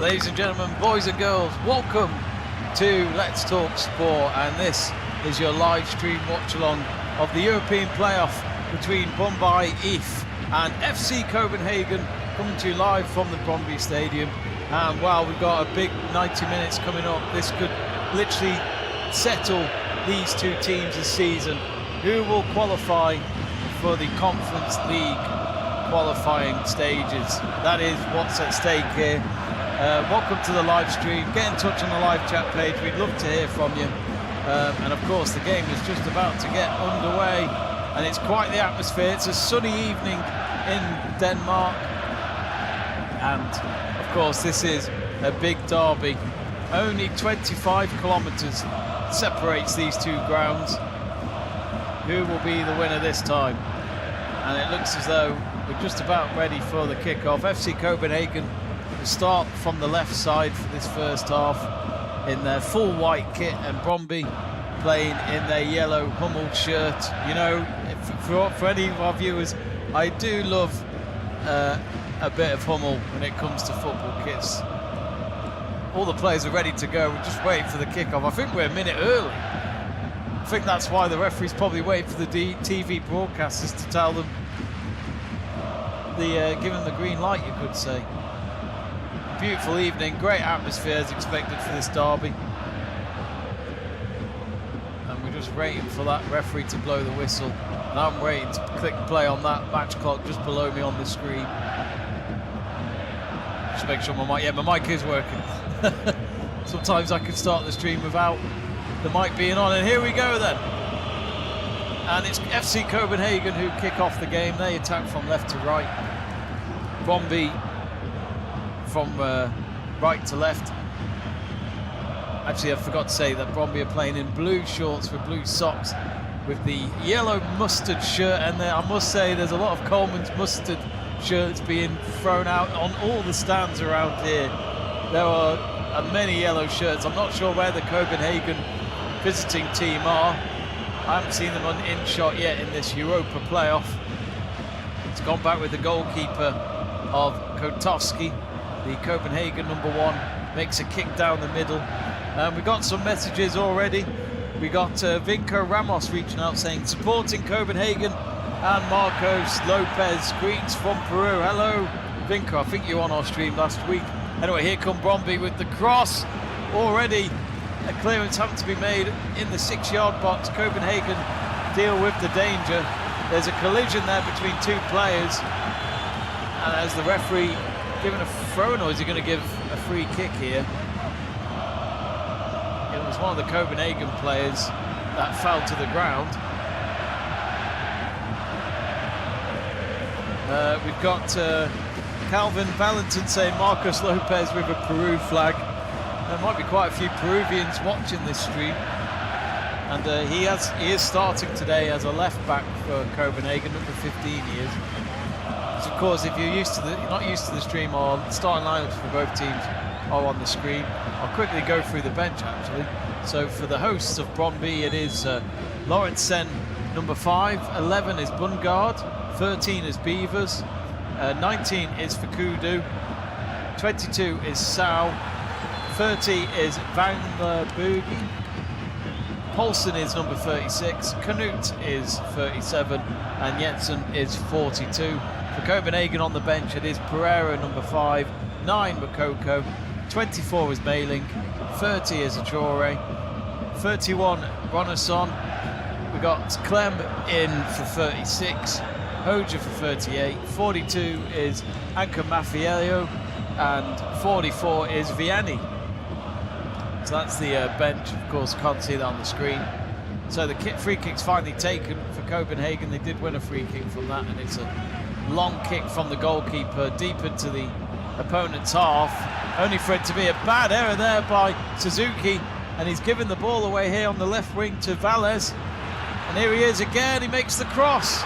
Ladies and gentlemen, boys and girls, welcome to Let's Talk Sport, and this is your live stream watch-along of the European playoff between Brondby IF and FC Copenhagen, coming to you live from the Brondby Stadium. And wow, we've got a big 90 minutes coming up. This could literally settle these two teams this season. Who will qualify for the Conference League qualifying stages? That is what's at stake here. Welcome to the live stream. Get in touch on the live chat page. We'd love to hear from you. And of course, the game is just about to get underway, and it's quite the atmosphere. It's a sunny evening in Denmark, and of course, this is a big derby. Only 25 kilometers separates these two grounds. Who will be the winner this time? And it looks as though we're just about ready for the kickoff. FC Copenhagen will start from the left side for this first half in their full white kit, and Brondby playing in their yellow Hummel shirt. You know, for any of our viewers, I do love a bit of Hummel when it comes to football kits. All the players are ready to go. We're just waiting for the kickoff. I think we're a minute early. I think that's why the referee's probably waiting for the TV broadcasters to tell them, give them the green light, you could say. Beautiful evening, great atmosphere as expected for this derby. And we're just waiting for that referee to blow the whistle. And I'm waiting to click play on that match clock just below me on the screen. Just make sure my mic is working. Sometimes I can start the stream without the mic being on, and here we go then. And it's FC Copenhagen who kick off the game. They attack from left to right. Brondby from right to left. Actually, I forgot to say that Brondby are playing in blue shorts with blue socks with the yellow mustard shirt, and I must say there's a lot of Coleman's mustard shirts being thrown out on all the stands around here. There are many yellow shirts. I'm not sure where the Copenhagen visiting team are. I haven't seen them in shot yet in this Europa playoff. It's gone back with the goalkeeper of Kotovski. The Copenhagen #1 makes a kick down the middle. We got some messages already. We got Vinko Ramos reaching out saying supporting Copenhagen, and Marcos Lopez greets from Peru. Hello Vinko, I think you were on our stream last week. Anyway, here come Brondby with the cross. Already a clearance having to be made in the 6-yard box. Copenhagen deal with the danger. There's a collision there between two players, and as the referee giving a throw, or is he going to give a free kick here? It was one of the Copenhagen players that fell to the ground. We've got Calvin Valentin saying Marcos Lopez with a Peru flag. There might be quite a few Peruvians watching this stream, and he is starting today as a left back for Copenhagen, number 15 years. So of course, if you're not used to the stream, our starting lineups for both teams are on the screen. I'll quickly go through the bench actually. So for the hosts of Brondby, it is Lauritsen, number 5, 11 is Bungard, 13 is Beavers, 19 is Fakudu, 22 is Sau, 30 is Van der Boogie, Poulsen is number 36, Canute is 37, and Jensen is 42. For Copenhagen on the bench, it is Pereira, number 5, 9 Makoko, 24 is Mailing, 30 is Achore, 31 Ronason. We got Clem in for 36, Hoja for 38, 42 is Anka Mafiello, and 44 is Vianney. So that's the bench. Of course, can't see that on the screen. So the free kick's finally taken for Copenhagen. They did win a free kick from that, and it's a long kick from the goalkeeper deep into the opponent's half, only for it to be a bad error there by Suzuki, and he's given the ball away here on the left wing to Valles, and here he is again. He makes the cross.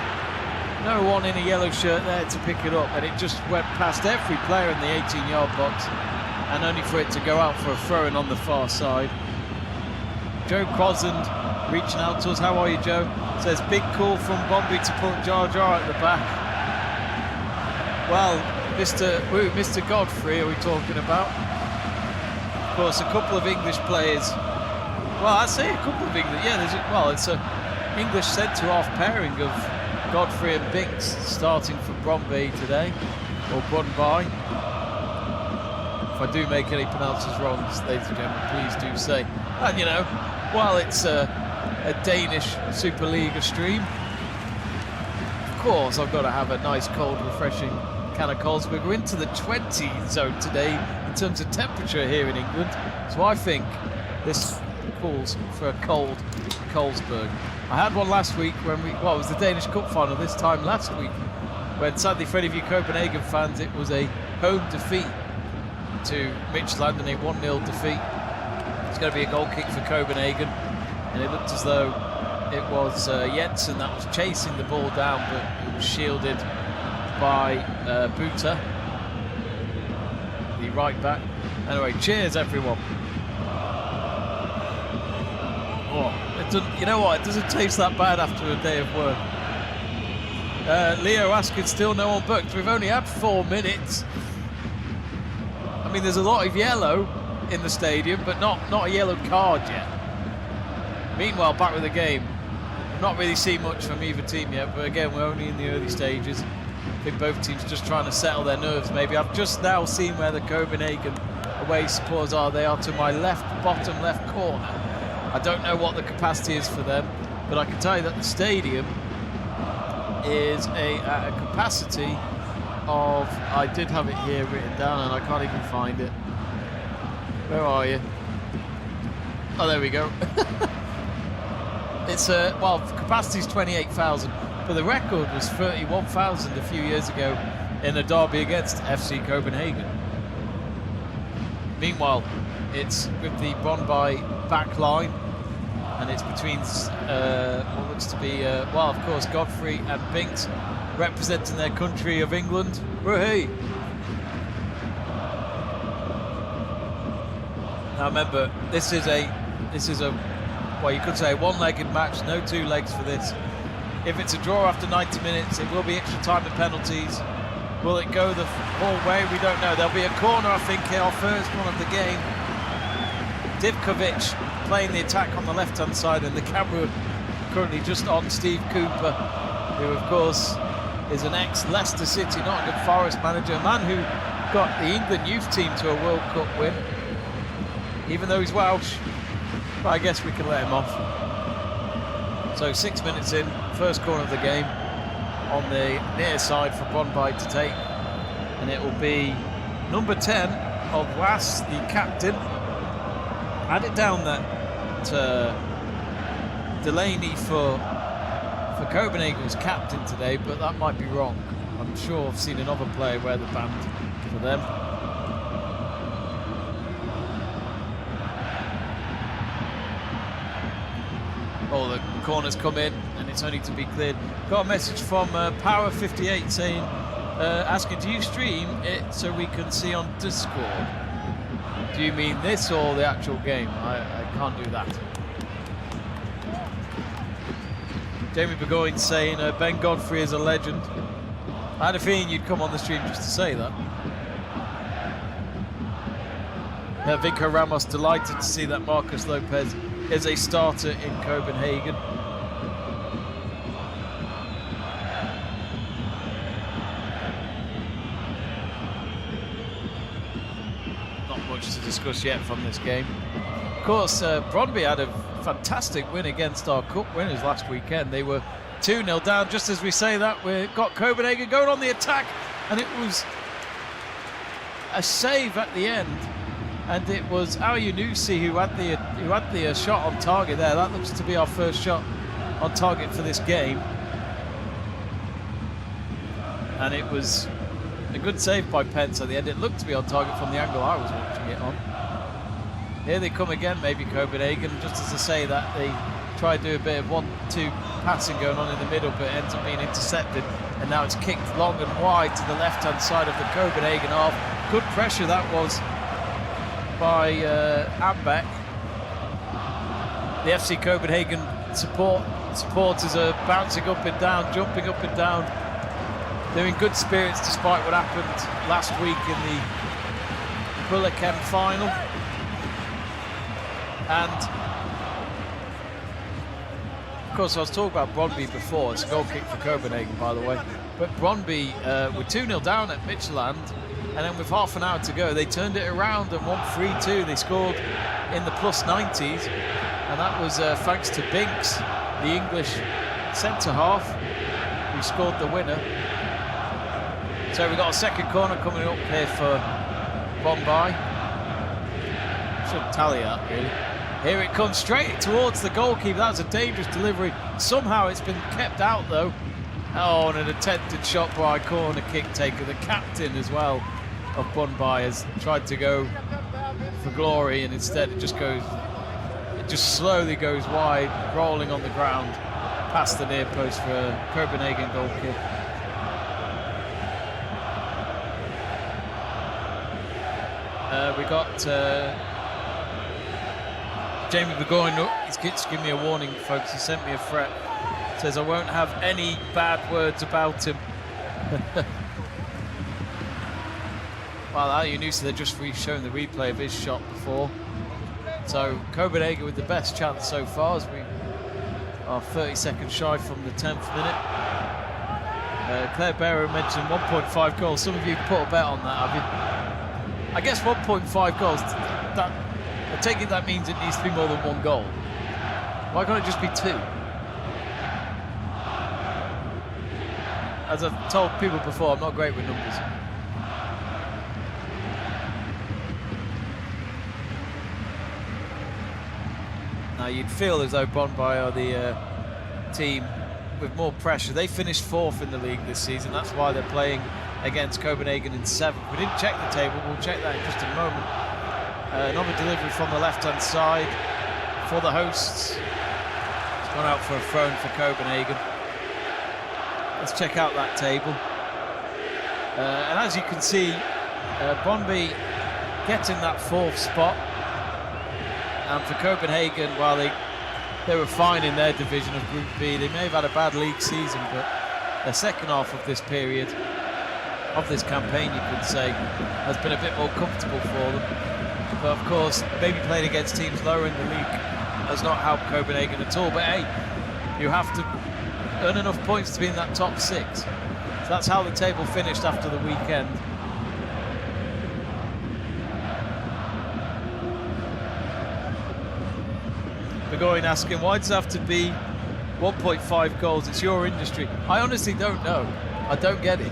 No one in a yellow shirt there to pick it up, and it just went past every player in the 18-yard box, and only for it to go out for a throw-in on the far side. Joe Crosland reaching out to us. How are you, Joe? Says big call from Brondby to put Jar Jar at the back. Well, Mr. Godfrey are we talking about? course, a couple of English players. Well, I'd say a couple of English. Yeah, well, it's a English centre-half pairing of Godfrey and Binks starting for Brondby today, or Brondby. If I do make any pronounces wrong, ladies and gentlemen, please do say. And you know, while it's a Danish Superliga stream, of course I've got to have a nice, cold, refreshing can of Carlsberg. We're into the 20 zone today in terms of temperature here in England, so I think this calls for a cold Carlsberg. I had one last week when it was the Danish Cup final this time last week, when sadly for any of you Copenhagen fans, it was a home defeat to Midtjylland and a 1-0 defeat. It's going to be a goal kick for Copenhagen, and it looked as though it was Jensen that was chasing the ball down, but it was shielded by Buta, the right back. Anyway, cheers everyone. Oh, you know what? It doesn't taste that bad after a day of work. Leo asking, still no one booked. We've only had 4 minutes. I mean, there's a lot of yellow in the stadium, but not a yellow card yet. Meanwhile, back with the game. I've not really seen much from either team yet, but again, we're only in the early stages. I think both teams just trying to settle their nerves, maybe. I've just now seen where the Copenhagen away supporters are. They are to my left, bottom left corner. I don't know what the capacity is for them, but I can tell you that the stadium is at a capacity of, I did have it here written down and I can't even find it. Where are you? Oh, there we go. It's well, capacity is 28,000, but the record was 31,000 a few years ago in a derby against FC Copenhagen. Meanwhile, it's with the Brondby back line, and it's between what looks to be, well, of course, Godfrey and Binks representing their country of England. Woohoo! Now remember, this is a well, you could say a one-legged match, no 2 legs for this. If it's a draw after 90 minutes, it will be extra time and penalties. Will it go the whole way? We don't know. There'll be a corner, I think, here, our first one of the game. Divkovic playing the attack on the left-hand side, and the camera currently just on Steve Cooper, who, of course, is an ex-Leicester City, Nottingham Forest manager, a man who got the England youth team to a World Cup win, even though he's Welsh. But I guess we can let him off. So 6 minutes in, first corner of the game on the near side for Brondby to take, and it will be number 10 of Lass, the captain. I had it down that Delaney for Copenhagen was captain today, but that might be wrong. I'm sure I've seen another player wear the band for them. Oh, the corner's come in and it's only to be cleared. Got a message from Power58 saying, asking, do you stream it so we can see on Discord? Do you mean this or the actual game? I can't do that. Jamie Burgoyne saying, Ben Godfrey is a legend. I had a feeling you'd come on the stream just to say that. Vinco Ramos delighted to see that Marcus Lopez is a starter in Copenhagen. Not much to discuss yet from this game. Of course, Brondby had a fantastic win against our cup winners last weekend. They were 2-0 down. Just as we say that, we've got Copenhagen going on the attack, and it was a save at the end. And it was Aouyanusi who had the shot on target there. That looks to be our first shot on target for this game. And it was a good save by Pence at the end. It looked to be on target from the angle I was watching it on. Here they come again, maybe Copenhagen. Just as I say that, they try to do a bit of 1-2 passing going on in the middle, but it ends up being intercepted. And now it's kicked long and wide to the left-hand side of the Copenhagen half. Good pressure that was by Ambeck. The FC Copenhagen supporters are bouncing up and down, jumping up and down. They're in good spirits despite what happened last week in the Bullekem final. And of course, I was talking about Brondby before. It's a goal kick for Copenhagen, by the way. But Brondby were 2-0 down at Midtjylland, and then with half an hour to go, they turned it around and won 3-2. They scored in the plus 90s, and that was thanks to Binks, the English centre-half, who scored the winner. So we've got a second corner coming up here for Brondby. Shouldn't tally that, really. Here it comes straight towards the goalkeeper. That was a dangerous delivery. Somehow it's been kept out, though. Oh, and an attempted shot by corner kick taker. The captain as well of Brondby has tried to go for glory, and instead it just slowly goes wide, rolling on the ground past the near post for a Copenhagen goal kick. We got Jamie Davies. He's giving me a warning, folks. He sent me a threat. Says I won't have any bad words about him. Well, you knew, so they're just showing the replay of his shot before. So Copenhagen with the best chance so far, as we are 30 seconds shy from the 10th minute. Claire Barrow mentioned 1.5 goals. Some of you put a bet on that, have you? I guess 1.5 goals. I take it that means it needs to be more than one goal. Why can't it just be two? As I've told people before, I'm not great with numbers. Now you'd feel as though Brondby are the team with more pressure. They finished 4th in the league this season. That's why they're playing against Copenhagen in 7th. We didn't check the table. We'll check that in just a moment. Another delivery from the left-hand side for the hosts. It's gone out for a throw for Copenhagen. Let's check out that table. And as you can see, Brondby getting that 4th spot. And for Copenhagen, while they were fine in their division of Group B, they may have had a bad league season, but the second half of this period, of this campaign, you could say, has been a bit more comfortable for them. But of course, maybe playing against teams lower in the league has not helped Copenhagen at all. But hey, you have to earn enough points to be in that top 6. So that's how the table finished after the weekend. We're going asking, why does it have to be 1.5 goals? It's your industry. I honestly don't know. I don't get it.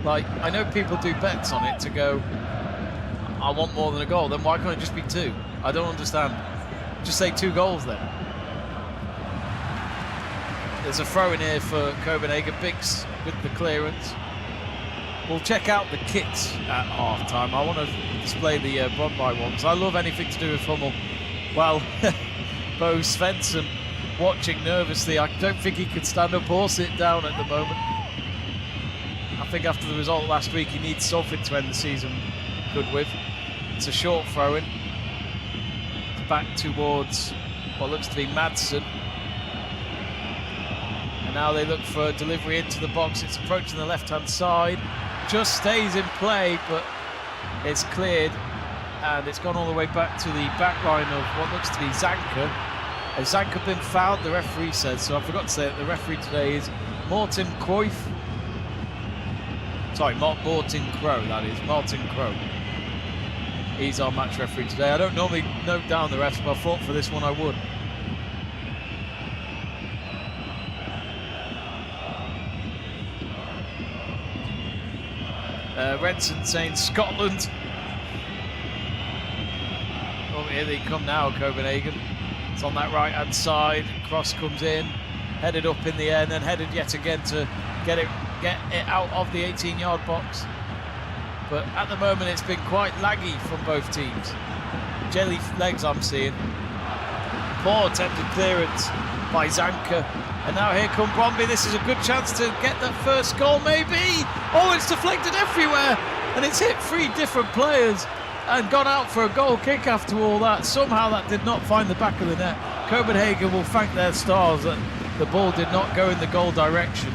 Like, I know people do bets on it to go, I want more than a goal, then why can't it just be 2? I don't understand. Just say 2 goals then. There's a throw in here for Copenhagen. Biggs with the clearance. We'll check out the kits at half-time. I want to display the Brondby ones. I love anything to do with Hummel. Well, Bo Svensson watching nervously. I don't think he could stand up or sit down at the moment. I think after the result last week, he needs something to end the season good with. It's a short throw-in. It's back towards what looks to be Madsen. And now they look for a delivery into the box. It's approaching the left-hand side. Just stays in play, but it's cleared. And it's gone all the way back to the back line of what looks to be Zanker. Has Zanker been fouled? The referee says so. I forgot to say that the referee today is Martin Cruyff. Sorry, Martin Crow, that is. Martin Crow. He's our match referee today. I don't normally note down the refs, but I thought for this one I would. Renson saying Scotland. Oh, here they come now, Copenhagen. It's on that right-hand side. Cross comes in, headed up in the air, and then headed yet again to get it out of the 18-yard box. But at the moment, it's been quite laggy from both teams. Jelly legs, I'm seeing. Poor attempted clearance by Zanker. And now here come Brondby. This is a good chance to get that first goal, maybe. Oh, it's deflected everywhere. And it's hit 3 different players and gone out for a goal kick after all that. Somehow that did not find the back of the net. Copenhagen will thank their stars that the ball did not go in the goal direction.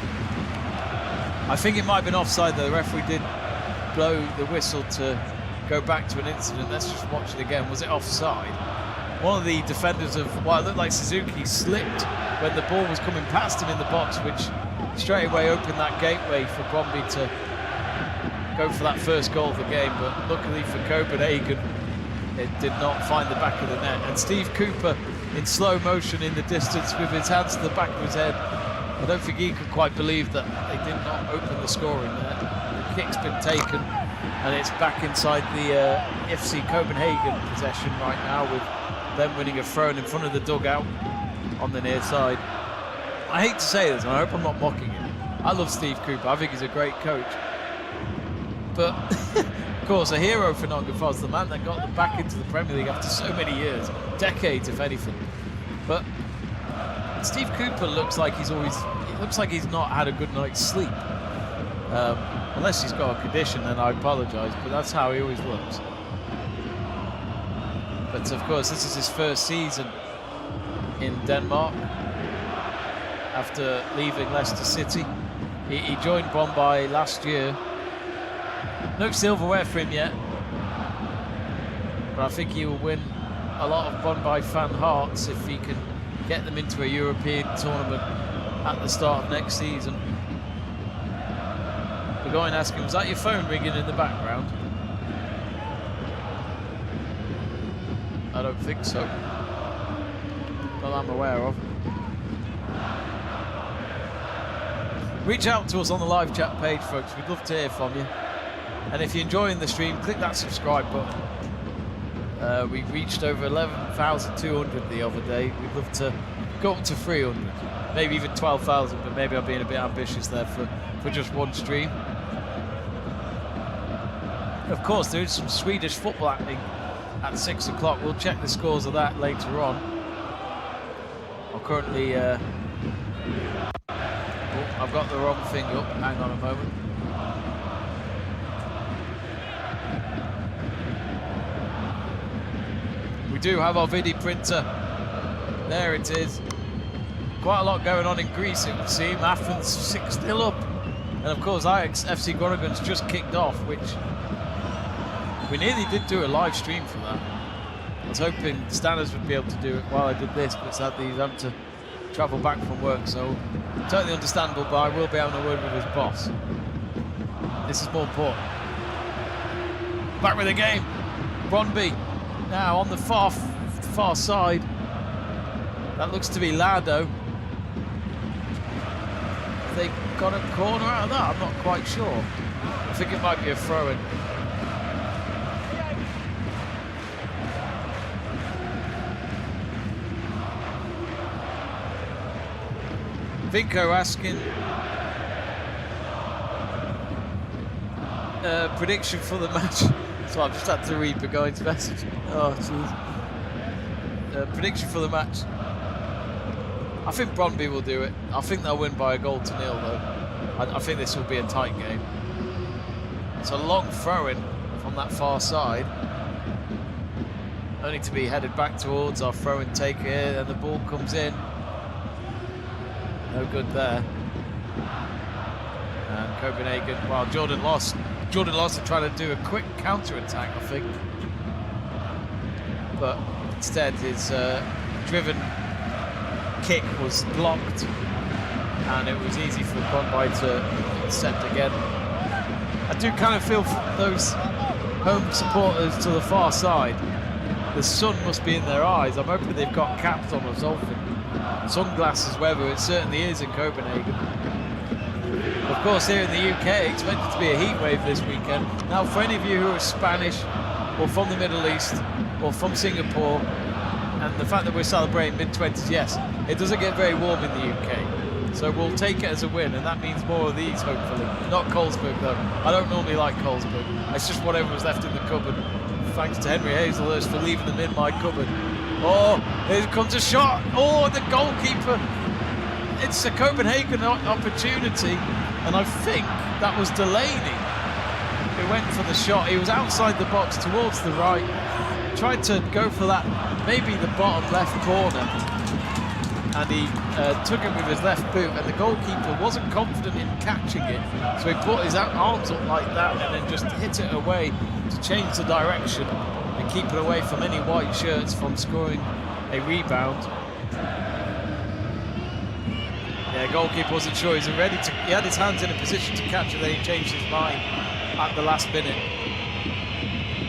I think it might have been offside, though. The referee did blow the whistle to go back to an incident. Let's just watch it again. Was it offside? one of the defenders of what looked like Suzuki slipped when the ball was coming past him in the box, which straight away opened that gateway for Brondby to go for that first goal of the game. But luckily for Copenhagen, it did not find the back of the net. And Steve Cooper in slow motion in the distance with his hands to the back of his head. I don't think he could quite believe that they did not open the scoring there. The kick's been taken and it's back inside the FC Copenhagen possession right now, with them winning a throw in front of the dugout on the near side. I hate to say this, and I hope I'm not mocking him. I love Steve Cooper. I think he's a great coach. But, of course, a hero for Nottingham Forest, the man that got them back into the Premier League after so many years, decades if anything. But Steve Cooper looks like he's not had a good night's sleep. Unless he's got a condition, then I apologise, but that's how he always looks. But of course, this is his first season in Denmark after leaving Leicester City. He joined Brondby last year. No silverware for him yet, but I think he will win a lot of Brondby fan hearts if he can get them into a European tournament at the start of next season. We'll go and ask him, is that your phone ringing in the background? I don't think so. Not I'm aware of. Reach out to us on the live chat page, folks. We'd love to hear from you. And if you're enjoying the stream, click that subscribe button. We reached over 11,200 the other day. We'd love to go up to 300, maybe even 12,000, but maybe I'm being a bit ambitious there for just one stream. Of course, there is some Swedish football happening at 6 o'clock. We'll check the scores of that later on. I'm currently... oh, I've got the wrong thing up. Hang on a moment. We do have our video printer. There it is. Quite a lot going on in Greece, it would seem. Athens 6-0 up. And of course, FC Groningen's just kicked off, which we nearly did do a live stream for that. I was hoping Stanners would be able to do it while I did this, but sadly he's having to travel back from work, so totally understandable, but I will be having a word with his boss. This is more important. Back with the game. Brondby now on the far side. That looks to be Lado. Have they got a corner out of that? I'm not quite sure. I think it might be a throw-in. Vinko asking prediction for the match. So I've just had to read Burgoyne's message. Oh, jeez. Prediction for the match. I think Brondby will do it. I think they'll win by a 1-0 though. I think this will be a tight game. It's a long throw-in from that far side. Only to be headed back towards our throw-in taker here, and the ball comes in. No good there. And Copenhagen, well, Jordan lost are trying to do a quick counter-attack, I think. But instead his driven kick was blocked, and it was easy for Brondby to intercept again. I do kind of feel for those home supporters to the far side. The sun must be in their eyes. I'm hoping they've got caps on or something. Sunglasses, whether it certainly is in Copenhagen. Of course, here in the UK, expected to be a heat wave this weekend. Now, for any of you who are Spanish, or from the Middle East, or from Singapore, and the fact that we're celebrating mid-20s, yes, it doesn't get very warm in the UK. So we'll take it as a win, and that means more of these, hopefully. Not Colesberg, though. I don't normally like Colesberg. It's just whatever was left in the cupboard. Thanks to Henry Hazelhurst for leaving them in my cupboard. Oh, here comes a shot. Oh, the goalkeeper. It's a Copenhagen opportunity, and I think that was Delaney who went for the shot. He was outside the box towards the right, tried to go for that, maybe the bottom left corner, and he took it with his left boot, and the goalkeeper wasn't confident in catching it, so he put his arms up like that and then just hit it away to change the direction and keep it away from any white shirts from scoring a rebound. Yeah, goalkeeper wasn't sure. He had his hands in a position to catch it, then he changed his mind at the last minute.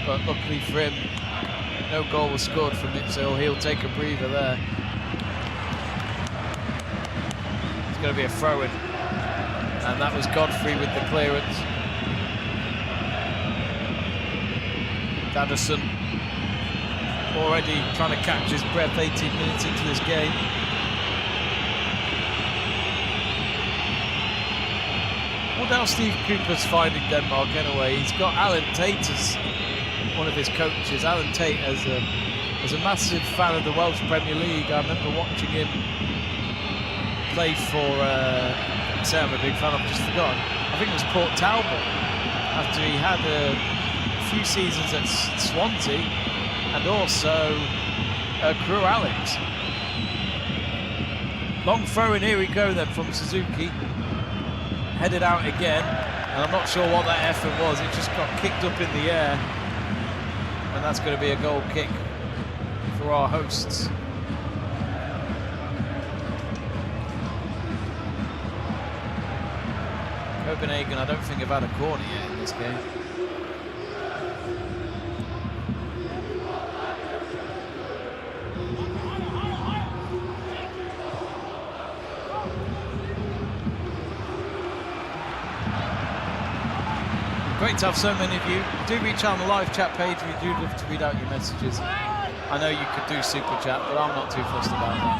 But luckily for him, no goal was scored from it, so he'll take a breather there. It's going to be a throw-in, and that was Godfrey with the clearance. Daddison already trying to catch his breath 18 minutes into this game. What else Steve Cooper's finding Denmark anyway? He's got Alan Tate as one of his coaches. Alan Tate as a massive fan of the Welsh Premier League. I remember watching him play for, say I'm a big fan, I've just forgotten. I think it was Port Talbot, after he had a few seasons at Swansea and also Crewe Alex. Long throw in, here we go then from Suzuki. Headed out again, and I'm not sure what that effort was. It just got kicked up in the air, and that's going to be a goal kick for our hosts. Copenhagen, I don't think have had a corner yet in this game. Great to have so many of you. Do reach out on the live chat page. We do love to read out your messages. I know you could do super chat, but I'm not too fussed about that.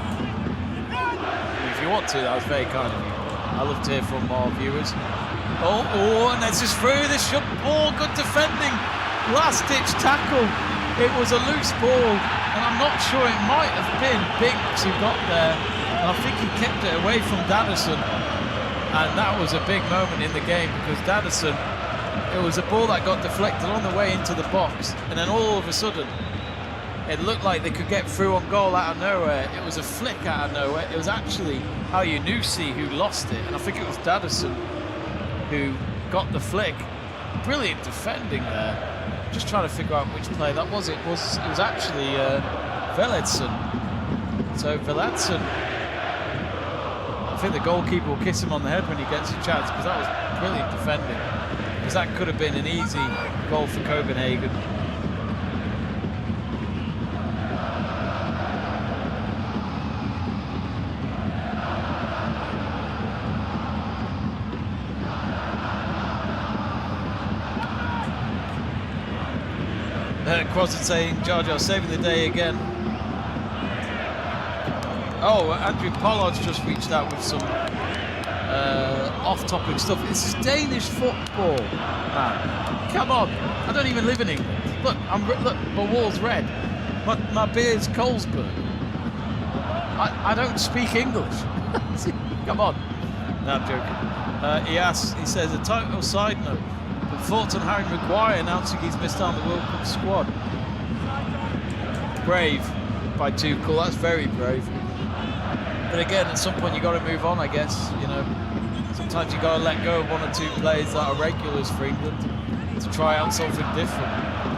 If you want to, that was very kind of you. I love to hear from our viewers. Oh, and it's just through this shot ball. Good defending. Last-ditch tackle. It was a loose ball, and I'm not sure, it might have been Binks who got there. And I think he kept it away from Daddison. And that was a big moment in the game, because Daddison, it was a ball that got deflected on the way into the box, and then all of a sudden it looked like they could get through on goal out of nowhere. It was a flick out of nowhere. It was actually Hayunusi who lost it, and I think it was Daddison who got the flick. Brilliant defending there. Just trying to figure out which player that was. It was actually Veledsen. So Veledsen, I think the goalkeeper will kiss him on the head when he gets a chance, because that was brilliant defending. Because that could have been an easy goal for Copenhagen. Crossan saying, Jar Jar saving the day again. Oh, Andrew Pollard's just reached out with some off-topic stuff. This is Danish football, man. Come on, I don't even live in England. Look, look, my wall's red. My beard's Colesburg. I don't speak English. Come on. No, I'm joking. He says, a total side note, but thoughts on Harry Maguire announcing he's missed out on the World Cup squad. Brave by Tuchel, that's very brave. But again, at some point you got to move on, I guess. You know, sometimes you got to let go of one or two players that are regulars for England to try out something different.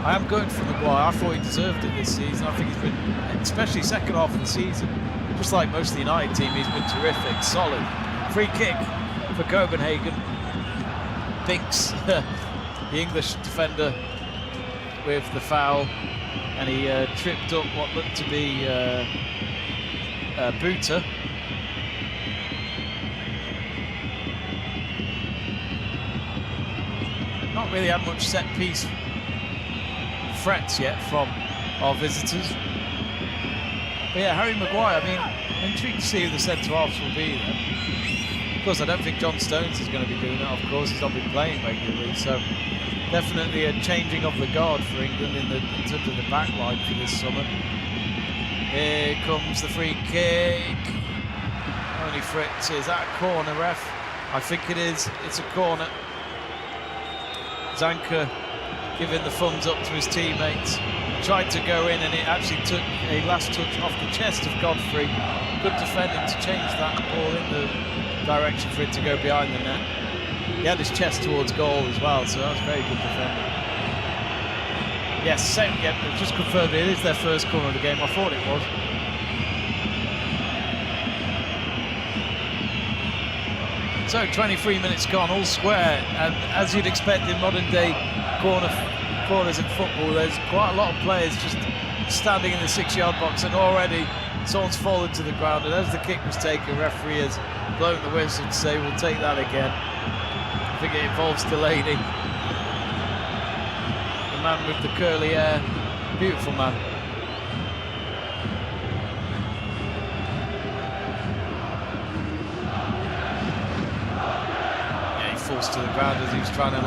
I am good for Maguire. I thought he deserved it this season. I think he's been, especially second half of the season, just like most of the United team, he's been terrific, solid. Free kick for Copenhagen. Binks, the English defender, with the foul, and he tripped up what looked to be Buta. Not really had much set piece threats yet from our visitors. But yeah, Harry Maguire, I mean, I'm intrigued to see who the centre-halves will be then. Of course, I don't think John Stones is going to be doing that, of course, he's not been playing regularly, so definitely a changing of the guard for England in terms of the back line for this summer. Here comes the free kick. Only Fritz, is that a corner, ref? I think it is, it's a corner. Zanka giving the thumbs up to his teammates. Tried to go in and it actually took a last touch off the chest of Godfrey. Good defending to change that ball in the direction for it to go behind the net. He had his chest towards goal as well, so that was very good defending. Yes, same. Yeah, just confirmed it is their first corner of the game. I thought it was. So 23 minutes gone, all square, and as you'd expect in modern day corners in football, there's quite a lot of players just standing in the 6-yard box, and already someone's fallen to the ground, and as the kick was taken, referee has blown the whistle to say we'll take that again. I think it involves Delaney, the man with the curly hair, beautiful man. Yeah, he falls to the ground as he was trying to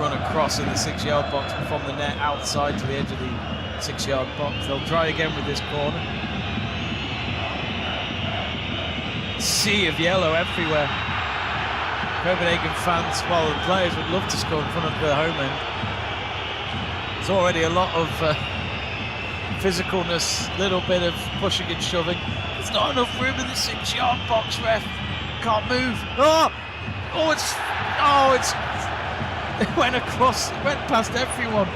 run across in the 6-yard box from the net outside to the edge of the 6-yard box. They'll try again with this corner. Sea of yellow everywhere. Copenhagen fans, well, the players would love to score in front of the home end. There's already a lot of physicalness, little bit of pushing and shoving. There's not enough room in the 6-yard box, ref. Can't move. It went across, it went past everyone.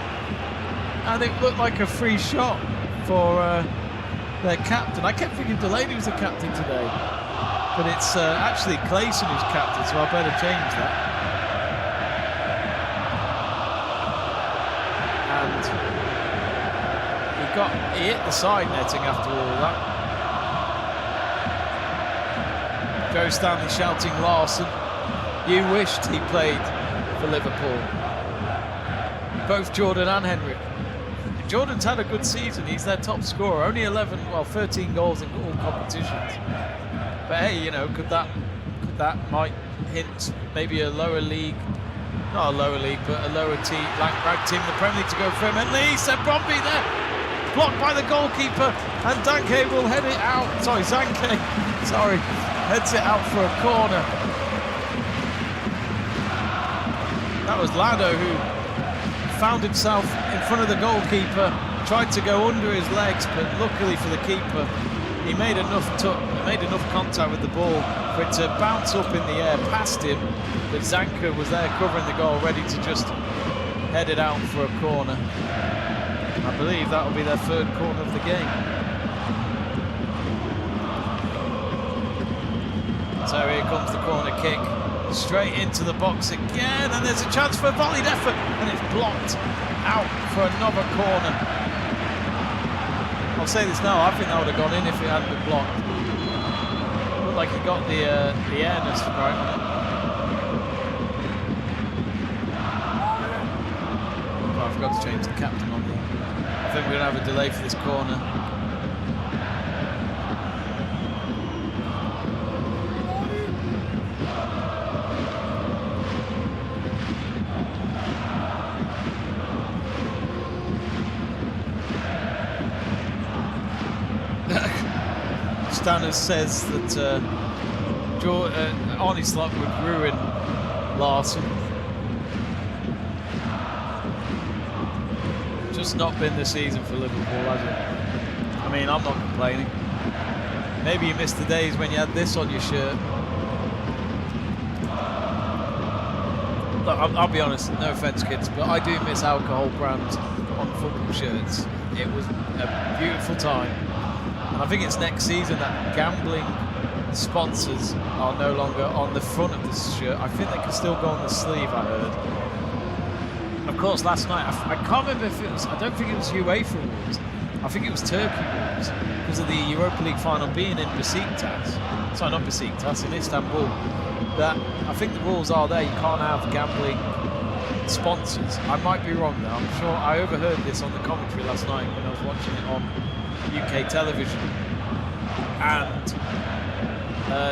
And it looked like a free shot for their captain. I kept thinking Delaney was the captain today, but it's actually Clayson who's captain, so I better change that. And he hit the side netting after all that. Joe Stanley shouting Larson, you wished he played for Liverpool. Both Jordan and Henrik. Jordan's had a good season, he's their top scorer, only 13 goals in all competitions. But hey, you know, could that might hint maybe a lower league, not a lower league, but a lower team, ranked team in the Premier League to go for him. And Lee said Brondby there, blocked by the goalkeeper, and Danke will head it out. Zanke, heads it out for a corner. That was Lado who found himself in front of the goalkeeper, tried to go under his legs, but luckily for the keeper, he made enough contact with the ball for it to bounce up in the air past him, but Zanke was there covering the goal, ready to just head it out for a corner. I believe that will be their third corner of the game. So here comes the corner kick. Straight into the box again, and there's a chance for a volleyed effort, and it's blocked out for another corner. I'll say this now, I think that would have gone in if it hadn't been blocked. Looked like he got the airness right on it. Oh, I forgot to change the captain on there. I think we're going to have a delay for this corner. Stanners says that Arnie Slot would ruin Larson. Just not been the season for Liverpool, has it? I mean, I'm not complaining. Maybe you missed the days when you had this on your shirt. Look, I'll be honest, no offence kids, but I do miss alcohol brands on football shirts. It was a beautiful time. And I think it's next season that gambling sponsors are no longer on the front of this shirt. I think they can still go on the sleeve, I heard. Of course, last night, I can't remember if it was, I don't think it was UEFA rules. I think it was Turkey rules, because of the Europa League final being in Besiktas. Sorry, not Besiktas, in Istanbul. That I think the rules are there, you can't have gambling sponsors. I might be wrong though, I'm sure I overheard this on the commentary last night when I was watching it on UK television, and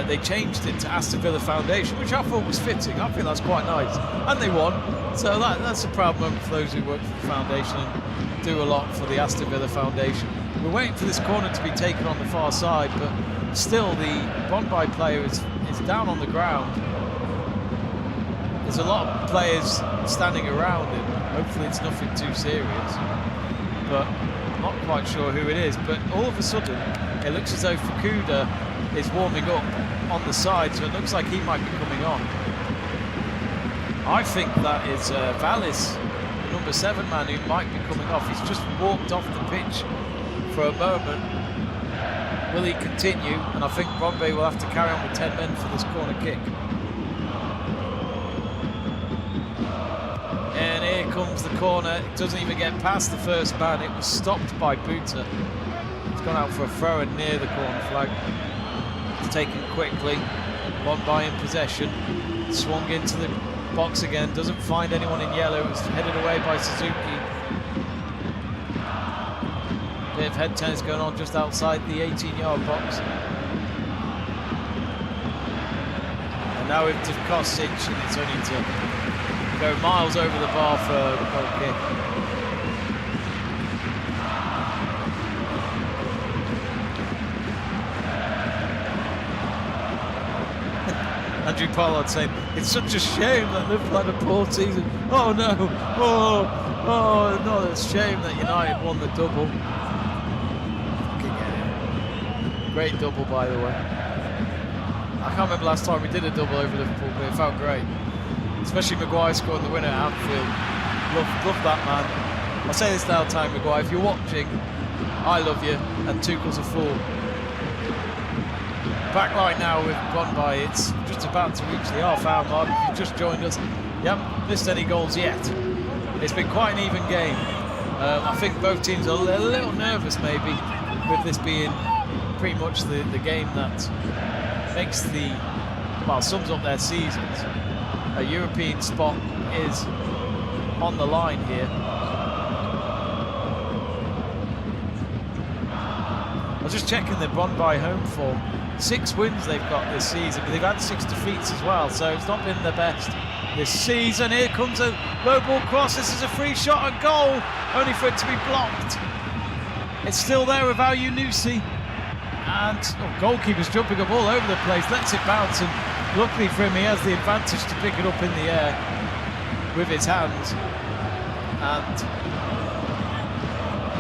they changed it to Aston Villa Foundation, which I thought was fitting. I think that's quite nice, and they won, so that's a proud moment for those who work for the foundation and do a lot for the Aston Villa Foundation. We're waiting for this corner to be taken on the far side, but still the Brondby player is down on the ground. There's a lot of players standing around him. Hopefully it's nothing too serious, but not quite sure who it is. But all of a sudden it looks as though Fukuda is warming up on the side, so it looks like he might be coming on. I think that is Vallis number 7 man who might be coming off. He's just walked off the pitch for a moment. Will he continue? And I think Brondby will have to carry on with 10 men for this corner kick. And here comes the corner. It doesn't even get past the first man. It was stopped by Buta. It's gone out for a throw in near the corner flag. It's taken quickly. Brondby in possession. Swung into the box again. Doesn't find anyone in yellow. It was headed away by Suzuki. Bit of head tennis going on just outside the 18-yard box. And now with Kostic, and it's only to go miles over the bar for the goal kick. Andrew Pollard saying, it's such a shame that Liverpool had a poor season. Oh no, oh no, it's a shame that United won the double. Great double, by the way. I can't remember last time we did a double over Liverpool, but it felt great. Especially Maguire scoring the winner at Anfield. Love that man. I'll say this now, Ty Maguire, if you're watching, I love you, and Tuchel's a fool. Back right now with Brondby, it's just about to reach the half-hour mark. If you've just joined us, you haven't missed any goals yet. It's been quite an even game. I think both teams are a little nervous, maybe, with this being pretty much the game that makes sums up their seasons. A European spot is on the line here. I was just checking the Brondby home form. 6 wins they've got this season, but they've had 6 defeats as well, so it's not been the best this season. Here comes a low ball cross. This is a free shot and goal, only for it to be blocked. It's still there with Al Yunusi. And goalkeeper's jumping up all over the place, lets it bounce, and luckily for him he has the advantage to pick it up in the air with his hands. And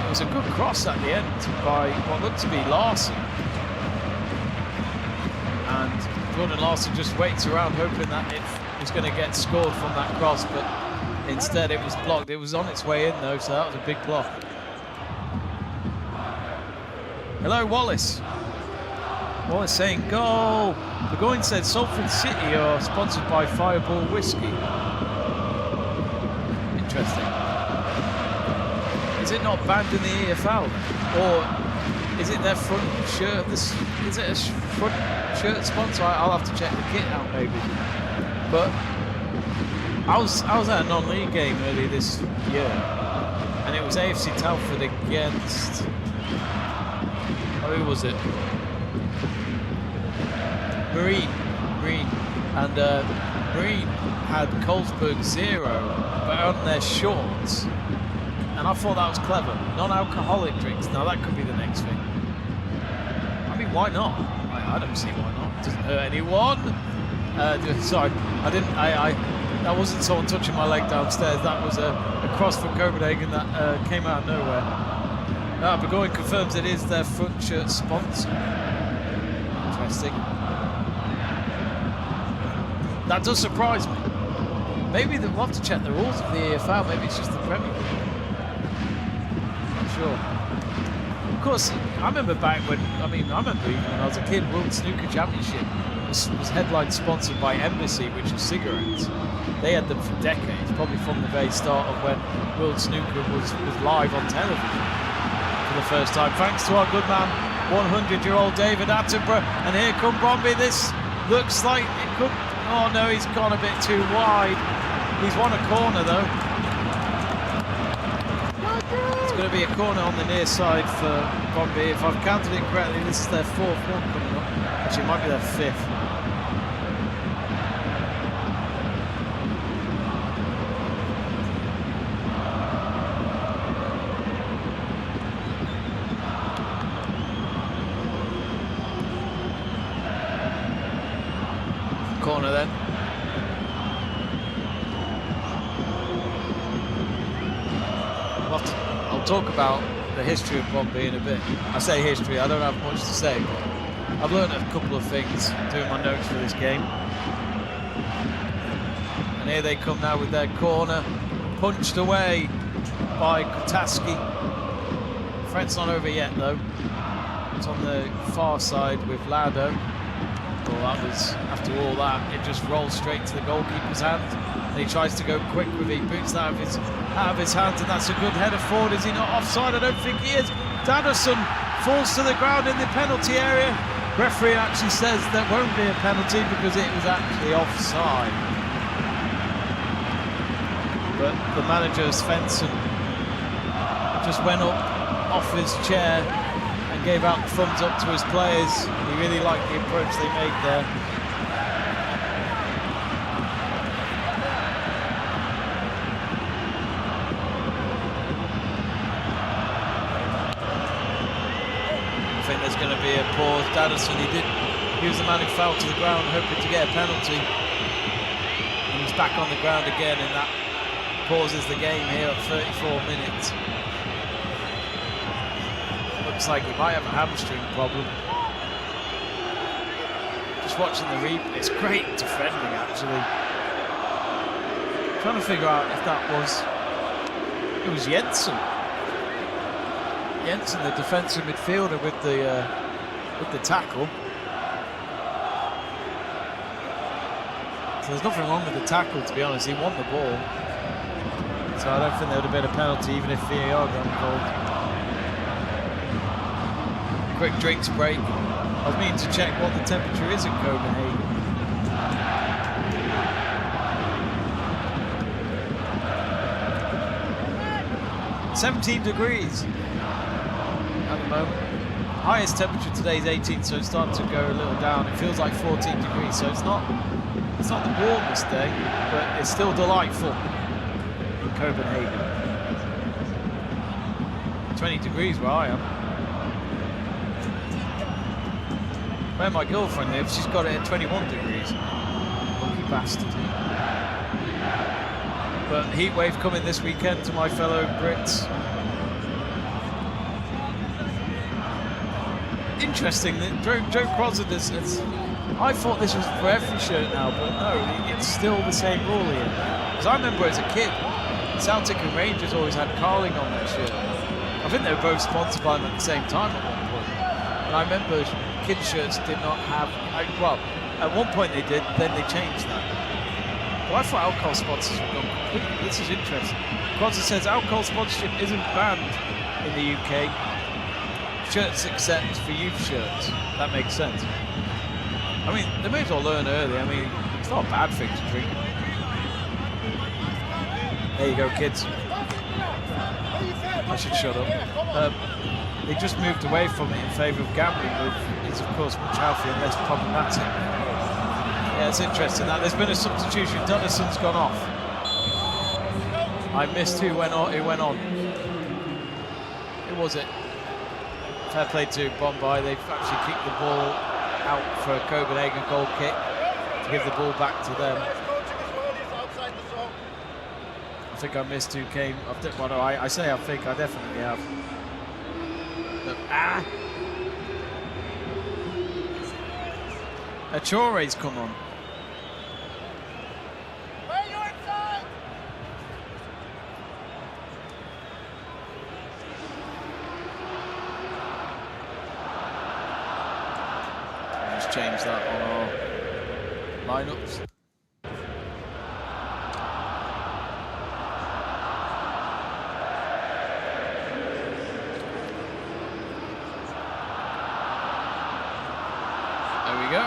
it was a good cross at the end by what looked to be Larson. And Gordon Larson just waits around hoping that it was going to get scored from that cross, but instead it was blocked. It was on its way in though, so that was a big block. Hello, Wallace. Wallace saying goal. The going said Salford City are sponsored by Fireball Whiskey. Interesting. Is it not banned in the EFL then? Or is it their front shirt? Is it a front shirt sponsor? I'll have to check the kit out maybe. But I was at a non-league game earlier this year, and it was AFC Telford against. Who was it? Marine. And Marine had Colesberg 0, but on their shorts. And I thought that was clever. Non-alcoholic drinks. Now that could be the next thing. I mean, why not? I don't see why not. It doesn't hurt anyone. Sorry, that wasn't someone touching my leg downstairs. That was a cross from Copenhagen that came out of nowhere. Burgoyne confirms it is their front shirt sponsor. Interesting. That does surprise me. Maybe we'll have to check the rules of the EFL. Maybe it's just the Premier League. Not sure. Of course, I remember back when, I remember even when I was a kid, World Snooker Championship was headline sponsored by Embassy, which was cigarettes. They had them for decades, probably from the very start of when World Snooker was live on television for the first time. Thanks to our good man, 100-year-old David Attenborough. And here come Brondby. This looks like it could. Oh no, he's gone a bit too wide. He's won a corner though. It's going to be a corner on the near side for Brondby. If I've counted it correctly, this is their 4th one coming up. Actually, it might be their 5th. Corner then. I'll talk about the history of Brondby in a bit. I say history, I don't have much to say, but I've learned a couple of things doing my notes for this game. And here they come now with their corner. punched away by Kutaski. Fred's not over yet though. It's on the far side with Lado. Well, that was, after all that, it just rolls straight to the goalkeeper's hand. And he tries to go quick with it, he boots that out of his hands, and that's a good header forward. Is he not offside? I don't think he is. Danielson falls to the ground in the penalty area. Referee actually says there won't be a penalty because it was actually offside. But the manager, Svensson, just went up off his chair and gave out the thumbs up to his players. He really liked the approach they made there. I think there's going to be a pause. Danielson, he was the man who fell to the ground hoping to get a penalty. And he's back on the ground again, and that pauses the game here at 34 minutes. Looks like he might have a hamstring problem. Just watching the replay, it's great defending actually. Trying to figure out if that was, it was Jensen. Jensen, the defensive midfielder, with the tackle. So there's nothing wrong with the tackle, to be honest. He won the ball. So I don't think there would have been a penalty even if VAR got involved. Quick drinks break. I was meaning to check what the temperature is in Copenhagen. – 17 degrees at the moment. Highest temperature today is 18, so it's starting to go a little down. It feels like 14 degrees, so it's not the warmest day, but it's still delightful in Copenhagen. 20 degrees where I am. Where my girlfriend lives, she's got it at 21 degrees. Lucky bastard. But heat wave coming this weekend to my fellow Brits. Interesting that Joe Crosland has, I thought this was for every shirt now, but no, it's still the same rule here. Because I remember as a kid, Celtic and Rangers always had Carling on their shirt. I think they were both sponsored by them at the same time at one point. And I remember kids' shirts did not have, well, at one point they did, then they changed that. But I thought alcohol sponsors were gone completely. This is interesting. Crosland says alcohol sponsorship isn't banned in the UK. Shirts except for youth shirts. That makes sense. I mean, they may as well learn early. I mean, it's not a bad thing to drink. There you go, kids. I should shut up. They just moved away from it in favour of gambling, which is of course much healthier and less problematic. Yeah, it's interesting that there's been a substitution. Dunnison's gone off. I missed who went on. Who was it? Fair play to Brondby. They've actually kicked the ball out for a Copenhagen goal kick to give the ball back to them. I think I missed who came. I say I think, I definitely have. But, Achore's come on. Just change that on our lineups. There we go.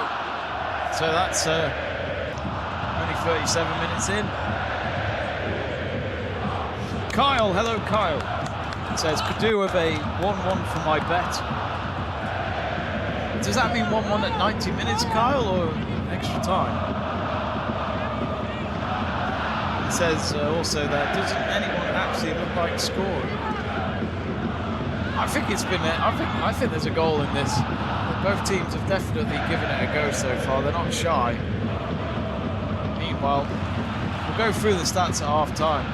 So that's only 37 minutes in. Kyle, hello Kyle. It says, could do with a 1-1 for my bet. Does that mean 1-1 at 90 minutes, Kyle, or extra time? It says also that doesn't anyone actually look like scoring? I think it's been. I think there's a goal in this. Both teams have definitely given it a go so far. They're not shy. Meanwhile, we'll go through the stats at half time.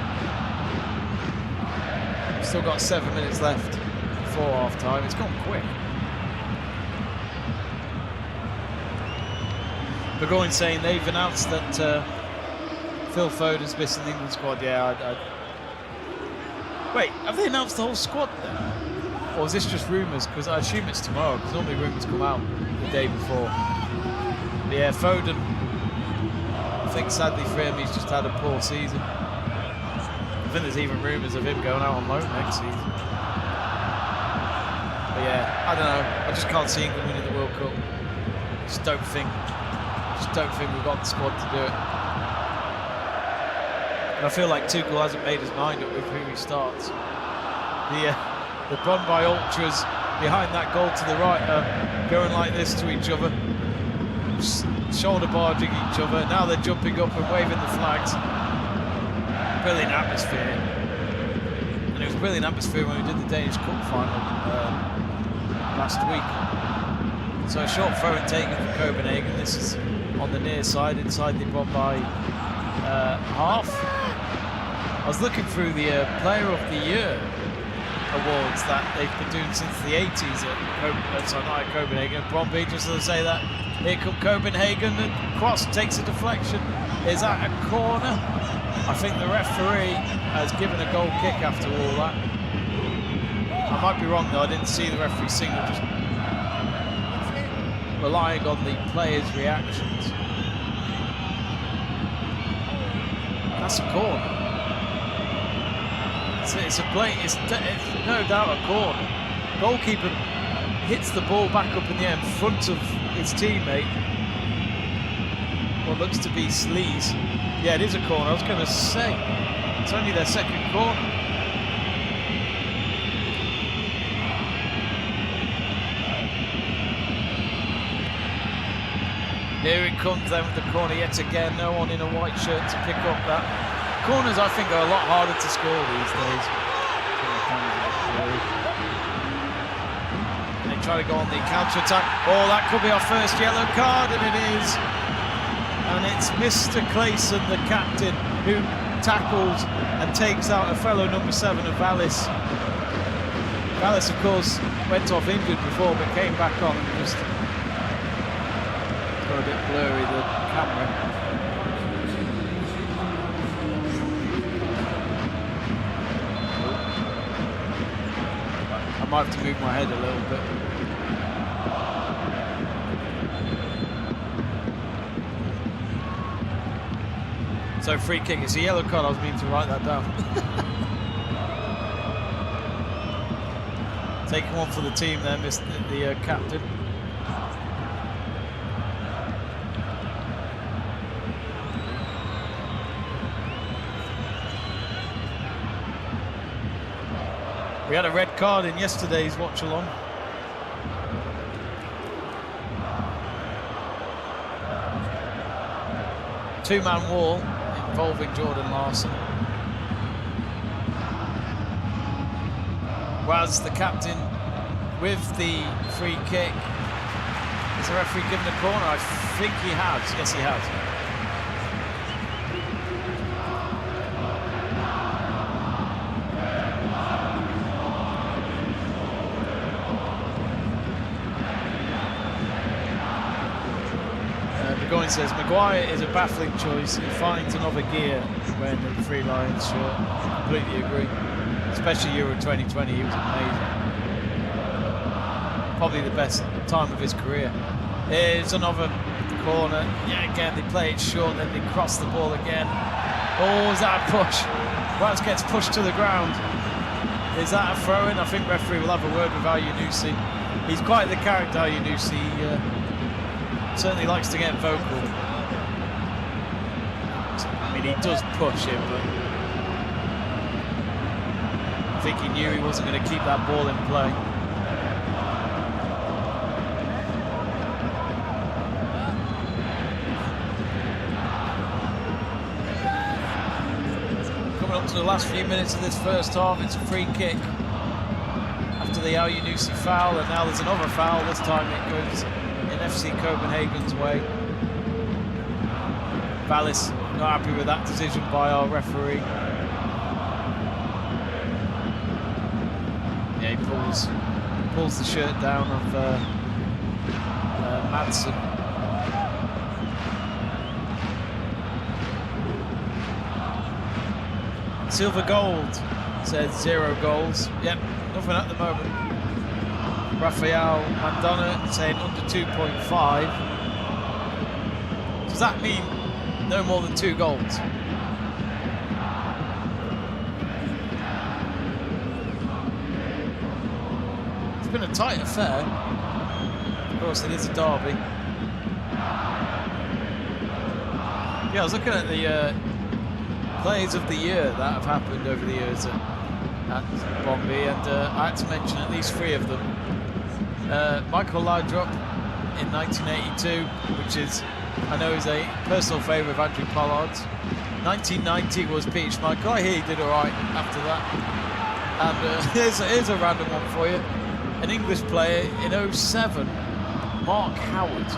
Still got 7 minutes left before half time. It's gone quick. Burgoyne saying they've announced that Phil Foden's missing the England squad. Yeah, Wait, have they announced the whole squad then? Or is this just rumours? Because I assume it's tomorrow, because normally rumours come out the day before. But yeah, Foden, I think sadly for him, he's just had a poor season. I think there's even rumours of him going out on loan next season. But yeah, I don't know. I just can't see England winning the World Cup. Just don't think we've got the squad to do it. And I feel like Tuchel hasn't made his mind up with who he starts. The Brondby ultras behind that goal to the right are going like this to each other, shoulder barging each other. Now they're jumping up and waving the flags. Brilliant atmosphere. And it was brilliant atmosphere when we did the Danish Cup final last week. So a short throw and taken for Copenhagen. This is on the near side, inside the Brondby half. I was looking through the Player of the Year awards that they've been doing since the 80s at Copenhagen. Brondby, just to say that. Here come Copenhagen, and cross takes a deflection. Is that a corner? I think the referee has given a goal kick after all that. I might be wrong though, I didn't see the referee signal, just relying on the players' reactions. That's a corner. It's a play. It's no doubt a corner. Goalkeeper hits the ball back up in the air in front of his teammate. What looks to be Sleaze. Yeah, it is a corner. I was going to say it's only their second corner. Here it comes then with the corner yet again. No one in a white shirt to pick up that. Corners, I think, are a lot harder to score these days. And they try to go on the counter-attack. Oh, that could be our first yellow card, and it is. And it's Mr. Clayson, the captain, who tackles and takes out a fellow number 7 of Vallis. Vallis, of course, went off injured before, but came back on and just got a bit blurry, the camera. I might have to move my head a little bit. So free kick, it's a yellow card, I was meaning to write that down. Taking one for the team there, missed the captain. We had a red card in yesterday's watch-along. Two-man wall involving Jordan Larson. Was the captain with the free kick. Is the referee given a corner? I think he has. Yes, he has. Says Maguire is a baffling choice. He finds another gear when the Three Lions shirt. Completely agree. Especially Euro 2020, he was amazing. Probably the best time of his career. Here's another corner. Yeah, again they play it short, then they cross the ball again. Oh, is that a push? Wells gets pushed to the ground. Is that a throw-in? I think referee will have a word with Al-Yunusi. He's quite the character, Al-Yunusi. Certainly likes to get vocal. I mean, he does push it, but I think he knew he wasn't going to keep that ball in play. Coming up to the last few minutes of this first half, it's a free kick after the Al-Yunusi foul, and now there's another foul. This time it goes in FC Copenhagen's way. Vallis not happy with that decision by our referee. Yeah, he pulls the shirt down of Madsen. Silver gold says 0 goals. Yep, nothing at the moment. Rafael Mandona saying under 2.5. Does that mean no more than 2 goals? It's been a tight affair. Of course, it is a derby. Yeah, I was looking at the players of the year that have happened over the years at Brondby, and I had to mention at least 3 of them. Michael Laudrup in 1982, which is, I know, is a personal favourite of Andrew Pollard's. 1990 was Peter Schmeichel. I hear he did all right after that. And here's a random one for you. An English player in 07, Mark Howard,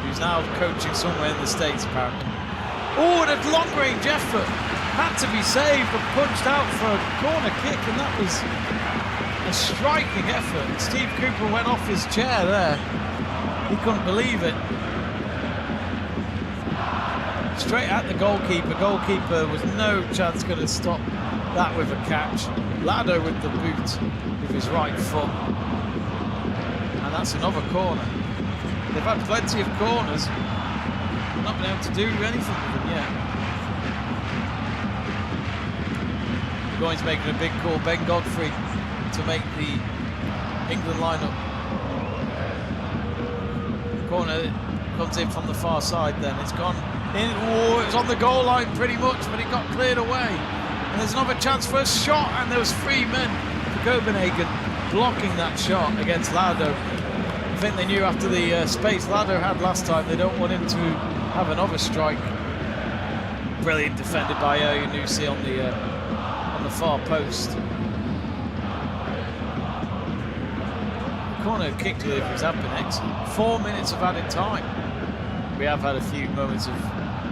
who's now coaching somewhere in the States apparently. Oh, and a long-range effort. Had to be saved and punched out for a corner kick, and that was a striking effort. Steve Cooper went off his chair there. He couldn't believe it. Straight at the goalkeeper. Goalkeeper was no chance going to stop that with a catch. Lado with the boot with his right foot. And that's another corner. They've had plenty of corners. Not been able to do anything with them yet. Goins making a big call. Ben Godfrey to make the England lineup. Corner comes in from the far side then. It's gone in. Oh, it was on the goal line pretty much, but it got cleared away. And there's another chance for a shot, and there was 3 men for Copenhagen blocking that shot against Lado. I think they knew after the space Lado had last time, they don't want him to have another strike. Brilliant defended by Yunusi on the far post. Corner kick deliveries have been excellent. 4 minutes of added time. We have had a few moments of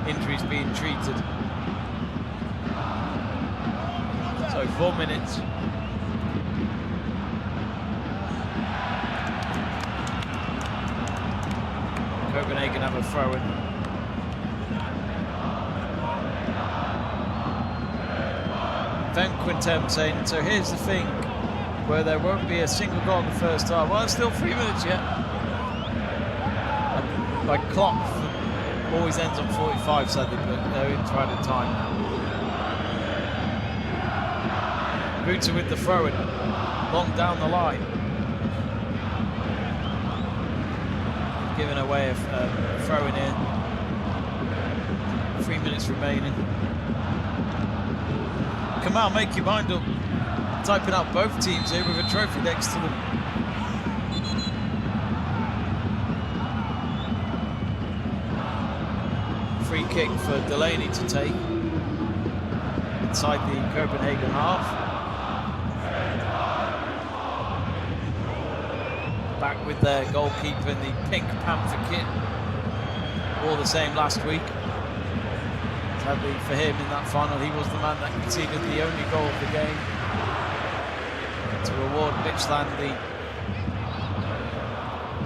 injuries being treated. So 4 minutes. Copenhagen have a throw-in. Van Quintem saying, so here's the thing, where there won't be a single goal in the first half. Well, it's still 3 minutes yet. And my clock always ends on 45, sadly, but they're into added time now. Booter with the throw-in, long down the line. Giving away a throw-in here. 3 minutes remaining. Kamal, make your mind up. Typing out both teams here with a trophy next to them. Free kick for Delaney to take inside the Copenhagen half. Back with their goalkeeper in the pink Panther kit. All the same last week. Sadly for him in that final, he was the man that conceded the only goal of the game to reward Midtjylland the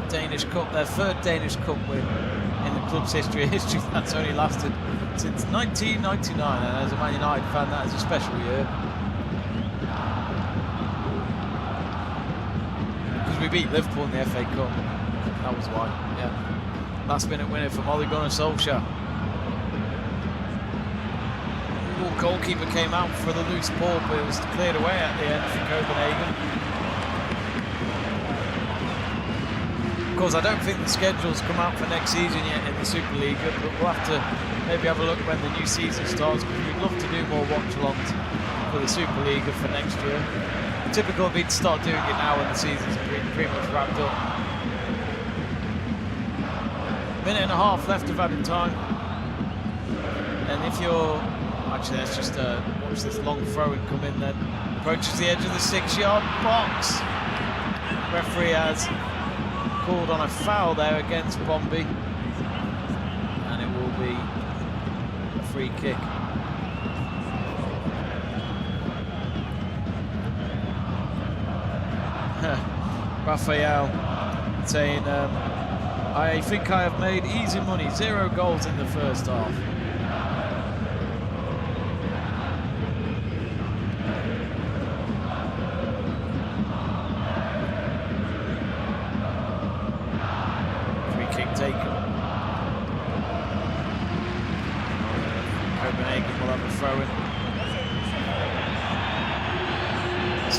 Danish Cup, their 3rd Danish Cup win in the club's history. A history that's only lasted since 1999, and as a Man United fan, that is a special year. Because we beat Liverpool in the FA Cup. That was why, yeah. Last minute winner from Ole Gunnar Solskjaer. Goalkeeper came out for the loose ball, but it was cleared away at the end for Copenhagen. Of course, I don't think the schedule's come out for next season yet in the Superliga, but we'll have to maybe have a look when the new season starts, because we'd love to do more watch-alongs for the Superliga for next year. Typical would be to start doing it now when the season's pretty much wrapped up. Minute and a half left of added time. And if you're... Actually, let's just watch this long throw and come in then. Approaches the edge of the 6-yard box. Referee has called on a foul there against Brondby. And it will be a free kick. Rafael saying, I think I have made easy money. 0 goals in the first half.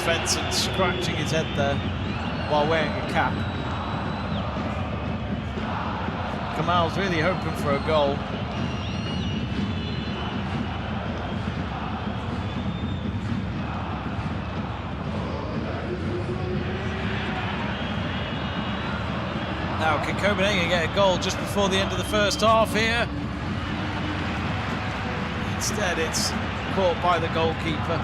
fence and scratching his head there while wearing a cap. Kamal's really hoping for a goal. Now, can Copenhagen get a goal just before the end of the first half here? Instead, it's caught by the goalkeeper.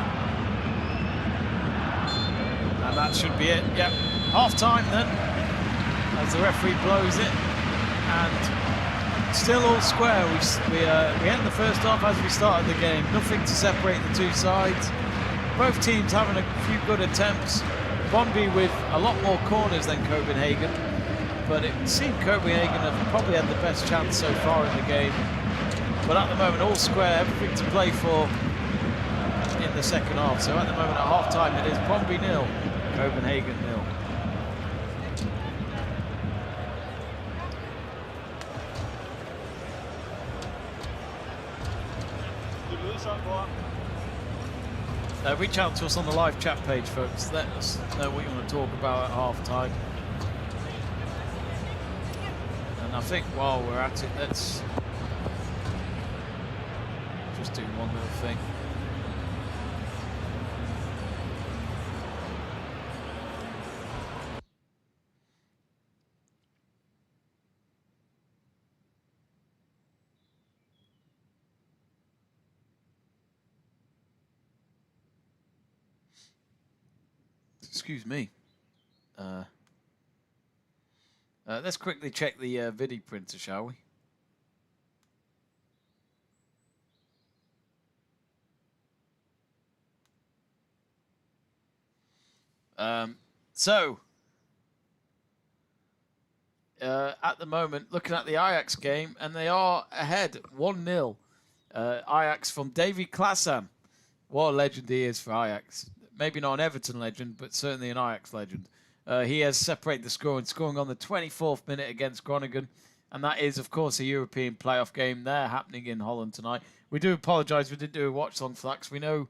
And that should be it. Yep, half-time then, as the referee blows it. And still all square. We end the first half as we started the game. Nothing to separate the two sides. Both teams having a few good attempts. Brondby with a lot more corners than Copenhagen. But it seemed Copenhagen have probably had the best chance so far in the game. But at the moment, all square, everything to play for in the second half. So at the moment, at half-time, it is Brondby 0, Copenhagen 0. Reach out to us on the live chat page, folks. Let us know what you want to talk about at half-time. And I think while we're at it, let's just do one little thing. Excuse me. Let's quickly check the video printer, shall we? At the moment, looking at the Ajax game, and they are ahead 1-0. Ajax from Davy Klaassen. What a legend he is for Ajax. Maybe not an Everton legend, but certainly an Ajax legend. He has separated the scoring on the 24th minute against Groningen. And that is, of course, a European playoff game there happening in Holland tonight. We do apologise we didn't do a watch-along for that, because we know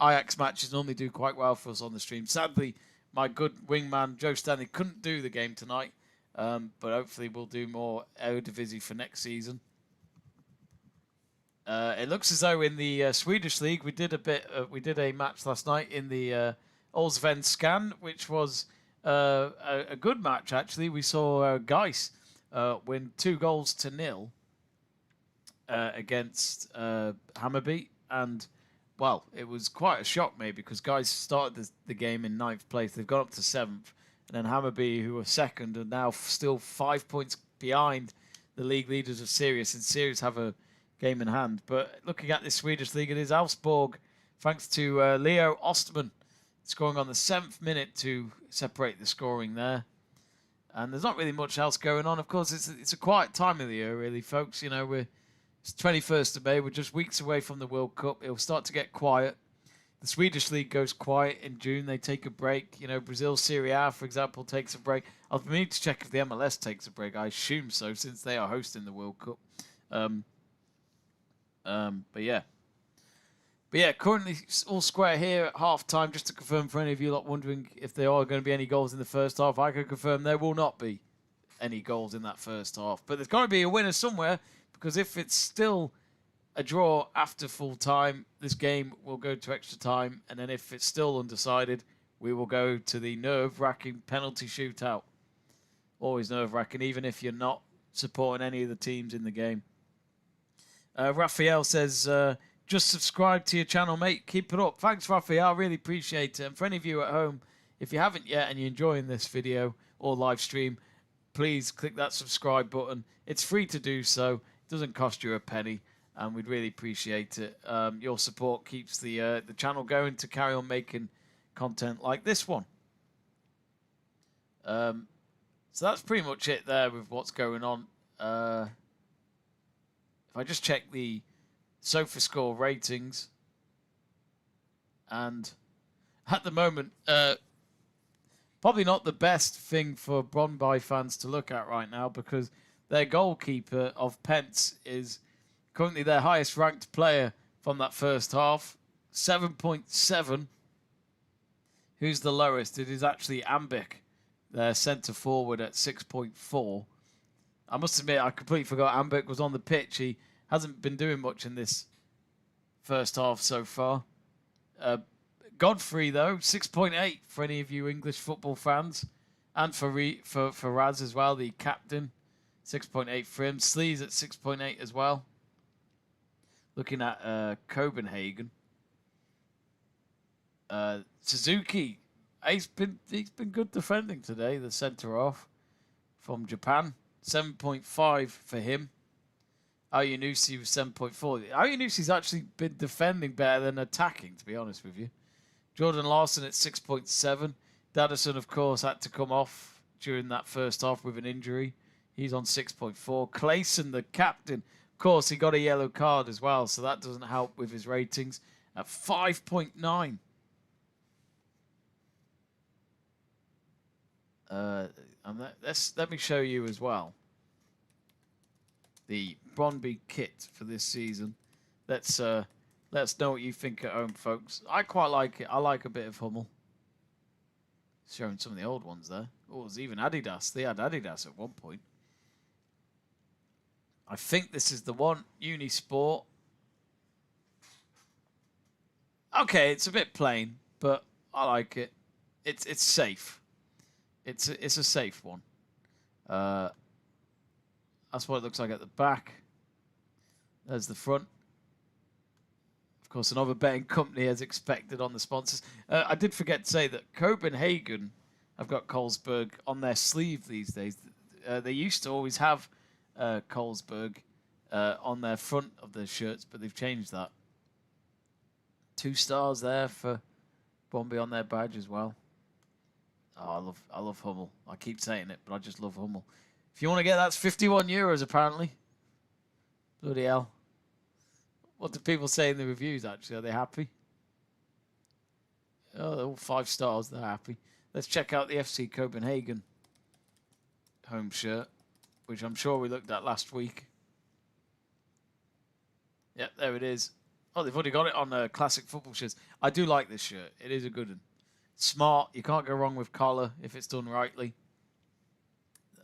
Ajax matches normally do quite well for us on the stream. Sadly, my good wingman, Joe Stanley, couldn't do the game tonight. But hopefully we'll do more Eredivisie for next season. It looks as though in the Swedish league we did a match last night in the Allsvenskan, which was a good match actually. We saw Gais win 2-0 against Hammarby, and well, it was quite a shock maybe, because Gais started the game in 9th place. They've gone up to 7th, and then Hammarby, who are 2nd, are now still 5 points behind the league leaders of Sirius, and Sirius have a game in hand. But looking at this Swedish league, it is Elfsborg, thanks to Leo Ostman, scoring on the 7th minute to separate the scoring there. And there's not really much else going on. Of course, it's a quiet time of the year, really, folks. You know, it's 21st of May. We're just weeks away from the World Cup. It'll start to get quiet. The Swedish league goes quiet in June. They take a break. You know, Brazil Serie A, for example, takes a break. I'll need to check if the MLS takes a break. I assume so, since they are hosting the World Cup. But yeah, currently all square here at half-time. Just to confirm for any of you lot wondering if there are going to be any goals in the first half, I can confirm there will not be any goals in that first half. But there's got to be a winner somewhere, because if it's still a draw after full time, this game will go to extra time. And then if it's still undecided, we will go to the nerve-wracking penalty shootout. Always nerve-wracking, even if you're not supporting any of the teams in the game. Raphael says, just subscribe to your channel, mate. Keep it up. Thanks, Raphael. I really appreciate it. And for any of you at home, if you haven't yet and you're enjoying this video or live stream, please click that subscribe button. It's free to do so. It doesn't cost you a penny, and we'd really appreciate it. Your support keeps the channel going to carry on making content like this one. So that's pretty much it there with what's going on. If I just check the SofaScore ratings, and at the moment, probably not the best thing for Brondby fans to look at right now, because their goalkeeper of Pence is currently their highest ranked player from that first half, 7.7. who's the lowest? It is actually Ambik, their centre forward at 6.4. I must admit, I completely forgot Ambik was on the pitch. He hasn't been doing much in this first half so far. Godfrey, though, 6.8 for any of you English football fans. And for Raz as well, the captain, 6.8 for him. Slee's at 6.8 as well. Looking at Copenhagen. Suzuki, he's been good defending today, the centre-half from Japan. 7.5 for him. Ayunusi was 7.4. Ayunusi's actually been defending better than attacking, to be honest with you. Jordan Larson at 6.7. Daddison, of course, had to come off during that first half with an injury. He's on 6.4. Clayson, the captain, of course, he got a yellow card as well, so that doesn't help with his ratings at 5.9. Let me show you as well the Brondby kit for this season. Let's know what you think at home, folks. I quite like it. I like a bit of Hummel. Showing some of the old ones there. Oh, there's even Adidas. They had Adidas at one point. I think this is the one. Unisport. Okay, it's a bit plain, but I like it. It's safe. It's a safe one. That's what it looks like at the back. There's the front. Of course, another betting company as expected on the sponsors. I did forget to say that Copenhagen have got Carlsberg on their sleeve these days. They used to always have Carlsberg on their front of their shirts, but they've changed that. 2 stars there for Brondby on their badge as well. Oh, I love Hummel. I keep saying it, but I just love Hummel. If you want to get that's €51 apparently. Bloody hell. What do people say in the reviews, actually? Are they happy? Oh, they're all 5 stars. They're happy. Let's check out the FC Copenhagen home shirt, which I'm sure we looked at last week. Yep, there it is. Oh, they've already got it on classic football shirts. I do like this shirt. It is a good one. Smart. You can't go wrong with collar if it's done rightly.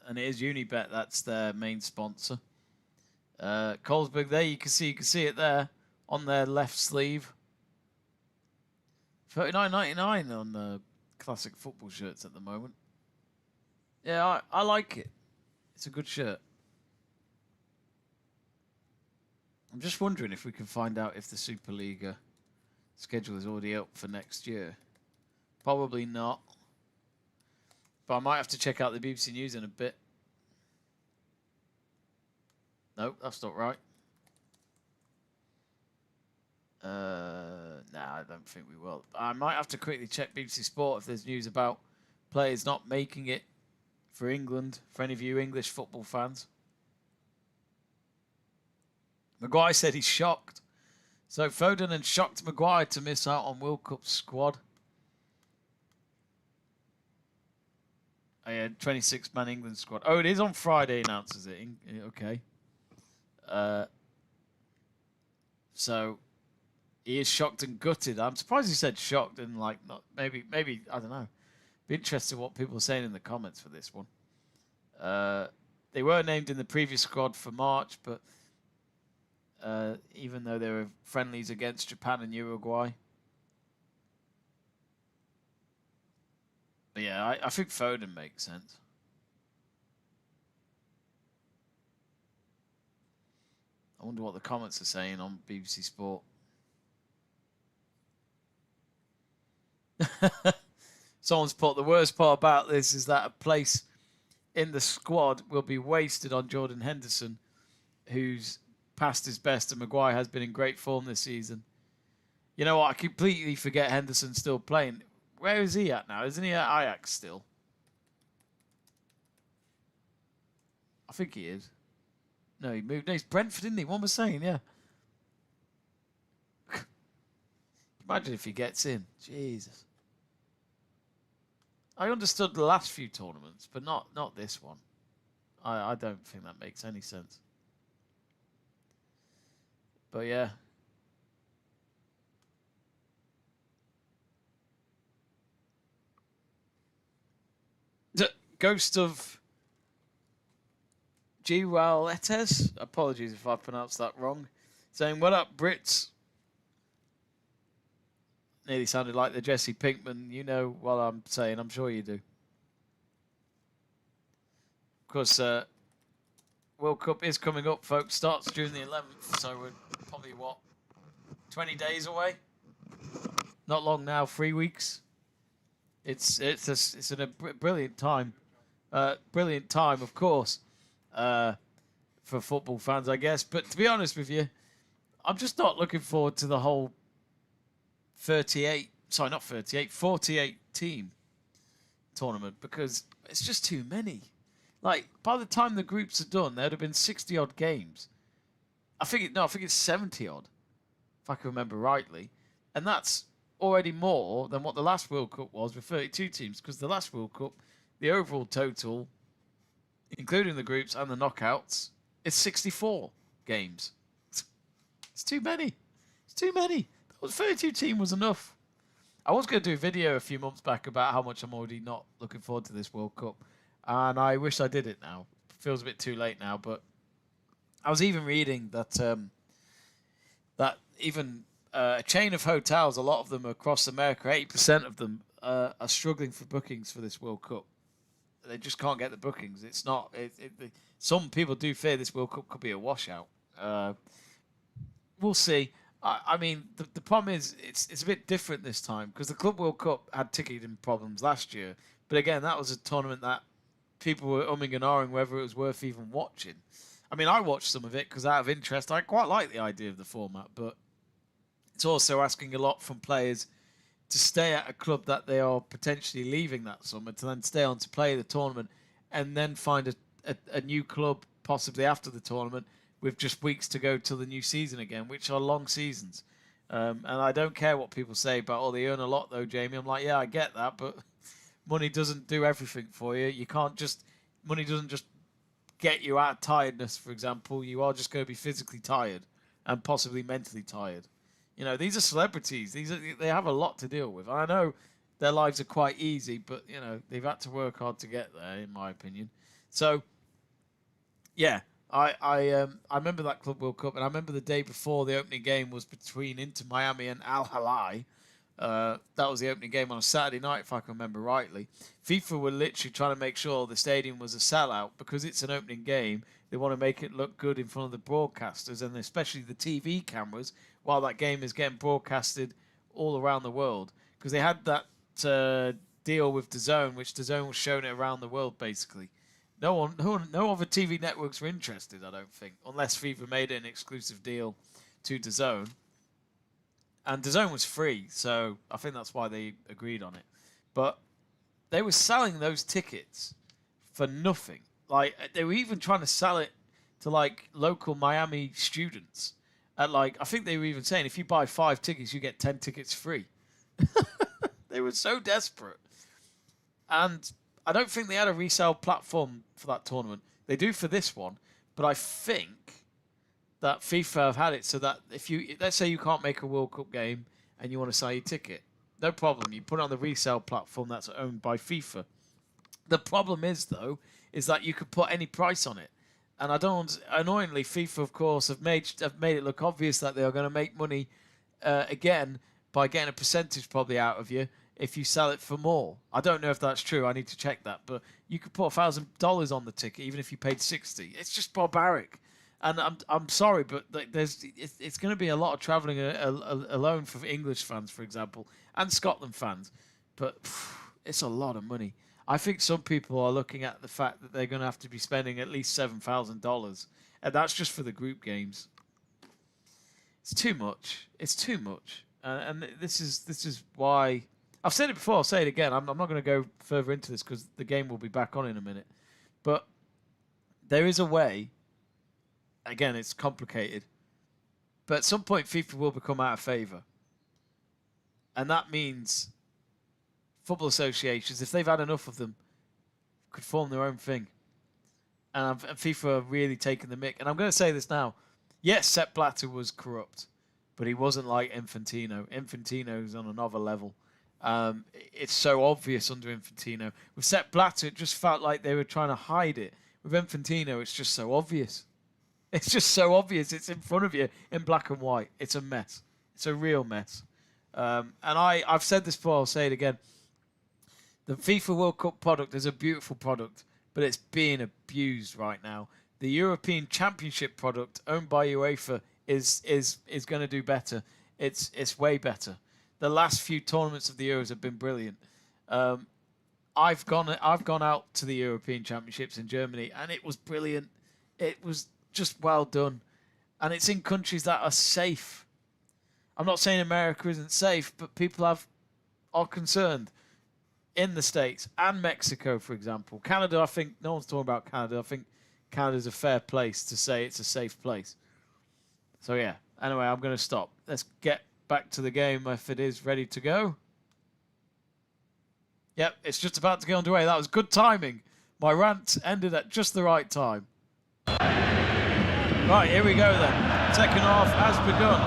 And it is Unibet. That's their main sponsor. Carlsberg there, you can see it there on their left sleeve. $39.99 on classic football shirts at the moment. Yeah, I like it. It's a good shirt. I'm just wondering if we can find out if the Superliga schedule is already up for next year. Probably not. But I might have to check out the BBC News in a bit. No, that's not right. Nah, I don't think we will. I might have to quickly check BBC Sport if there's news about players not making it for England, for any of you English football fans. Maguire said he's shocked. So Foden and shocked Maguire to miss out on World Cup squad. Oh, yeah, 26-man England squad. Oh, it is on Friday, announces it. Okay. So he is shocked and gutted. I'm surprised he said shocked and like not maybe I don't know. Be interested what people are saying in the comments for this one. They were named in the previous squad for March, but even though there were friendlies against Japan and Uruguay. But yeah, I think Foden makes sense. I wonder what the comments are saying on BBC Sport. Someone's put the worst part about this is that a place in the squad will be wasted on Jordan Henderson, who's past his best, and Maguire has been in great form this season. You know what? I completely forget Henderson's still playing. Where is he at now? Isn't he at Ajax still? I think he is. No, he moved. No, he's Brentford, isn't he? One was saying, yeah. Imagine if he gets in. Jesus. I understood the last few tournaments, but not this one. I don't think that makes any sense. But yeah. Ghost of Giraletes, apologies if I pronounced that wrong, saying, what up, Brits? Nearly sounded like the Jesse Pinkman. You know what I'm saying, I'm sure you do. Of course, World Cup is coming up, folks. Starts June the 11th, so we're probably, 20 days away? Not long now, 3 weeks. It's a brilliant time. Brilliant time, of course, for football fans, I guess. But to be honest with you, I'm just not looking forward to the whole 48 team tournament, because it's just too many. Like, by the time the groups are done, there'd have been 60 odd games. I think it's 70 odd, if I can remember rightly, and that's already more than what the last World Cup was with 32 teams, because the last World Cup, the overall total, including the groups and the knockouts, is 64 games. It's too many. It's too many. The 32 team was enough. I was going to do a video a few months back about how much I'm already not looking forward to this World Cup, and I wish I did it now. Feels a bit too late now, but I was even reading that even a chain of hotels, a lot of them across America, 80% of them are struggling for bookings for this World Cup. They just can't get the bookings. It's not. Some people do fear this World Cup could be a washout. We'll see. I mean, the problem is it's a bit different this time, because the Club World Cup had ticketing problems last year. But again, that was a tournament that people were umming and ahhing whether it was worth even watching. I mean, I watched some of it because out of interest, I quite like the idea of the format, but it's also asking a lot from players to stay at a club that they are potentially leaving that summer, to then stay on to play the tournament and then find a new club possibly after the tournament with just weeks to go till the new season again, which are long seasons. And I don't care what people say about, oh, they earn a lot though, Jamie. I'm like, yeah, I get that, but money doesn't do everything for you. Money doesn't just get you out of tiredness, for example. You are just going to be physically tired and possibly mentally tired. You know, these are celebrities. They have a lot to deal with. I know their lives are quite easy, but, you know, they've had to work hard to get there, in my opinion. So, yeah, I remember that Club World Cup, and I remember the day before the opening game was between Inter Miami and Al Hilal. That was the opening game on a Saturday night, if I can remember rightly. FIFA were literally trying to make sure the stadium was a sellout, because it's an opening game. They want to make it look good in front of the broadcasters, and especially the TV cameras, while that game is getting broadcasted all around the world. Because they had that deal with DAZN, which DAZN was showing it around the world, basically. No other TV networks were interested, I don't think, unless FIFA made it an exclusive deal to DAZN. And DAZN was free, so I think that's why they agreed on it. But they were selling those tickets for nothing. Like, they were even trying to sell it to, like, local Miami students. At, like, I think they were even saying, if you buy 5 tickets, you get 10 tickets free. They were so desperate. And I don't think they had a resale platform for that tournament. They do for this one, but I think that FIFA have had it so that let's say you can't make a World Cup game and you want to sell your ticket, no problem. You put it on the resale platform that's owned by FIFA. The problem is, though, is that you could put any price on it. And annoyingly, FIFA, of course, have made it look obvious that they are going to make money again by getting a percentage probably out of you if you sell it for more. I don't know if that's true. I need to check that. But you could put $1,000 on the ticket even if you paid $60. It's just barbaric. And I'm sorry, but it's going to be a lot of travelling alone for English fans, for example, and Scotland fans. But it's a lot of money. I think some people are looking at the fact that they're going to have to be spending at least $7,000, and that's just for the group games. It's too much. It's too much, and this is why I've said it before. I'll say it again. I'm not going to go further into this because the game will be back on in a minute. But there is a way. Again, it's complicated, but at some point FIFA will become out of favour, and that means football associations, if they've had enough of them, could form their own thing. And FIFA are really taking the mick. And I'm going to say this now. Yes, Sepp Blatter was corrupt, but he wasn't like Infantino. Infantino's on another level. It's so obvious under Infantino. With Sepp Blatter, it just felt like they were trying to hide it. With Infantino, it's just so obvious. It's just so obvious. It's in front of you in black and white. It's a mess. It's a real mess. And I've said this before, I'll say it again. The FIFA World Cup product is a beautiful product, but it's being abused right now. The European Championship product owned by UEFA is going to do better. It's way better. The last few tournaments of the Euros have been brilliant. I've gone out to the European Championships in Germany, and it was brilliant. It was just well done, and it's in countries that are safe. I'm not saying America isn't safe, but people are concerned in the States and Mexico, for example. Canada, I think no one's talking about Canada. I think Canada's a fair place to say it's a safe place. So yeah. Anyway, I'm going to stop. Let's get back to the game if it is ready to go. Yep, it's just about to get underway. That was good timing. My rant ended at just the right time. Right, here we go then. Second half has begun.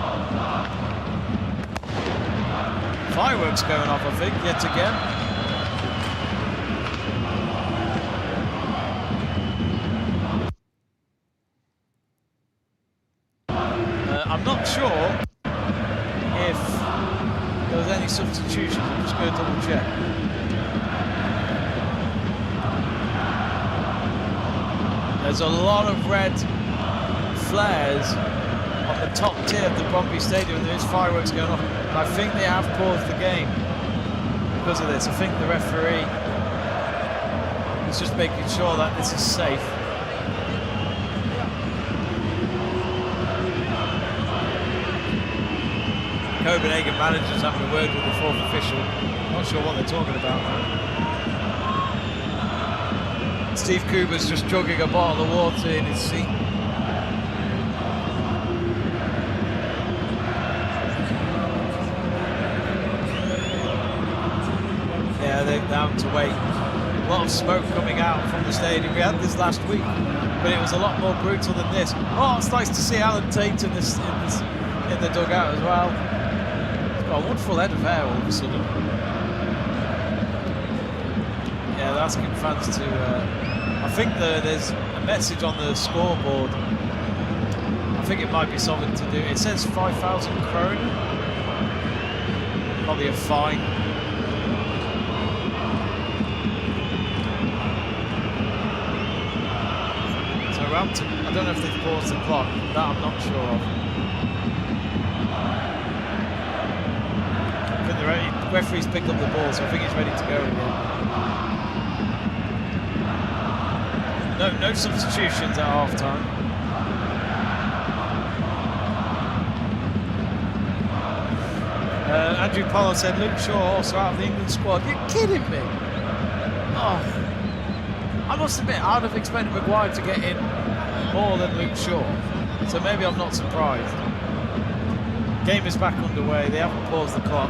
Fireworks going off, I think, yet again. I'm not sure if there was any substitutions. I'm just going to double check. There's a lot of red flares on the top tier of the Brondby Stadium, and there is fireworks going off. And I think they have paused the game because of this. I think the referee is just making sure that this is safe. Copenhagen managers having a word with the fourth official. Not sure what they're talking about. Steve Cooper's just chugging a bottle of water in his seat. Yeah, they're down to wait. A lot of smoke coming out from the stadium. We had this last week, but it was a lot more brutal than this. Oh, it's nice to see Alan Tate in the dugout as well. A wonderful head of hair all of a sudden. Yeah, they're asking fans to... I think there's a message on the scoreboard. I think it might be something to do... It says 5,000 kroner. Probably a fine. So I don't know if they've paused the clock. That I'm not sure of. The referee's picked up the ball, so I think he's ready to go again. No substitutions at half time. Andrew Pollard said Luke Shaw also out of the England squad. You're kidding me? Oh, I must admit, I'd have expected Maguire to get in more than Luke Shaw, so maybe I'm not surprised. Game is back underway. They haven't paused the clock.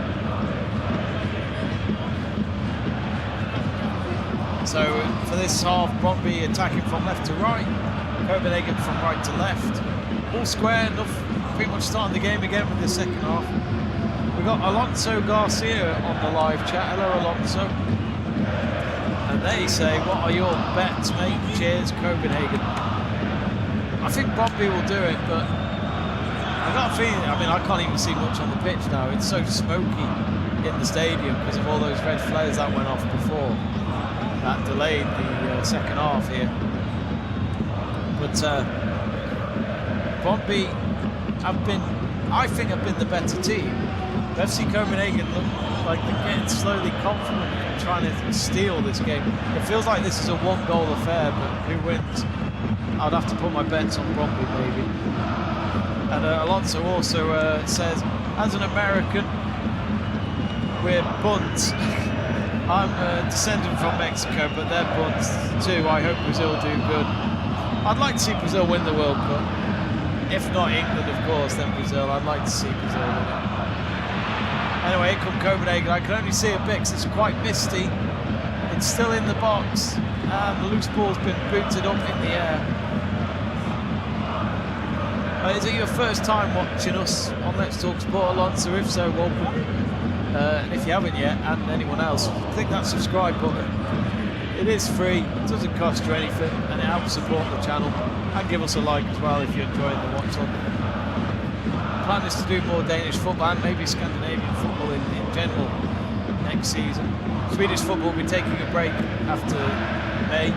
So for this half, Brondby attacking from left to right, Copenhagen from right to left. All square enough, pretty much starting the game again with the second half. We've got Alonso Garcia on the live chat. Hello, Alonso. And they say, what are your bets, mate? Cheers, Copenhagen. I think Brondby will do it, but I've got a feeling, I mean, I can't even see much on the pitch now. It's so smoky in the stadium because of all those red flares that went off before. That delayed the second half here. But Brondby I think have been the better team. FC Copenhagen look like they're getting slowly confident in trying to steal this game. It feels like this is a one-goal affair, but who wins? I'd have to put my bets on Brondby maybe. And Alonso also says, as an American, we're bunts. I'm a descendant from Mexico, but they're bunts too. I hope Brazil do good. I'd like to see Brazil win the World Cup. If not England, of course, then Brazil. I'd like to see Brazil win it. Anyway, here come Copenhagen. I can only see a bit because it's quite misty. It's still in the box, and the loose ball's been booted up in the air. Is it your first time watching us on Let's Talk Sport, Alonso? If so, welcome. And if you haven't yet, and anyone else, click that subscribe button. It is free, it doesn't cost you anything, and it helps support the channel. And give us a like as well if you're enjoying the watch on. The plan is to do more Danish football and maybe Scandinavian football in general next season. Swedish football will be taking a break after May.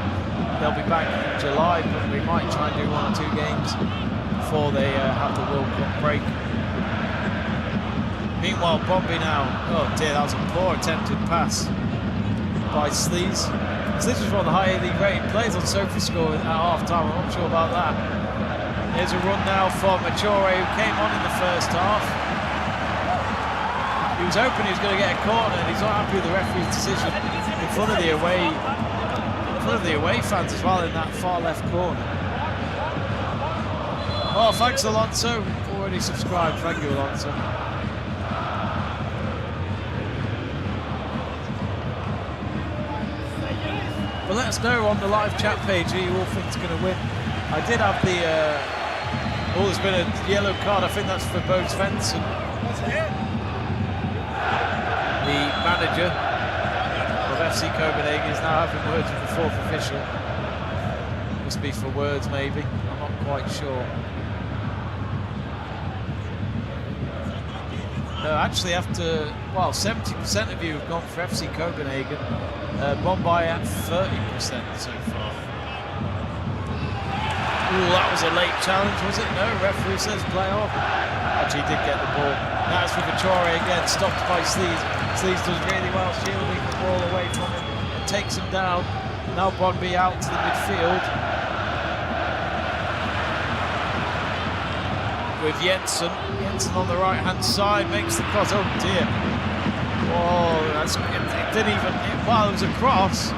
They'll be back in July, but we might try and do 1 or 2 games before they have the World Cup break. Meanwhile, Brondby now, oh dear, that was a poor attempted pass by Slees. Slees was one of the highly rated players on SofaScore at half-time, I'm not sure about that. Here's a run now for Mature, who came on in the first half. He was hoping he was going to get a corner, and he's not happy with the referee's decision in front of the away fans as well in that far left corner. Oh, thanks Alonso, already subscribed, thank you Alonso. But let us know on the live chat page who you all think is going to win. I did have the, there's been a yellow card, I think that's for Bo Svensson. The manager of FC Copenhagen is now having words with the 4th official. Must be for words maybe, I'm not quite sure. No, actually after, well, 70% of you have gone for FC Copenhagen. Brondby at 30% so far. Ooh, that was a late challenge, was it? No, referee says play off. Actually did get the ball. Now it's with Mature again, stopped by Slees. Slees does really well shielding the ball away from him and takes him down. Now Brondby out to the midfield. With Jensen. Jensen on the right hand side makes the cross. Oh dear. Whoa, it didn't even, well, it was a cross.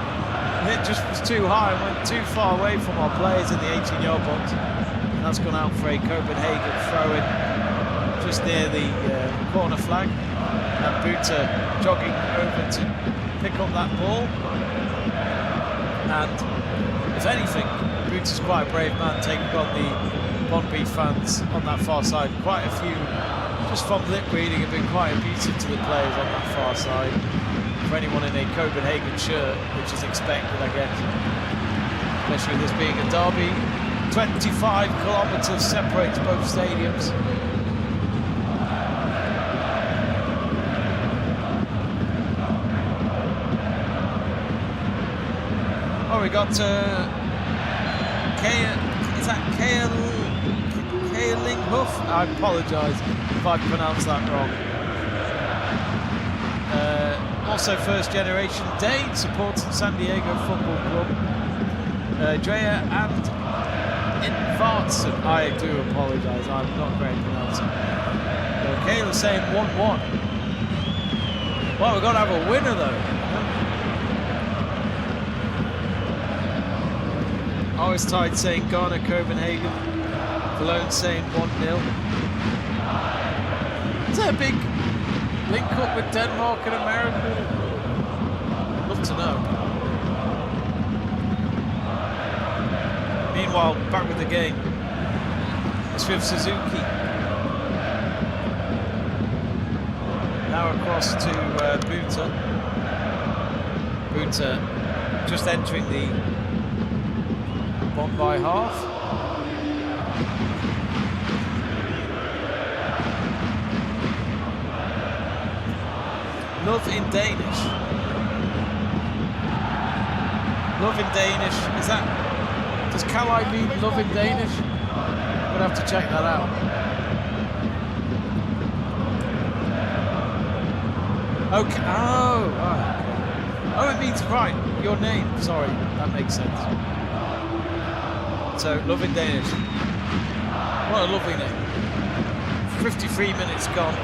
It just was too high and went too far away from our players in the 18-yard box. And that's gone out for a Copenhagen throw-in just near the corner flag. And Buta jogging over to pick up that ball. And if anything, Buta's quite a brave man taking on the Brondby fans on that far side. Quite a few, just from lip reading, have been quite abusive to the players on that far side. For anyone in a Copenhagen shirt, which is expected, I guess. Especially this being a derby. 25 kilometres separates both stadiums. Oh, we got is that Kaeling Huff? I apologise if I pronounced that wrong. Also first generation Dane supporting San Diego Football Club. Drea and Invartsen. I do apologise, I'm not great at pronouncing. Kayla's saying 1-1. Well, we've got to have a winner though. I was tied saying Ghana Copenhagen. Cologne saying 1-0. Is that a big link up with Denmark and America? Love to know. Meanwhile, back with the game. It's with Suzuki. Now across to Buta. Buta just entering the Brondby half. Love in Danish. Love in Danish. Is that? Does Kalai mean love in Danish? I'm gonna have to check that out. Okay. Oh, right. Oh, it means right. Your name. Sorry, that makes sense. So, love in Danish. What a lovely name. 53 minutes gone.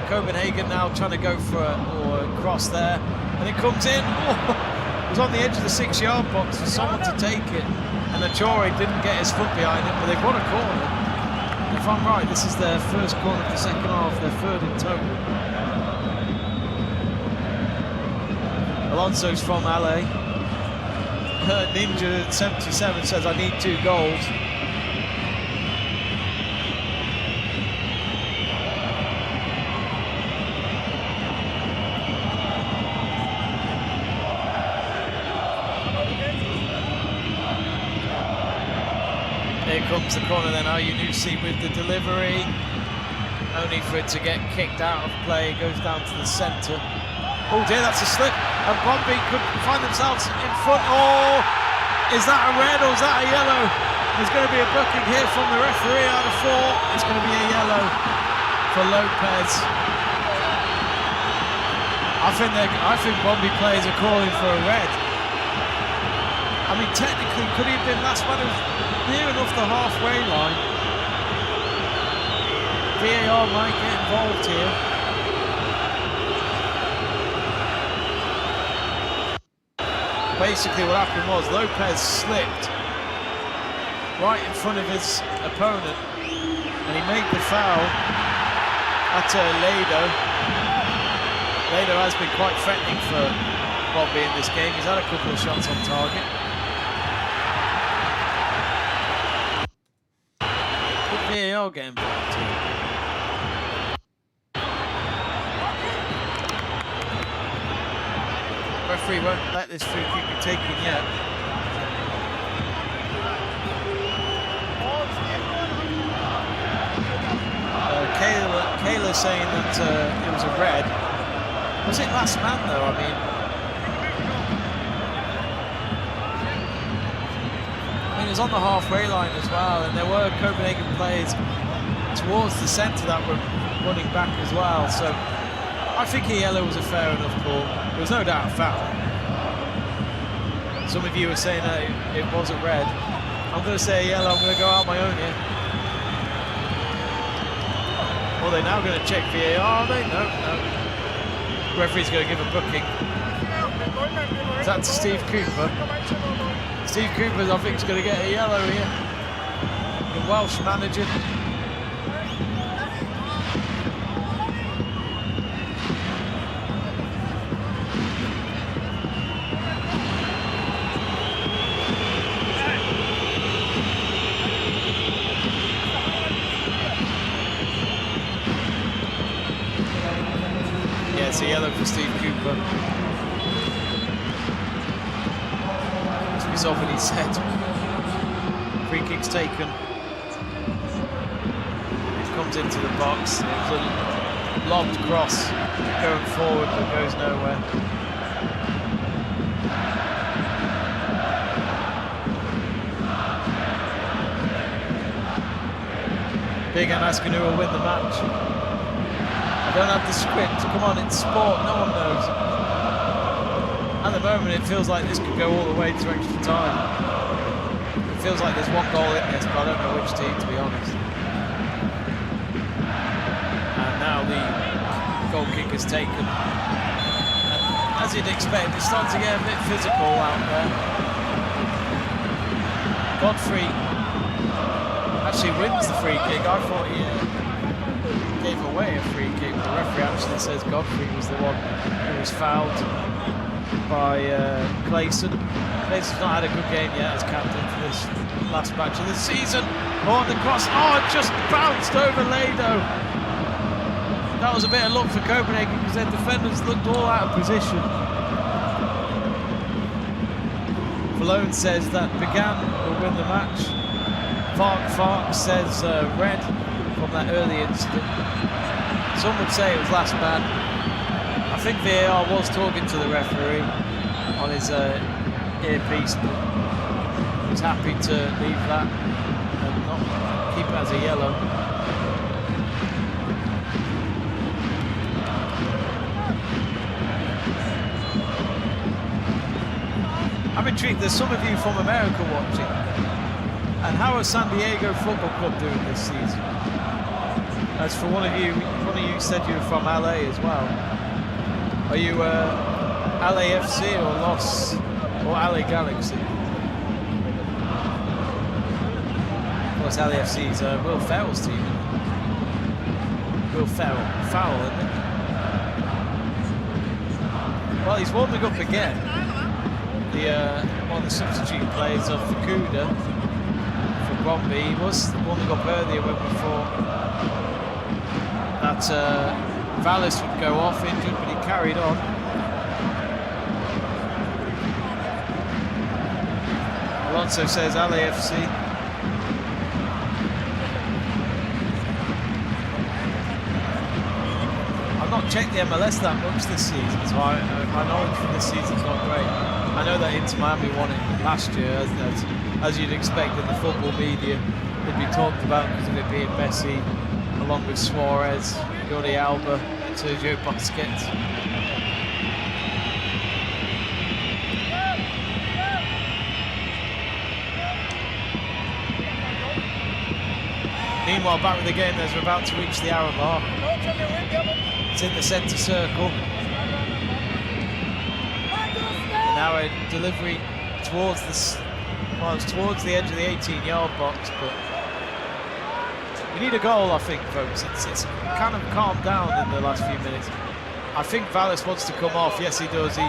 Copenhagen now trying to go for a cross there, and it comes in. Oh, it was on the edge of the 6-yard box for someone to take it, and Achore didn't get his foot behind it, but they've won a corner. And if I'm right, this is their first corner of the second half, their third in total. Alonso's from LA. Ninja 77 says, I need 2 goals. comes the corner then, Ayunusi with the delivery. Only for it to get kicked out of play. It goes down to the centre. Oh dear, that's a slip. And Brondby could find themselves in front. Oh, is that a red or is that a yellow? There's going to be a booking here from the referee out of 4. It's going to be a yellow for Lopez. I think Brondby players are calling for a red. I mean, technically, could he have been last man near enough the halfway line? VAR might get involved here. Basically what happened was Lopez slipped right in front of his opponent and he made the foul at Lado. Lado has been quite threatening for Brondby in this game. He's had a couple of shots on target. Could VAR get involved here? Referee won't let this free kick be taken yet. Kayla saying that it was a red. Was it last man though? I mean, it was on the halfway line as well, and there were Copenhagen players towards the centre that were running back as well. So I think a yellow was a fair enough call. There was no doubt a foul. Some of you are saying that it was a red. I'm going to say a yellow. I'm going to go out my own here. Well, they're now going to check VAR, are they? No. Referee's going to give a booking. Is that to Steve Cooper? Steve Cooper, I think, is going to get a yellow here. The Welsh manager. It's a yellow for Steve Cooper. He's off in his head. Free kick's taken. It comes into the box. It was a lobbed cross going forward but goes nowhere. Big asking who will win the match. I don't have the script. Come on, it's sport. No one knows. At the moment, it feels like this could go all the way to extra time. It feels like there's one goal in this, but I don't know which team, to be honest. And now the goal kick is taken. And as you'd expect, it's starting to get a bit physical out there. Godfrey actually wins the free kick. I thought he gave away a free kick. The referee actually says Godfrey was the one who was fouled by Clayson. Clayson's not had a good game yet as captain for this last match of the season. Oh, and the cross, it just bounced over Lado. That was a bit of luck for Copenhagen because their defenders looked all out of position. Malone says that Began will win the match. Fark says red from that early incident. Some would say it was last man. I think VAR was talking to the referee on his earpiece, but he was happy to leave that and not keep it as a yellow. I'm intrigued, there's some of you from America watching. And how is San Diego Football Club doing this season? As for one of you said you were from LA as well. Are you LAFC or Los or LA Galaxy? Of course, LAFC's Will Ferrell's team. Will Ferrell, isn't it? Well, he's warming up again. One of the substitute players of Fukuda for Brondby. He was warming up earlier when we thought that Vallis would go off injured, but he carried on. Alonso says LAFC. haven't checked the MLS that much this season, so my knowledge from this season's not great. I know that Inter Miami won it last year, as you'd expect in the football media. It'd be talked about because of it being Messi, along with Suarez, Jordi Alba, Sergio Busquets. Meanwhile, back with the game as we're about to reach the hour mark. It's in the centre circle. And now a delivery towards towards the edge of the 18-yard box, but we need a goal, I think, folks. It's kind of calmed down in the last few minutes. I think Valles wants to come off. Yes, he does. He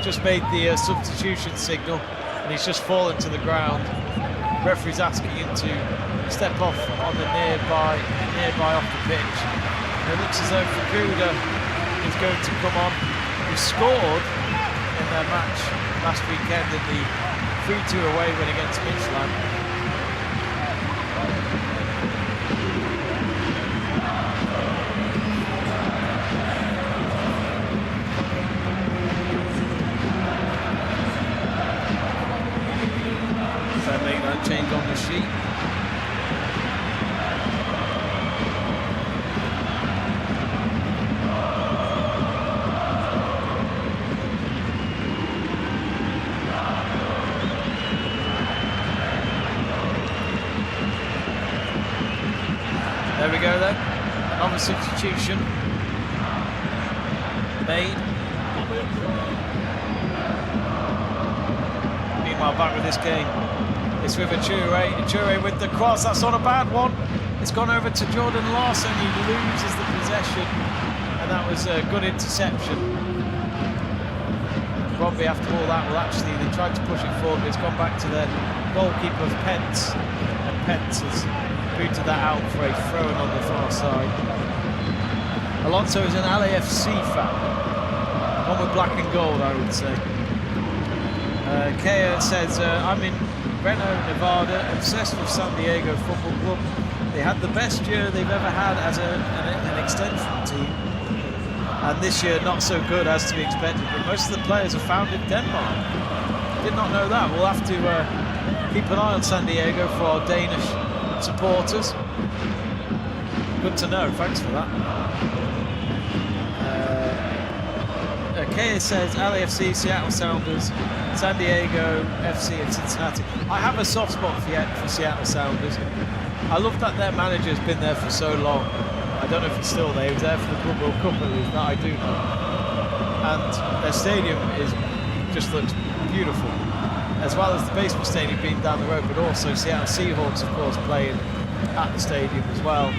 just made the substitution signal, and he's just fallen to the ground. Referee's asking him to step off on the nearby off the pitch. And it looks as though Fukuda is going to come on. Who scored in their match last weekend in the 3-2 away win against Midtjylland. So make that change on the sheet. There we go then, another substitution made. Meanwhile, back with this game, it's with Ichure with the cross. That's not a bad one. It's gone over to Jordan Larson. He loses the possession, and that was a good interception. Brondby, after all that, they tried to push it forward, but it's gone back to their goalkeeper Pence, and Pence has booted that out for a throw-in on the far side. Alonso is an LAFC fan. One with black and gold, I would say. Kea says, I'm in Reno, Nevada, obsessed with San Diego Football Club. They had the best year they've ever had as an extension team. And this year, not so good as to be expected. But most of the players are found in Denmark. Did not know that. We'll have to keep an eye on San Diego for our Danish supporters. Good to know, thanks for that. Kea says LAFC, Seattle Sounders, San Diego FC and Cincinnati. I have a soft spot for Seattle Sounders. I love that their manager's been there for so long. I don't know if he's still there. He was there for the Club World Cup at least, that I do know. And their stadium just looks beautiful, as well as the baseball stadium being down the road, but also Seattle Seahawks, of course, playing at the stadium as well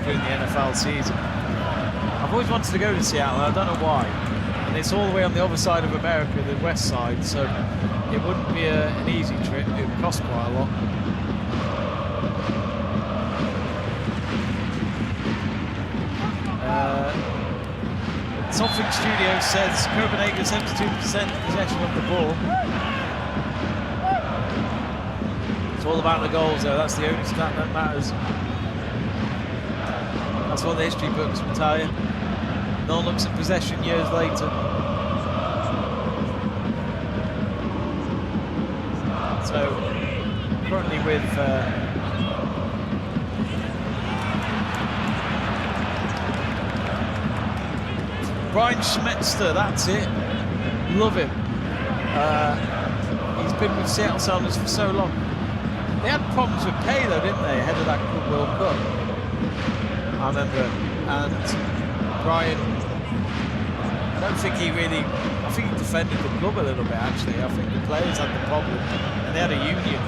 during the NFL season. I've always wanted to go to Seattle, I don't know why. And it's all the way on the other side of America, the west side, so it wouldn't be an easy trip. It would cost quite a lot. Something Studio says Copenhagen 72% possession of the ball. It's all about the goals though, that's the only stat that matters. That's what the history books will tell you. No one looks at possession years later. So, currently with Brian Schmetzer, that's it. Love him. He's been with Seattle Sounders for so long. They had problems with pay though, didn't they, ahead of that Club World Cup? I remember. And Brian, I think he defended the club a little bit actually. I think the players had the problem. And they had a union,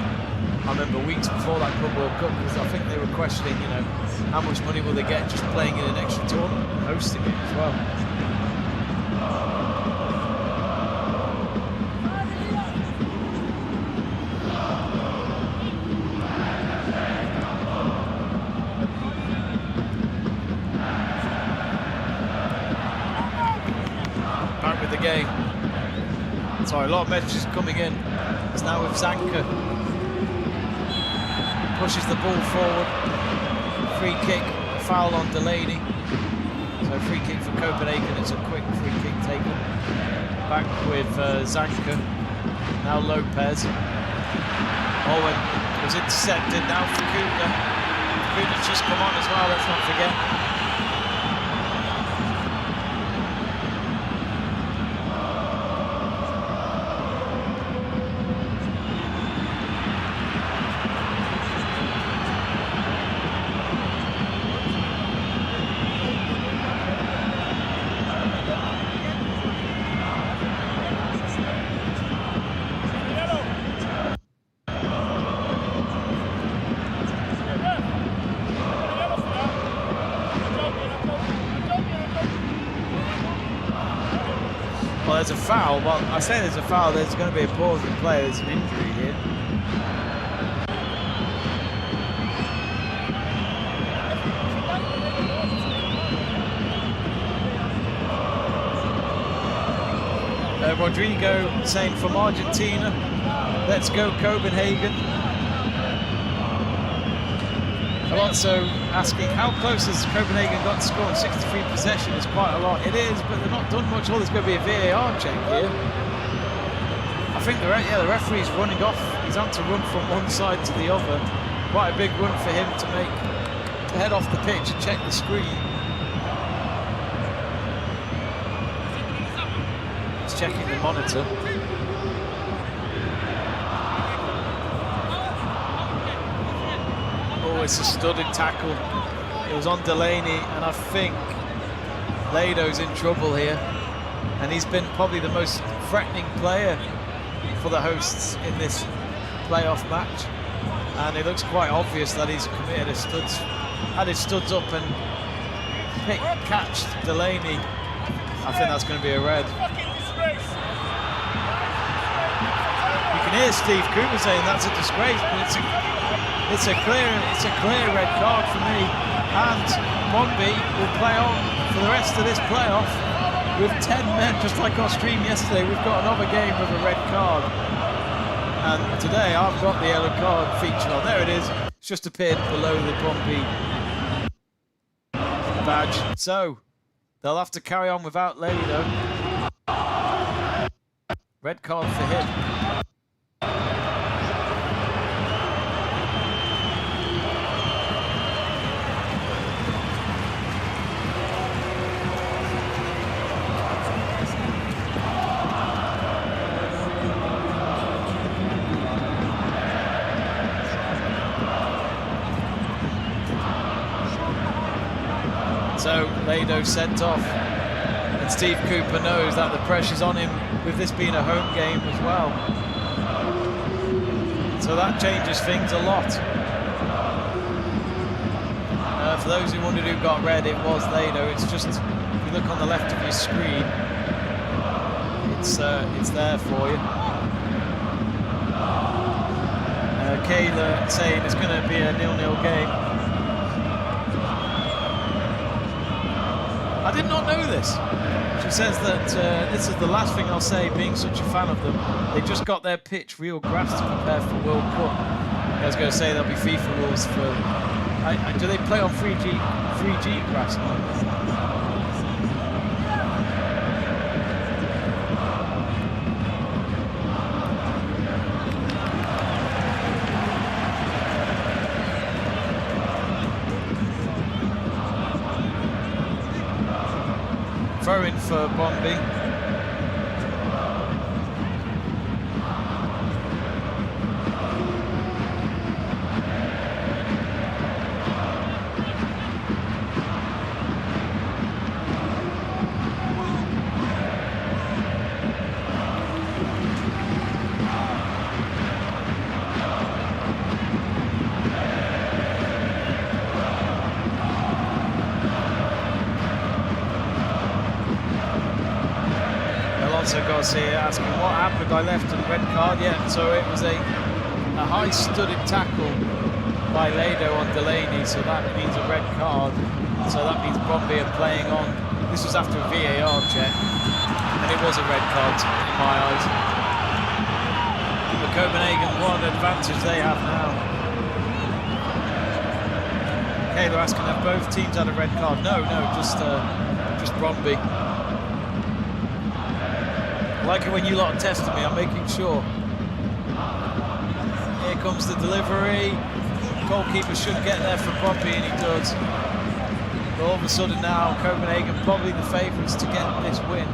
I remember, weeks before that Club World Cup, because I think they were questioning, you know, how much money will they get just playing in an extra tournament and hosting it as well. The game. Sorry, a lot of messages coming in. It's now with Zanka. Pushes the ball forward. Free kick, foul on Delaney. So So free kick for Copenhagen. It's a quick free kick taken. Back with Zanka. Now Lopez. Owen was intercepted. Now for Kuda. Kuda's just come on as well, let's not forget. Well, there's a foul. Well, I say there's a foul. There's going to be a pause in play. There's an injury here. Rodrigo saying from Argentina, let's go Copenhagen. Alonso asking how close has Copenhagen got to score? 63 possession is quite a lot. It is, but they've not done much. Oh, there's going to be a VAR check here. I think the referee's running off. He's had to run from one side to the other. Quite a big run for him to make, to head off the pitch and check the screen. He's checking the monitor. Oh, it's a studded tackle. It was on Delaney, and I think Lado's in trouble here. And he's been probably the most threatening player for the hosts in this playoff match. And it looks quite obvious that he's committed a studs, had his studs up and catched Delaney. I think that's going to be a red. You can hear Steve Cooper saying that's a disgrace, but it's a clear red card for me, and Brondby will play on for the rest of this playoff with 10 men, just like our stream yesterday. We've got another game with a red card, and today I've got the yellow card feature on. There it is. It's just appeared below the Brondby badge, so they'll have to carry on without Lado. Red card for him. So Lado sent off, and Steve Cooper knows that the pressure's on him with this being a home game as well. So that changes things a lot. For those who wondered who got red, it was Lado. It's just, if you look on the left of your screen, it's there for you. Kayla saying it's going to be a 0-0 game. I did not know this. She says that this is the last thing I'll say, being such a fan of them. They just got their pitch, real grass to prepare for World Cup. I was going to say there'll be FIFA rules for... do they play on 3G grass now? Throw in for Brondby. Here asking what happened. I left a red card. Yeah, so it was a high studded tackle by Lado on Delaney, so that means a red card. So that means Brondby are playing on. This was after a VAR check, and it was a red card in my eyes. The Copenhagen, what an advantage they have now. Okay, they're asking, have both teams had a red card? No, just just Brondby. I like it when you lot are testing me, I'm making sure. Here comes the delivery. Goalkeeper should get there for Brondby, and he does. But all of a sudden now, Copenhagen probably the favourites to get this win.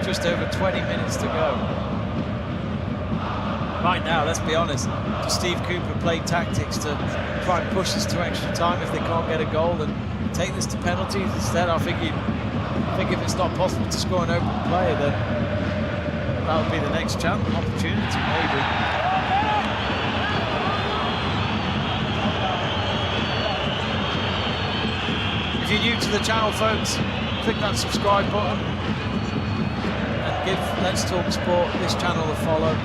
Just over 20 minutes to go. Right now, let's be honest, does Steve Cooper play tactics to try and push us to extra time if they can't get a goal and take this to penalties instead? I think if it's not possible to score an open player, then that would be the next chance, opportunity maybe. If you're new to the channel, folks, click that subscribe button and give Let's Talk Sport this channel a follow,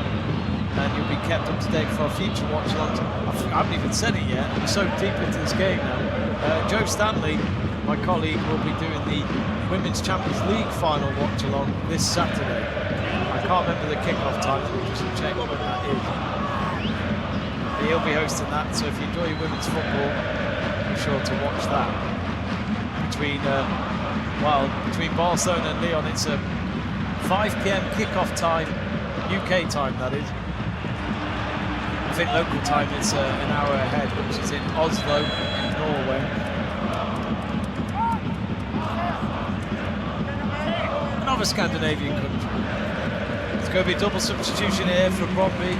and you'll be kept up to date for our future watch-alongs. I haven't even said it yet, I'm so deep into this game now. Joe Stanley, my colleague, will be doing the Women's Champions League final watch-along this Saturday. I can't remember the kickoff time, so we'll just check when that is. But he'll be hosting that, so if you enjoy women's football, be sure to watch that. Between Barcelona and Lyon, it's a 5 PM kickoff time, UK time that is. I think local time it's an hour ahead, which is in Oslo in Norway. Another Scandinavian country. It's going to be a double substitution here for Brondby.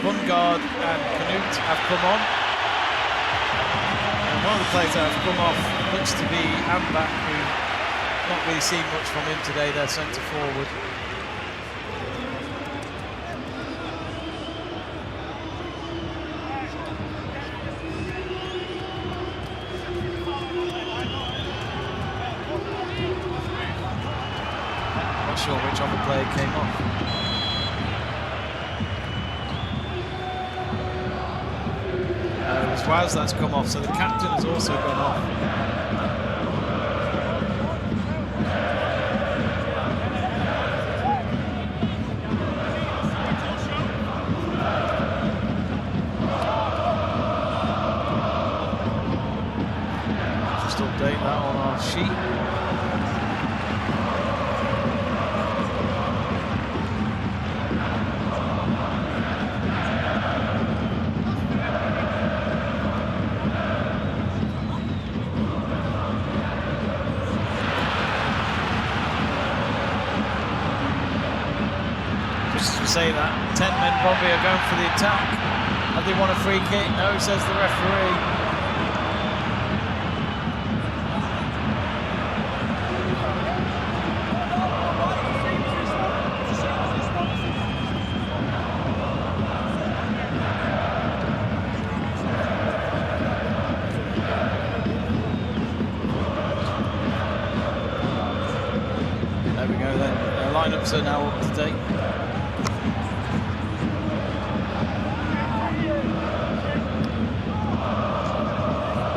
Bungard and Knut have come on, and one of the players that have come off looks to be Ambach, who not really seen much from him today, their centre forward. Not sure which other player came off. Waz, that's come off, so the captain has also gone off. Just update that on our sheet. Say that 10 men Brondby are going for the attack. Have they won a free kick? No, says the referee. There we go then. Their lineups are now up to date.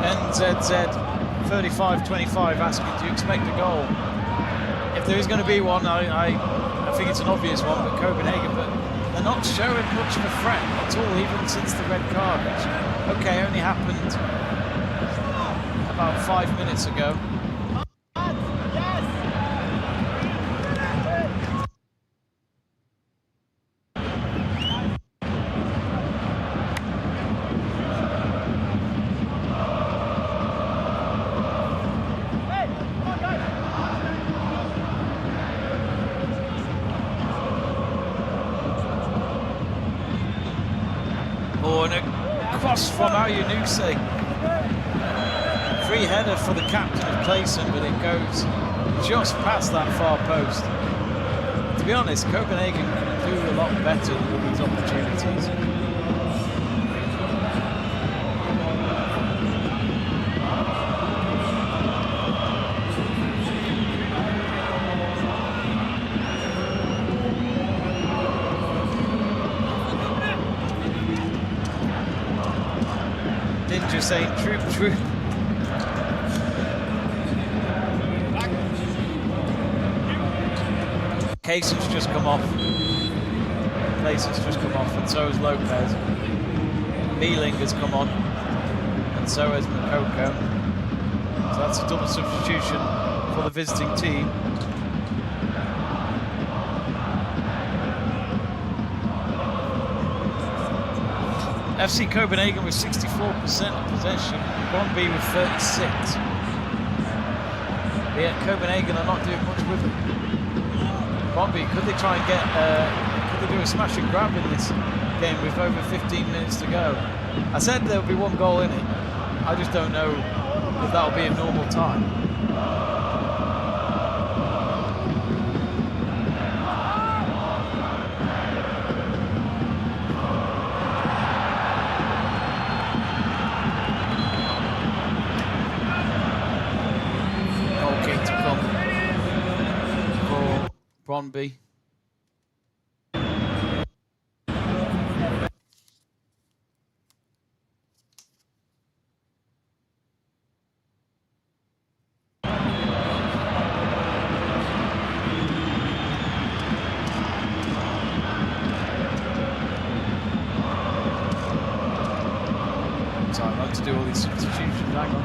NZZ 35-25 asking, do you expect a goal? If there is going to be one, I think it's an obvious one, but Copenhagen, but they're not showing much of a threat at all, even since the red card, which, okay, only happened about 5 minutes ago. From Ayunuse. Free header for the captain of Clayson, but it goes just past that far post. To be honest, Copenhagen can do a lot better with these opportunities. Ninja saying troop, troop. Cayson's just come off. Cayson's just come off, and so has Lopez. Mealing has come on, and so has Makoko. So that's a double substitution for the visiting team. FC Copenhagen with 64% of possession, Brondby with 36. But yet Copenhagen are not doing much with it. Brondby, could they try and get, could they do a smash and grab in this game with over 15 minutes to go? I said there'll be one goal in it. I just don't know if that'll be a normal time. Brondby. So I like to do all these substitutions, hang on.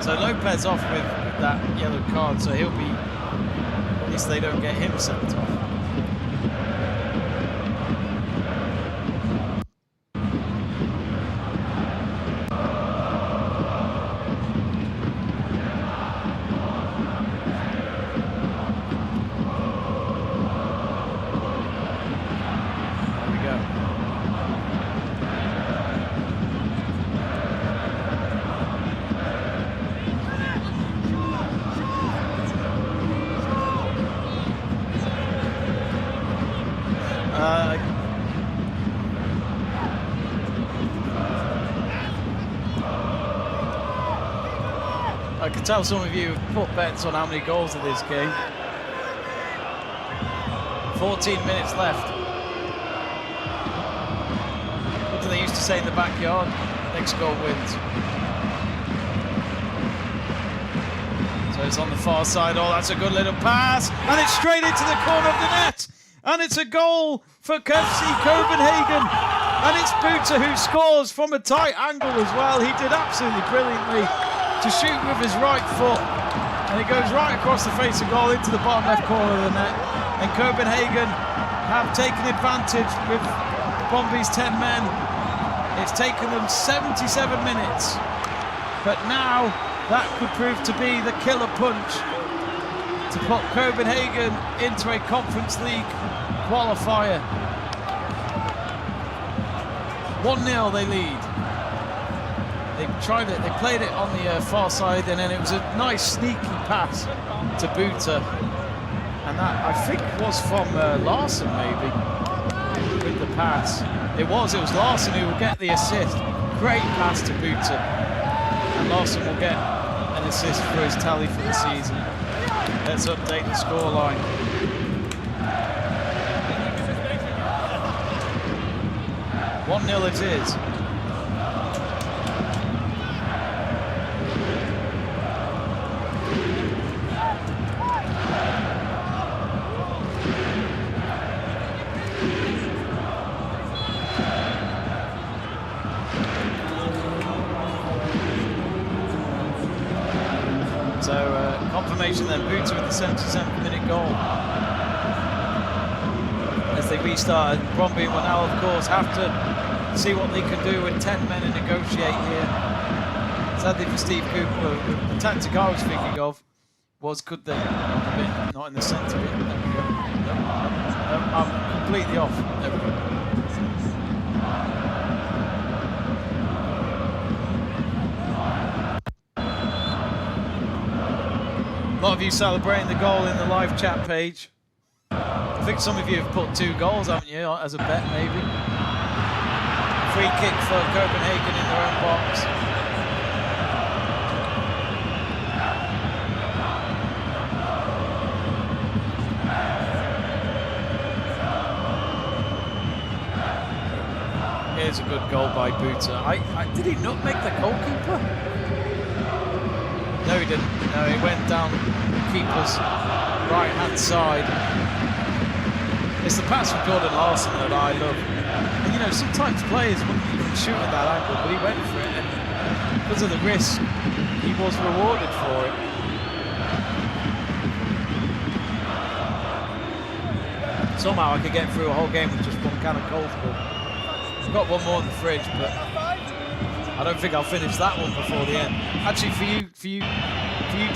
So Lopez off with that yellow card, so he'll be, at least they don't get him sent off. I can tell some of you have put bets on how many goals in this game. 14 minutes left. What do they used to say in the backyard? Next goal wins. So it's on the far side. Oh, that's a good little pass. And it's straight into the corner of the net. And it's a goal for FC Copenhagen. And it's Buta who scores from a tight angle as well. He did absolutely brilliantly to shoot with his right foot, and it goes right across the face of goal into the bottom left corner of the net. And Copenhagen have taken advantage with Brondby's 10 men. It's taken them 77 minutes, but now that could prove to be the killer punch to put Copenhagen into a Conference League qualifier. 1-0 they lead. They tried it, they played it on the far side, and then it was a nice sneaky pass to Buta. And that, I think, was from Larson, maybe, with the pass. It was Larson who will get the assist. Great pass to Buta. And Larson will get an assist for his tally for the season. Let's update the scoreline. "1-0 it is. Confirmation then, Buta with the 77th minute goal. As they restart, Brondby will now, of course, have to see what they can do with 10 men and negotiate here. Sadly for Steve Cooper, the tactic I was thinking of was, could they, not in the centre bit, there we go. No, I'm completely off, there we go. A lot of you celebrating the goal in the live chat page. I think some of you have put 2 goals, haven't you, as a bet maybe? Free kick for Copenhagen in their own box. Here's a good goal by Buta. Did he nutmeg the goalkeeper? No, he didn't. No, he went down the keeper's right-hand side. It's the pass from Jordan Larson that I love. And you know, sometimes players wouldn't even shoot at that angle, but he went for it, and because of the risk, he was rewarded for it. Somehow I could get through a whole game with just one can of Colesberg. I've got one more in the fridge, but I don't think I'll finish that one before the end. Actually, for you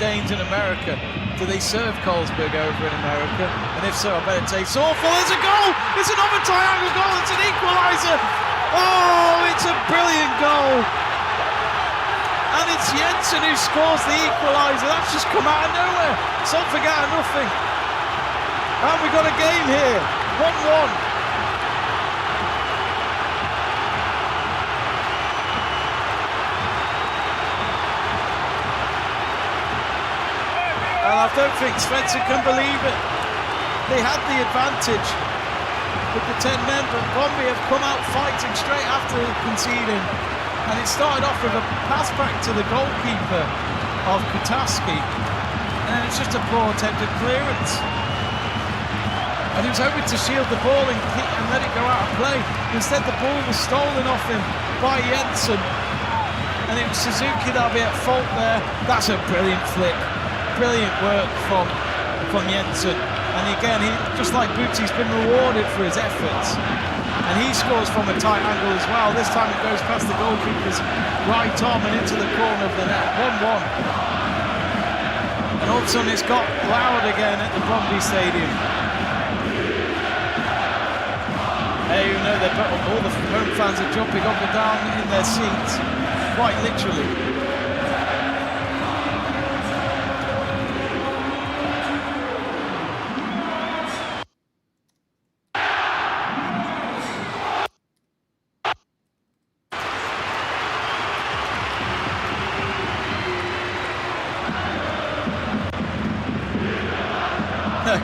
Danes in America, do they serve Colesberg over in America? And if so, I bet it tastes awful. There's a goal! It's another triangle goal! It's an equaliser! Oh, it's a brilliant goal! And it's Jensen who scores the equaliser. That's just come out of nowhere. Something out of nothing. And we've got a game here. 1-1. And I don't think Spencer can believe it. They had the advantage with the 10 men, but Brondby have come out fighting straight after conceding. And it started off with a pass back to the goalkeeper of Kutaski. And then it's just a poor attempted clearance. And he was hoping to shield the ball and let it go out of play. Instead, the ball was stolen off him by Jensen. And it was Suzuki that'll be at fault there. That's a brilliant flick. Brilliant work from Jensen. And again, just like Boots, he's been rewarded for his efforts. And he scores from a tight angle as well. This time it goes past the goalkeeper's right arm and into the corner of the net. 1-1. And all of a sudden it's got loud again at the Brondby Stadium. Hey, you know, all the home fans are jumping up and down in their seats, quite literally.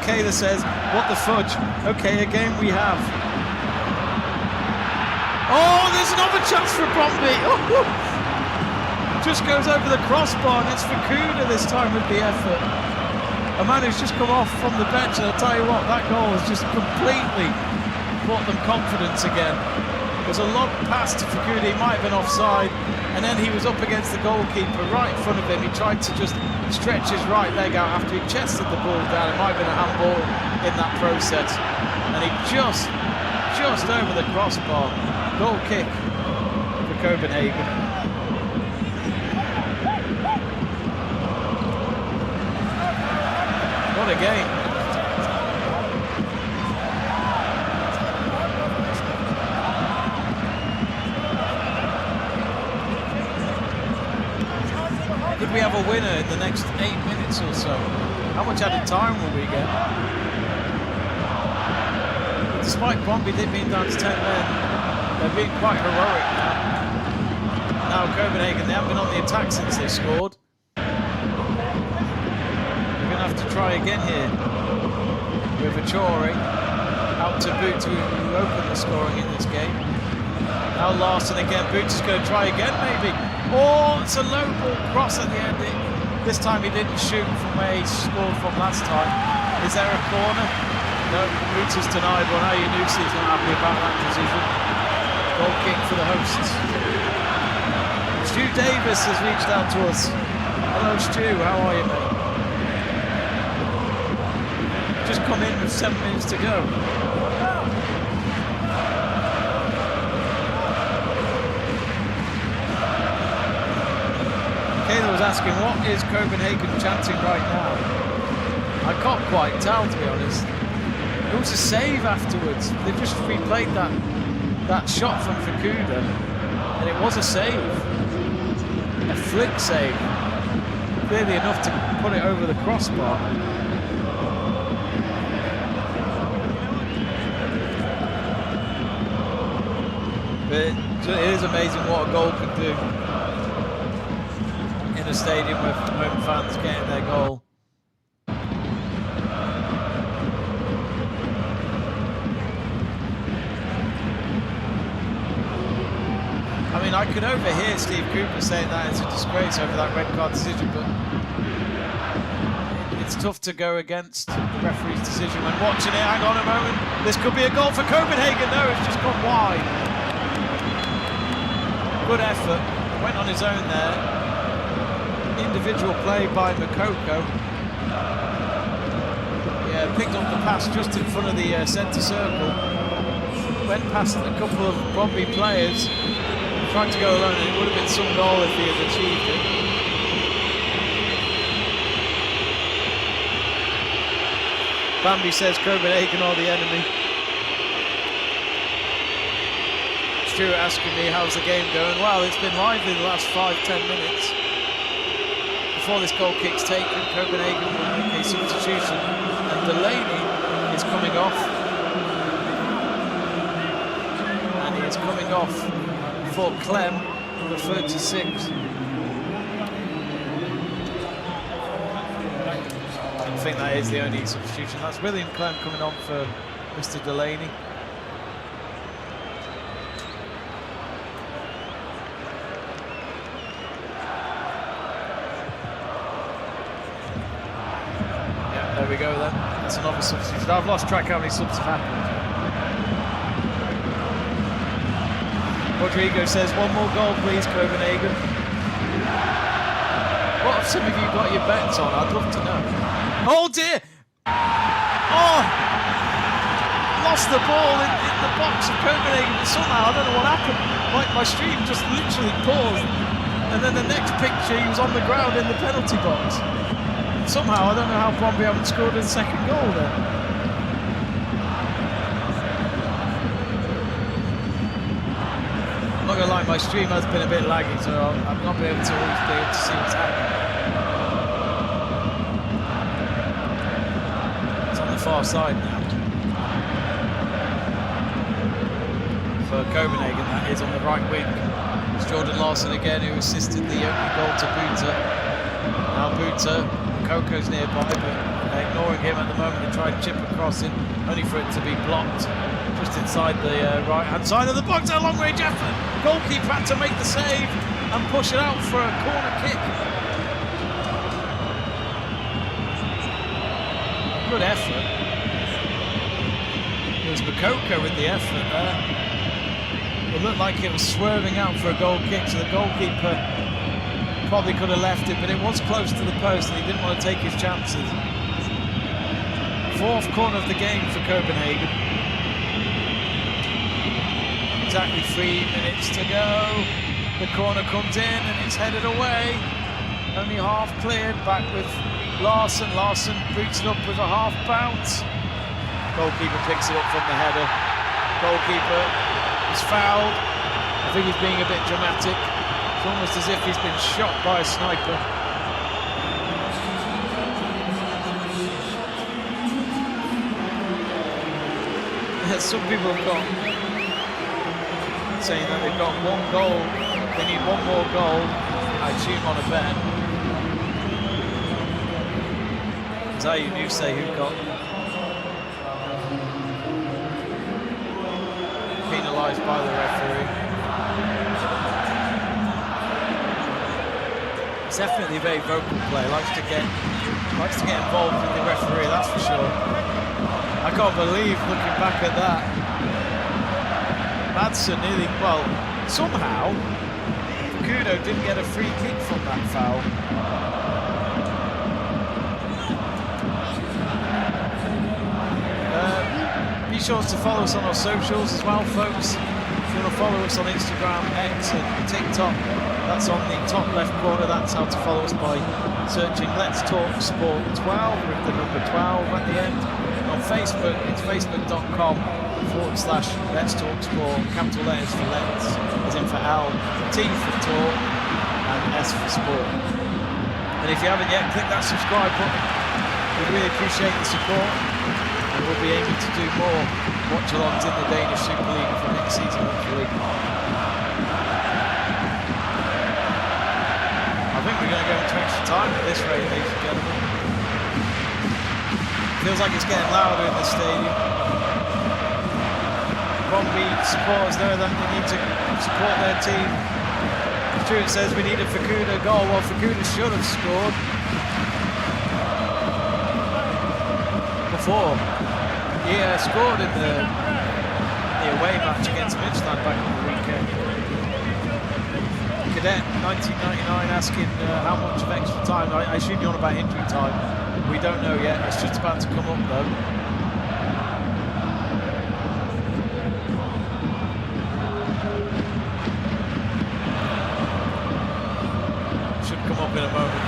Kayla says, what the fudge? Okay, a game we have. Oh, there's another chance for Brondby. Oh, just goes over the crossbar, and it's Fukuda this time with the effort. A man who's just come off from the bench, and I'll tell you what, that goal has just completely brought them confidence again. There's a long pass to Fukuda, he might have been offside, and then he was up against the goalkeeper right in front of him. He tried to just stretch his right leg out after he chested the ball down. It might have been a handball in that process. And he just over the crossbar. Goal kick for Copenhagen. What a game. Could we have a winner in the next 8 minutes or so? How much added time will we get? Despite Brondby being down to 10 men, they're being quite heroic now. Now Copenhagen, they haven't been on the attack since they scored. We're going to have to try again here. With Achori out to Boots, who opened the scoring in this game. Now Larson again. Boots is going to try again, maybe. Oh, it's a low ball cross at the end. This time he didn't shoot from where he scored from last time. Is there a corner? No, Boots has denied one. Ayunusi is not happy about that decision. Goal kick for the hosts. Stu Davis has reached out to us. Hello Stu, how are you, mate? Just come in with 7 minutes to go. Kayla was asking, what is Copenhagen chanting right now? I can't quite tell, to be honest. It was a save afterwards. They just replayed that shot from Fukuda, and it was a save. A flick save. Clearly enough to put it over the crossbar. But it is amazing what a goal can do. In a stadium with home fans getting their goal. I mean, I could overhear Steve Cooper saying that it's a disgrace over that red card decision, but It's tough to go against the referee's decision when watching it. Hang on a moment. This could be a goal for Copenhagen. No, it's just gone wide. Good effort. Went on his own there. Individual play by Makoko. Yeah, picked up the pass just in front of the centre circle. Went past a couple of Brondby players. Tried to go alone, and it would have been some goal if he had achieved it. Bambi says Copenhagen are the enemy. Stuart asking me how's the game going. Well, it's been lively the last 5-10 minutes. Before this goal kick's taken, Copenhagen will make a substitution, and Delaney is coming off. And he is coming off for Clem, number 36. I think that is the only substitution. That's William Clem coming on for Mr. Delaney. Yeah, there we go then. That's another substitution. I've lost track how many subs have happened. Rodrigo says, one more goal please, Copenhagen. What have some of you got your bets on? I'd love to know. Oh dear! Oh! Lost the ball in the box of Copenhagen, but somehow, I don't know what happened. My stream just literally paused. And then the next picture, he was on the ground in the penalty box. Somehow, I don't know how Brondby haven't scored a second goal then. I'm not gonna lie, my stream has been a bit laggy, so I've not been able to always be able to see what's happening. It's on the far side now. For Copenhagen, that is on the right wing. It's Jordan Larson again who assisted the opening goal to Buta. Now Buta, Coco's nearby, but they're ignoring him at the moment. They try to chip across it, only for it to be blocked. Just inside the right-hand side of the box, a long-range effort. Goalkeeper had to make the save and push it out for a corner kick. Good effort. It was Makoko with the effort there. It looked like it was swerving out for a goal kick, so the goalkeeper probably could have left it, but it was close to the post and he didn't want to take his chances. Fourth corner of the game for Copenhagen. Exactly 3 minutes to go. The corner comes in and it's headed away. Only half cleared, back with Larson. Larson boots it up with a half bounce. Goalkeeper picks it up from the header. Goalkeeper is fouled. I think he's being a bit dramatic. It's almost as if he's been shot by a sniper. Some people have got saying that they've got one goal, they need one more goal, I assume on a bet. Zayu Nuse who got penalised by the referee. It's definitely a very vocal player, likes to get involved with the referee, that's for sure. I can't believe looking back at that. Madsen nearly, well, somehow Kudo didn't get a free kick from that foul. Be sure to follow us on our socials as well, folks. If you want to follow us on Instagram, X and TikTok, that's on the top left corner. That's how to follow us by searching Let's Talk Sport 12 with the number 12 at the end. On Facebook, it's facebook.com/Let's Talk Sport, capital letters for Let's, as in for Al, T for Talk, and S for Sport. And if you haven't yet, click that subscribe button. We really appreciate the support, and we'll be aiming to do more watch-alongs in the Danish Superliga for next season, hopefully. I think we're going to go into extra time at this rate, ladies and gentlemen. Feels like it's getting louder in the stadium. Brondby supporters know that they need to support their team. Stuart says we need a Fukuda goal. Well, Fukuda should have scored. before. He scored in the away match against Midtjylland back on the weekend. Cadet 1999 asking how much of extra time. I assume you're on about injury time. We don't know yet. It's just about to come up though. Should come up in a moment.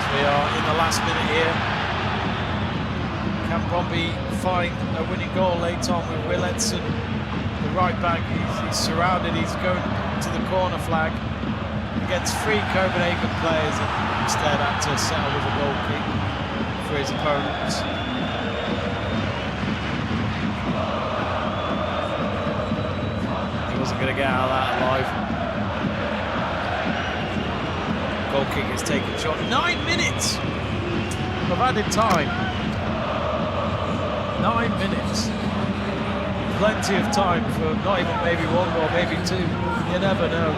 So we are in the last minute here. Can Brondby find a winning goal late on with Will Edson, the right back? He's surrounded. He's going to the corner flag against 3 Copenhagen players, and instead had to settle with a goal kick for his opponents. He wasn't going to get out of that alive. Goal kick is taken short. 9 minutes of added time. 9 minutes. Plenty of time for not even maybe 1 or maybe 2. You never know.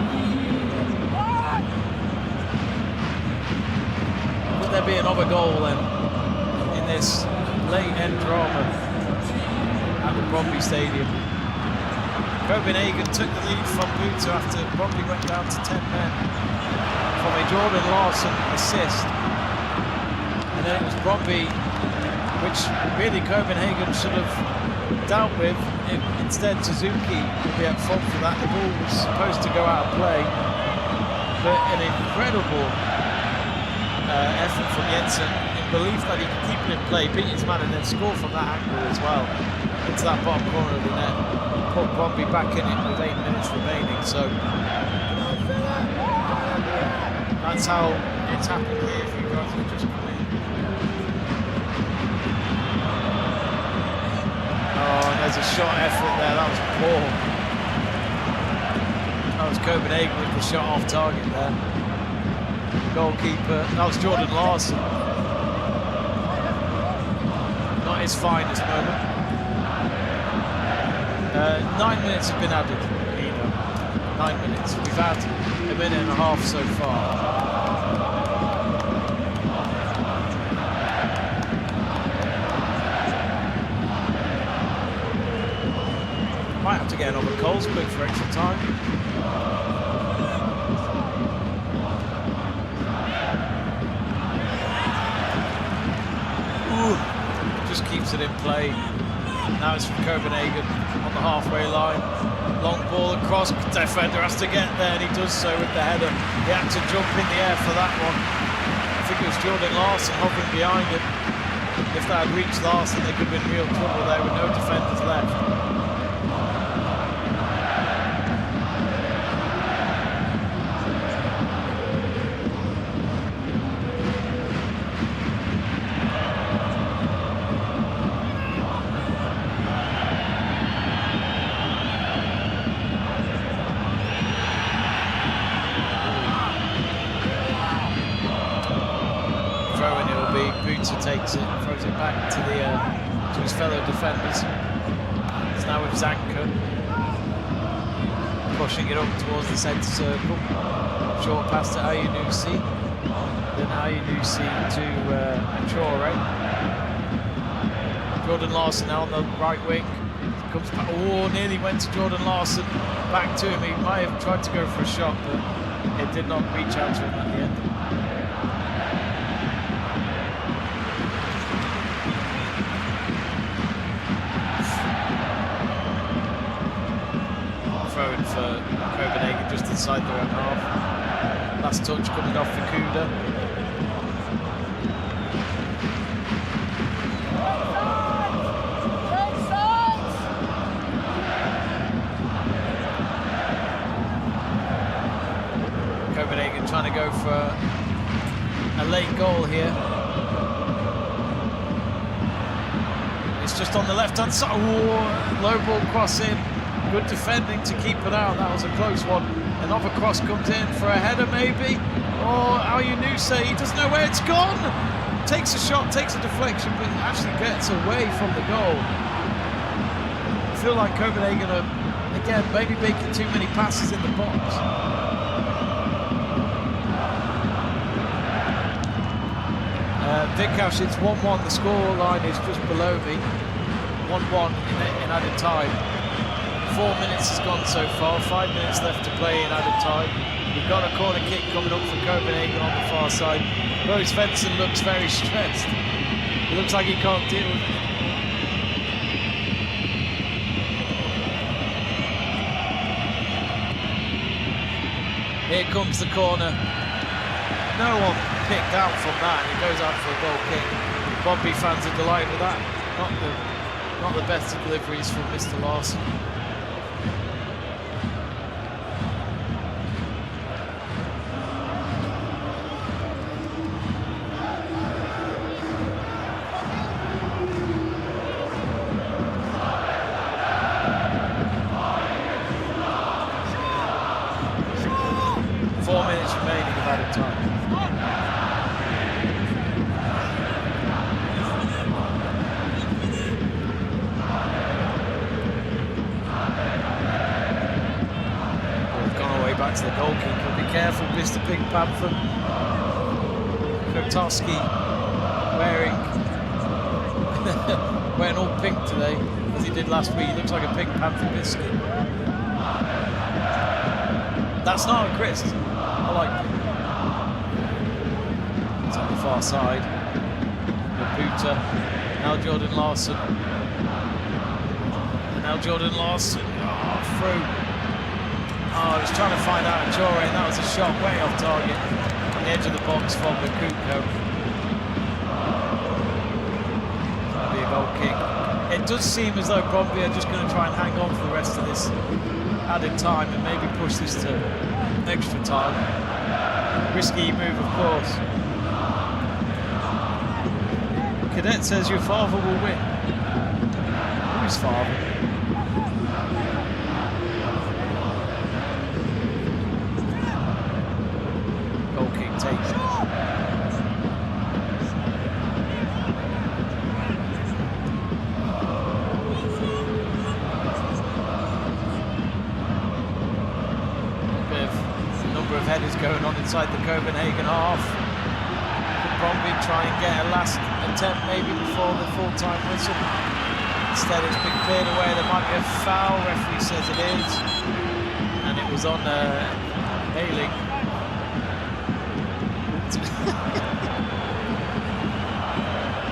Could there be another goal then in this late end drama at the Brondby Stadium? Copenhagen took the lead from Buildup after Brondby went down to 10 men from a Jordan Larson assist. And then it was Brondby, which really Copenhagen should have dealt with. Instead, Suzuki will be at fault for that. The ball was supposed to go out of play, but an incredible effort from Jensen in belief that he could keep it in play, beat his man, and then score from that angle as well into that bottom corner of the net. Put Brondby back in it with 8 minutes remaining. So that's how it's happened here. If you guys will just come in. Oh, and there's a shot effort there. That was poor. That was Copenhagen with the shot off target there. Goalkeeper. That was Jordan Larson. Not his finest moment. 9 minutes have been added. 9 minutes. We've had a minute and a half so far. Might have to get another Coles quick for extra time. Ooh, just keeps it in play. Now it's from Copenhagen on the halfway line. Long ball across, defender has to get there, and he does so with the header. He had to jump in the air for that one. I think it was Jordan Larson hovering behind him. If that had reached Larson, they could have been in real trouble there with no defenders left. Takes it, throws it back to to his fellow defenders. It's now with Zanka pushing it up towards the centre circle. Short pass to Ayunusi, then Ayunusi to Achore. Jordan Larson now on the right wing. Comes back. Oh, nearly went to Jordan Larson. Back to him. He might have tried to go for a shot, but it did not reach out to him at the end. Throwing for Copenhagen just inside their own half. Last touch coming off for Kuda. Copenhagen trying to go for a late goal here. It's just on the left-hand side. Oh, low ball cross in. Good defending to keep it out. That was a close one. Another cross comes in for a header maybe. Oh, Ayunusi, he doesn't know where it's gone. Takes a shot, takes a deflection, but actually gets away from the goal. I feel like Copenhagen are, again, maybe making too many passes in the box. Vickers, it's 1-1. The score line is just below me. 1-1 in added time. 4 minutes has gone so far. 5 minutes left to play in added time. We've got a corner kick coming up for Copenhagen on the far side. Bo Svensson looks very stressed. It looks like he can't deal with it. Here comes the corner. No one picked out from that, and it goes out for a goal kick. Brondby fans are delighted with that. Not the best of deliveries from Mr. Larson. To the goalkeeper, be careful, Mr. Pink Panther. Kotoski wearing all pink today, as he did last week. He looks like a Pink Panther biscuit. That's not a crisp. I like it. It's on the far side. Laputa. Now Jordan Larson. And now Jordan Larson. Oh, through. Oh, I was trying to find out Ajore, and that was a shot way off target on the edge of the box from Bakuko. That'll be a goal kick. It does seem as though Brondby are just going to try and hang on for the rest of this added time and maybe push this to extra time. Risky move, of course. Cadet says your father will win. Who's father? Headers going on inside the Copenhagen half. Could Brondby try and get a last attempt maybe before the full-time whistle? Instead it's been cleared away. There might be a foul, referee says it is, and it was on Mailing.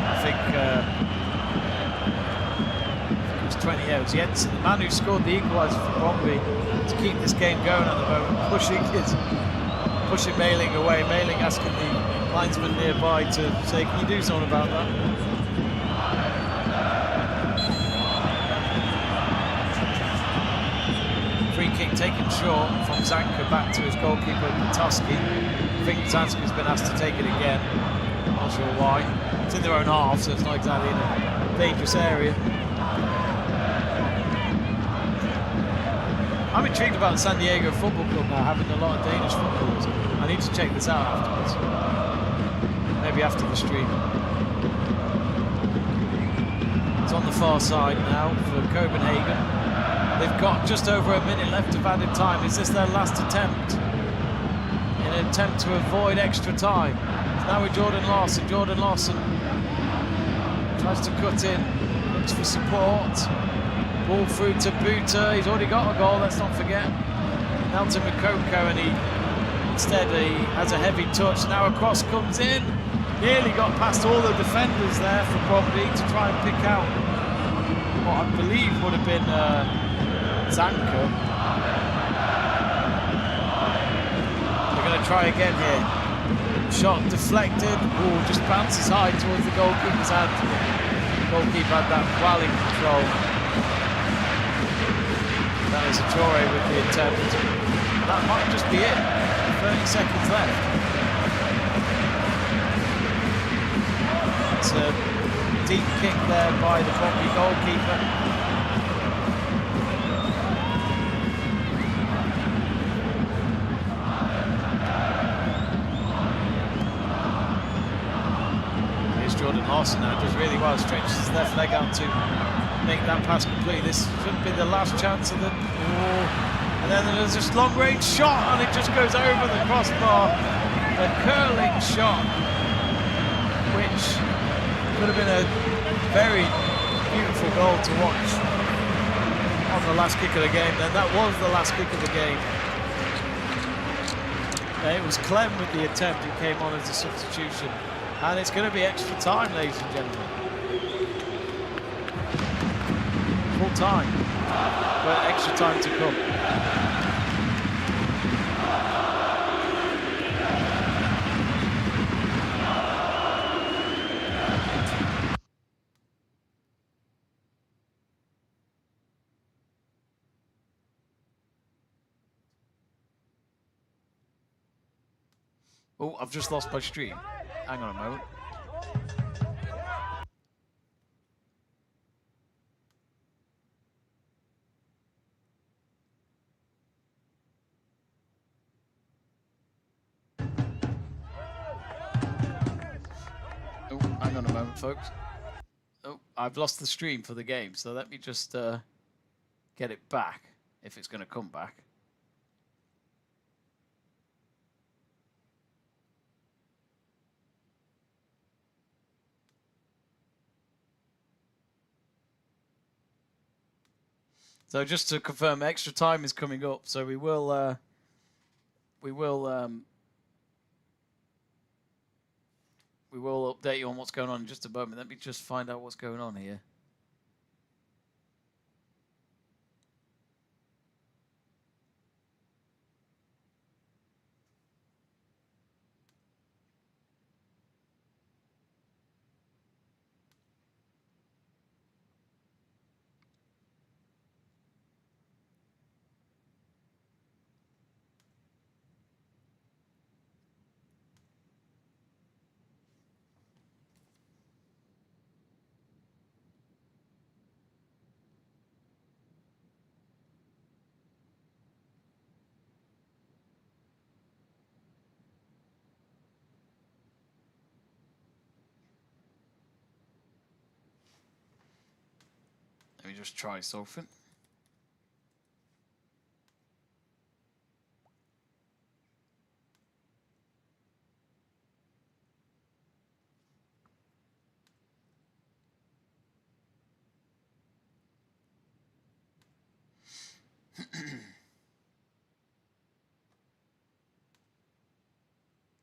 I think it was 20 years. Jensen, the man who scored the equaliser for Brondby, to keep this game going at the moment, pushing Mailing away. Mailing asking the linesman nearby to say, can you do something about that? Free kick taken short from Zanka back to his goalkeeper, Kotoski. I think Zanska's been asked to take it again. Not sure why. It's in their own half, so it's not exactly in a dangerous area. I'm intrigued about San Diego Football Club now, having a lot of Danish footballers. I need to check this out afterwards. Maybe after the stream. It's on the far side now for Copenhagen. They've got just over a minute left of added time. Is this their last attempt? In an attempt to avoid extra time. It's now with Jordan Larson. Jordan Larson tries to cut in, looks for support. Ball through to Buta. He's already got a goal, let's not forget. Now to Makoko, and he has a heavy touch. Now a cross comes in. Nearly got past all the defenders there for Brondby to try and pick out what I believe would have been Zanka. They're going to try again here. Shot deflected. Ooh, just bounces high towards the goalkeeper's hand. The goalkeeper had that well in control. That is Ajore with the attempt. That might just be it. 30 seconds left. It's a deep kick there by the Brondby goalkeeper. Here's Jordan Larson now, does really well, stretches his left leg out to make that pass complete. This should be the last chance of the and then there's this long range shot and it just goes over the crossbar. A curling shot which Could have been a very beautiful goal to watch on the last kick of the game. Then that was the last kick of the game. It was Clem with the attempt who came on as a substitution. And it's going to be extra time, ladies and gentlemen. Full time, but extra time to come. Oh, I've just lost my stream. Hang on a moment. Oh, hang on a moment, folks. Oh, I've lost the stream for the game, so let me just get it back, if it's going to come back. So just to confirm, extra time is coming up. So we will update you on what's going on in just a moment. Let me just find out what's going on here. Let me just try something.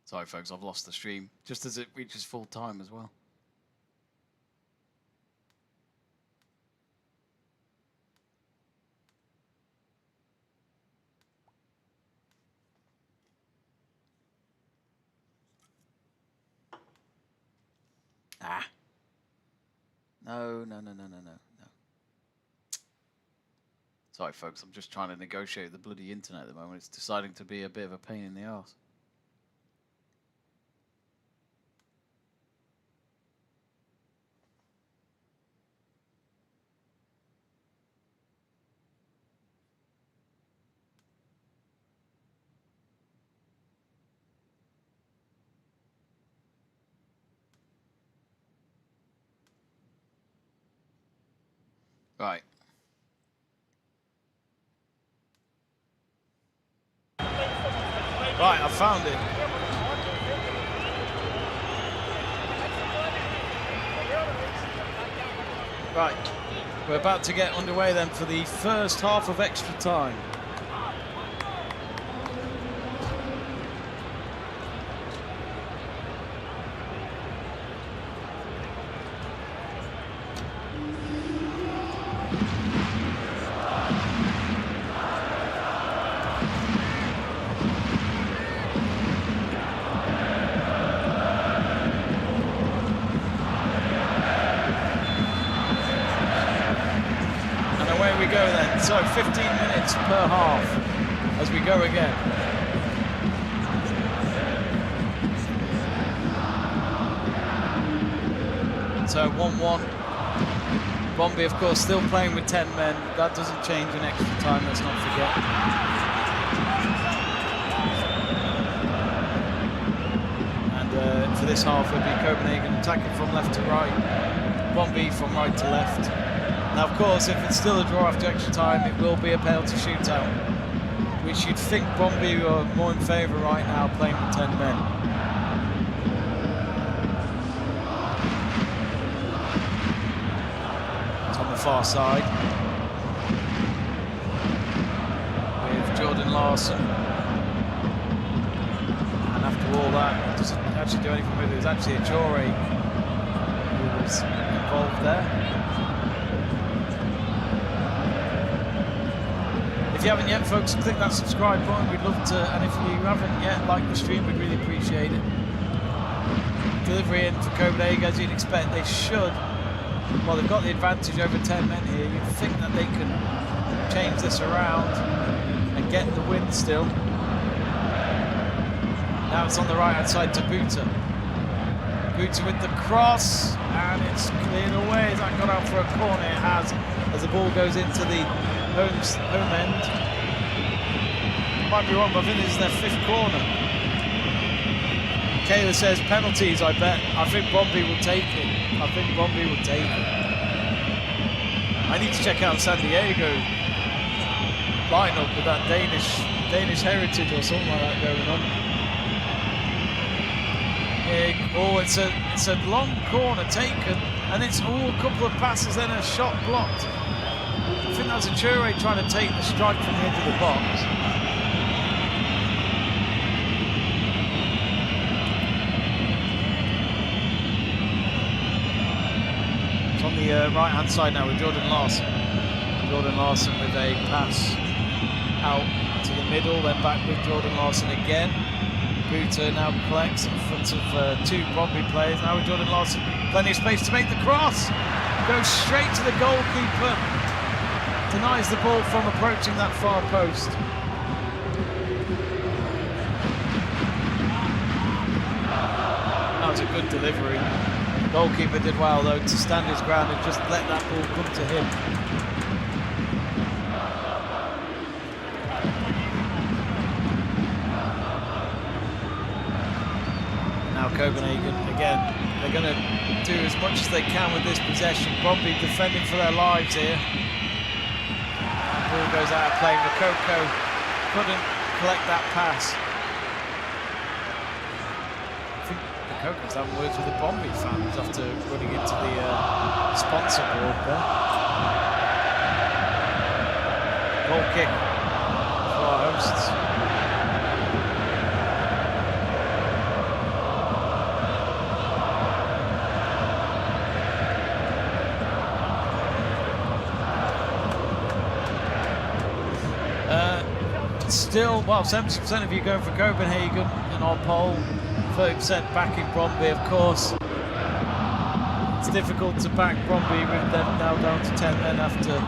Sorry folks, I've lost the stream just as it reaches full time as well. Ah. No. Sorry folks, I'm just trying to negotiate the bloody internet at the moment. It's deciding to be a bit of a pain in the arse. Right. Right, I found it. Right, we're about to get underway then for the first half of extra time. So 15 minutes per half as we go again. So 1-1. Brondby, of course, still playing with 10 men. That doesn't change in extra time, let's not forget. And for this half, it'll be Copenhagen attacking from left to right. Brondby from right to left. Now, of course, if it's still a draw after extra time, it will be a penalty shootout, which you'd think Brondby are more in favour right now, playing with 10 men. It's on the far side with Jordan Larson. And after all that, it doesn't actually do anything with it. It was actually a jury who was involved there. If you haven't yet, folks, click that subscribe button. We'd love to, and if you haven't yet liked the stream, we'd really appreciate it. Delivery in for Copenhagen, as you'd expect. They should, well, they've got the advantage over 10 men here. You'd think that they can change this around and get the win still. Now it's on the right hand side to Buta. Buta with the cross, and it's cleared away. Has that gone out for a corner? It has, as the ball goes into the home end. Might be wrong, but I think this is their 5th corner. Kayla says penalties, I bet. I think Brondby will take it. I need to check out San Diego lineup with that Danish heritage or something like that going on. Oh, it's a long corner taken, and it's a couple of passes, then a shot blocked. I think that was a Chure trying to take the strike from the edge of the box. It's on the right hand side now with Jordan Larson. Jordan Larson with a pass out to the middle, then back with Jordan Larson again. Buta now collects in front of 2 Brondby players. Now with Jordan Larson, plenty of space to make the cross. Goes straight to the goalkeeper. Denies the ball from approaching that far post. That was a good delivery. Goalkeeper did well though to stand his ground and just let that ball come to him. Now Copenhagen again. They're going to do as much as they can with this possession. Brondby defending for their lives here. Ball goes out of play. Makoko couldn't collect that pass. I think Makoko's having words with the Brondby fans after running into the sponsor board there. Goal kick for our hosts. Still, well, 70% of you going for Copenhagen in our poll, 30% backing Brondby, of course. It's difficult to back Brondby with them now down to 10 men after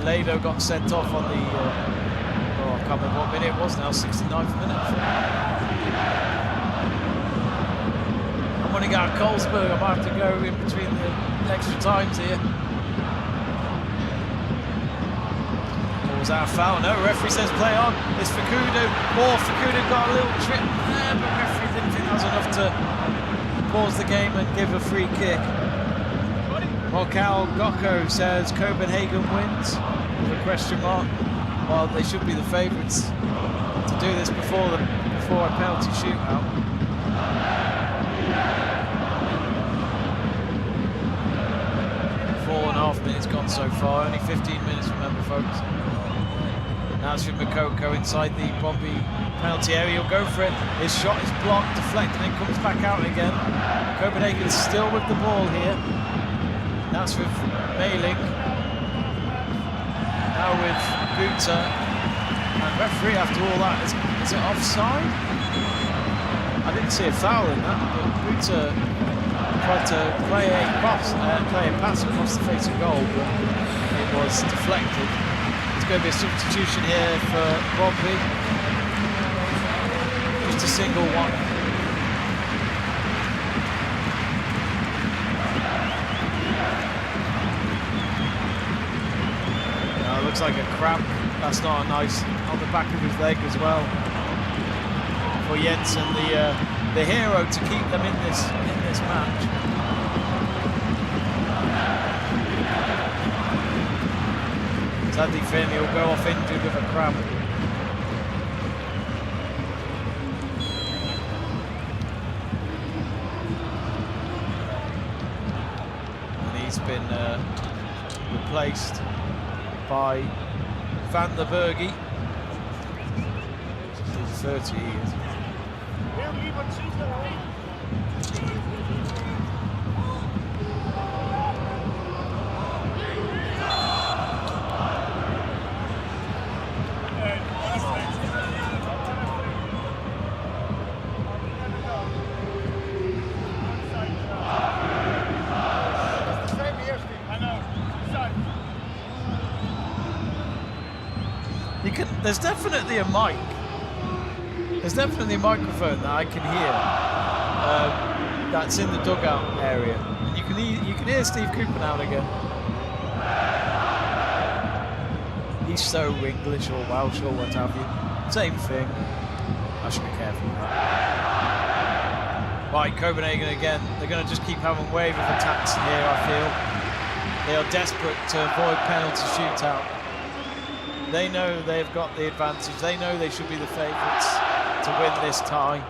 Lado got sent off on the, I can't remember what minute it was now, 69th minute. I'm running out of Colesberg, I might have to go in between the extra times here. Was that a foul? No, referee says play on. It's Fukudu. Oh, Fukudu got a little trip there, but referee didn't think that was enough to pause the game and give a free kick. Mokal Goko says Copenhagen wins with a question mark. Well, they should be the favourites to do this before a penalty shootout. Four and a half minutes gone so far. Only 15 minutes, remember, folks. Now it's with Makoko inside the Brondby penalty area. He'll go for it. His shot is blocked, deflected, and comes back out again. Copenhagen is still with the ball here. Now it's with Mailing. Now with Buta. And referee, after all that, is it offside? I didn't see a foul in that, but Buta tried to play a pass across the face of goal, but it was deflected. It's going to be a substitution here for Brondby. Just a single one. It looks like a cramp. That's not a nice on the back of his leg as well. For Jensen, the hero, to keep them in this match. Sadly for him, he'll go off injured with a cramp. And he's been replaced by Van der Bergie. 30 years. There's definitely a mic. There's definitely a microphone that I can hear that's in the dugout area, and you can hear Steve Cooper now and again. He's so English or Welsh or what have you. Same thing. I should be careful with that. Right, Copenhagen again. They're going to just keep having a wave of attacks here, I feel. They are desperate to avoid penalty shootout. They know they've got the advantage. They know they should be the favourites to win this tie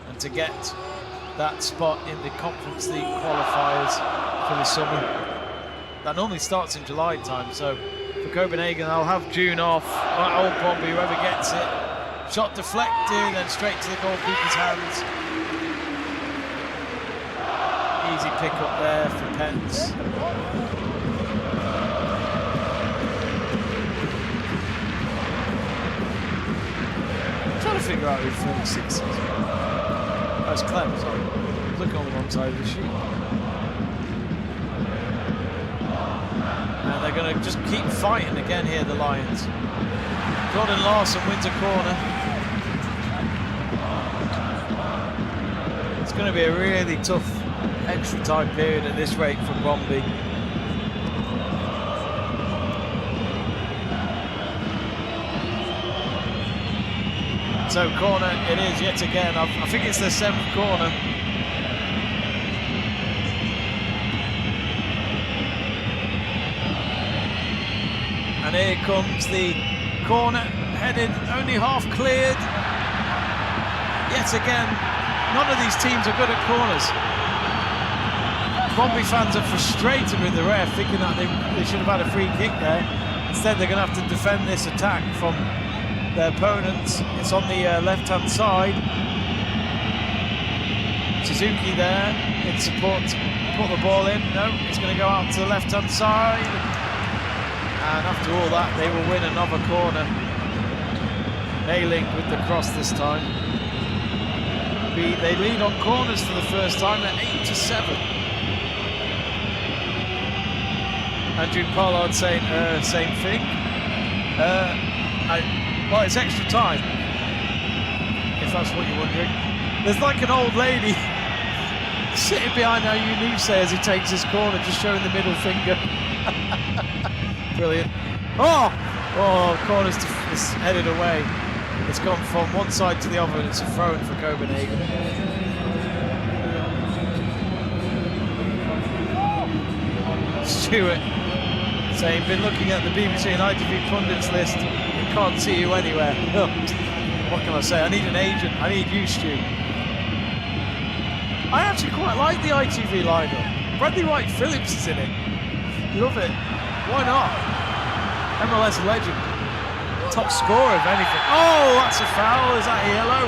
and to get that spot in the Conference League qualifiers for the summer. That normally starts in July time, so for Copenhagen, I'll have June off. Old Brondby, whoever gets it. Shot deflected and straight to the goalkeeper's hands. Easy pick up there for Pence. Trying to figure out who 46 is. That's Clem, sorry. Look on the wrong side of the sheet. And they're going to just keep fighting again here, the Lions. Jordan Larson wins a corner. It's going to be a really tough extra time period at this rate for Brondby. So corner it is yet again. I think it's their 7th corner. And here comes the corner, headed, only half cleared. Yet again, none of these teams are good at corners. Brondby fans are frustrated with the ref, thinking that they should have had a free kick there. Instead, they're going to have to defend this attack from their opponents. It's on the left-hand side. Suzuki there in support to put the ball in. No, it's going to go out to the left-hand side. And after all that, they will win another corner. Nailing with the cross this time. They lead on corners for the first time at 8-7. Andrew Pollard saying same thing. Well, it's extra time, if that's what you're wondering. There's like an old lady sitting behind our Yunuse as he takes his corner, just showing the middle finger. Brilliant. Oh, corner's is headed away. It's gone from one side to the other, and it's a throw-in for Copenhagen. Stewart saying, been looking at the BBC and ITV pundits list, can't see you anywhere. What can I say? I need an agent. I need you, Stu. I actually quite like the ITV lineup. Bradley White Phillips is in it. Love it. Why not? MLS legend. Top scorer, if anything. Oh, that's a foul. Is that a yellow?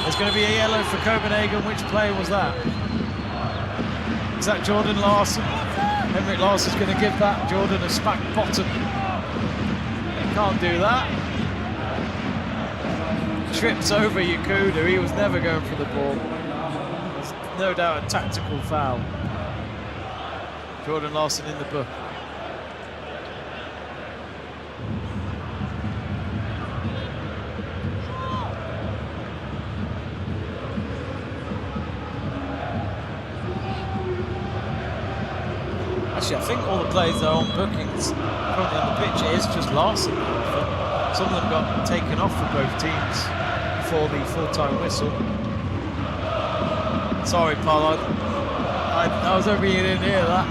There's going to be a yellow for Copenhagen. Which player was that? Is that Jordan Larson? Henrik Larsson's going to give that Jordan a smack bottom. He can't do that. Trips over Yakuda. He was never going for the ball. There's no doubt a tactical foul. Jordan Larson in the book. Actually, I think all the players that are on bookings currently on the pitch is just Larson. Some of them got taken off for both teams before the full-time whistle. Sorry, Pollard. I was hoping you didn't hear that.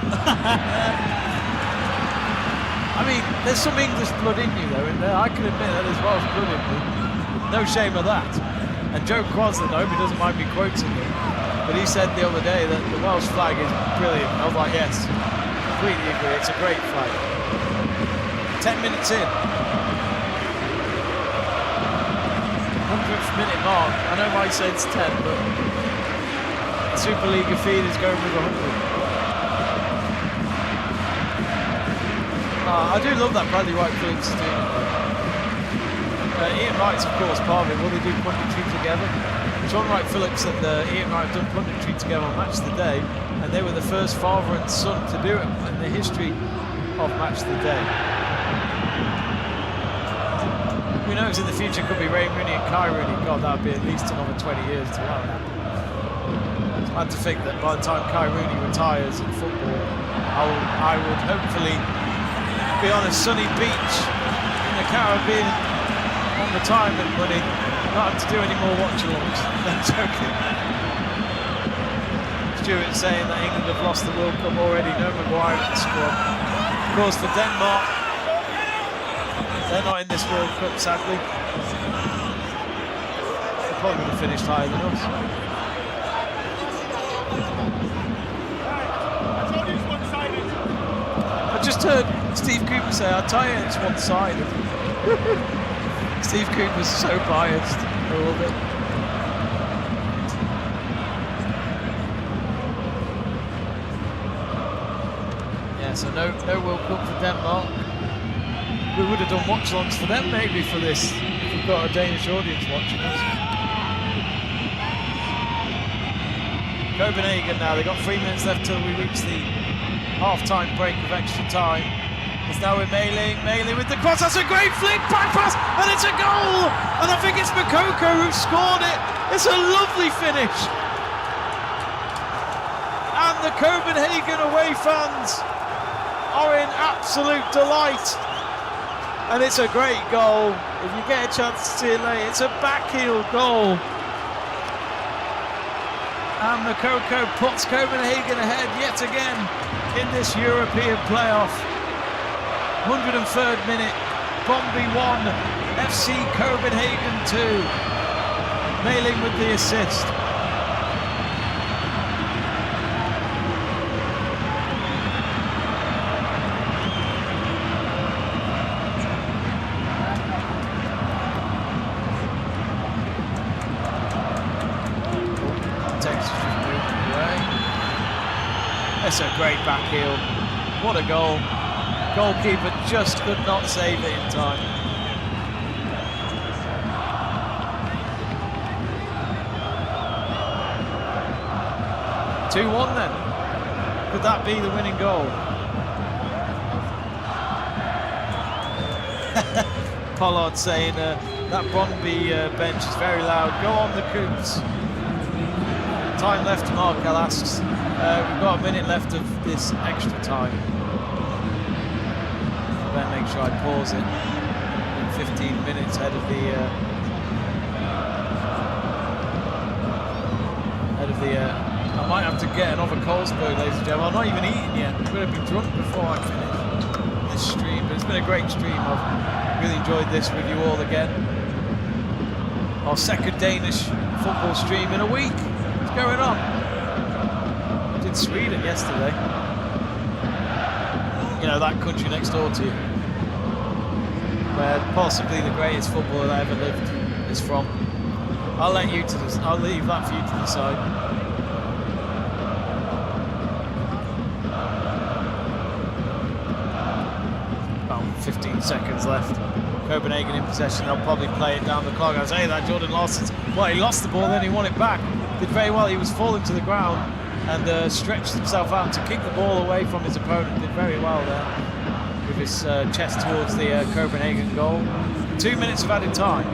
I mean, there's some English blood in you, though, in there. I can admit that there's Welsh blood in me. No shame of that. And Joe Quaslin, I hope he doesn't mind me quoting him, but he said the other day that the Welsh flag is brilliant. I was like, yes. completely agree. It's a great flag. 10 minutes in. 100th minute mark. I know Mike said it's 10, but the Superliga feed is going with 100. I do love that Bradley White Phillips is doing it. Ian Wright's of course part of it. Will they do punditry together? John Wright Phillips and Ian Wright have done punditry together on Match of the Day, and they were the first father and son to do it in the history of Match of the Day. Who knows, in the future it could be Ray Rooney and Kai Rooney. God, that would be at least another 20 years to that would happen. It's hard to think that by the time Kai Rooney retires in football, I would hopefully be on a sunny beach in the Caribbean on retirement money, not have to do any more watch-alongs. I'm joking. Stuart saying that England have lost the World Cup already. No Maguire in the squad. Of course, for Denmark, they're not in this World Cup, sadly. They probably would have finished higher than us. I just heard Steve Cooper say, I tell you, it's one-sided. Steve Cooper's so biased a little bit. Yeah, so no World Cup for Denmark. We would have done watch-alongs for them maybe for this, if we've got a Danish audience watching us. Copenhagen now, they've got 3 minutes left till we reach the half-time break of extra time. It's now with Mailing with the cross, that's a great flick, back pass, and it's a goal! And I think it's Makoko who scored it. It's a lovely finish. And the Copenhagen away fans are in absolute delight. And it's a great goal. If you get a chance to see it later, it's a backheel goal. And Makoko puts Copenhagen ahead yet again in this European playoff. 103rd minute, Brondby 1, FC Copenhagen 2. Mailing with the assist. Texas just moved away. That's a great back heel. What a goal. Goalkeeper just could not save it in time. (2-1) then. Could that be the winning goal? Pollard saying that Brondby bench is very loud. Go on the Coops. Time left, Markel asks. We've got a minute left of this extra time. Better make sure I pause it in 15 minutes ahead of the I might have to get another Colesberg, ladies and gentlemen. I'm not even eating yet. I'm going to be drunk before I finish this stream, but it's been a great stream. I've really enjoyed this with you all again. Our second Danish football stream in a week. What's going on? I did Sweden yesterday. You know, that country next door to you, where possibly the greatest footballer that ever lived is from. I'll leave that for you to decide. About 15 seconds left. Copenhagen in possession. They'll probably play it down the clock. I say that Jordan Larsson's, well, he lost the ball, then he won it back. Did very well. He was falling to the ground and stretched himself out to kick the ball away from his opponent. Did very well there with his chest towards the Copenhagen goal. 2 minutes of added time.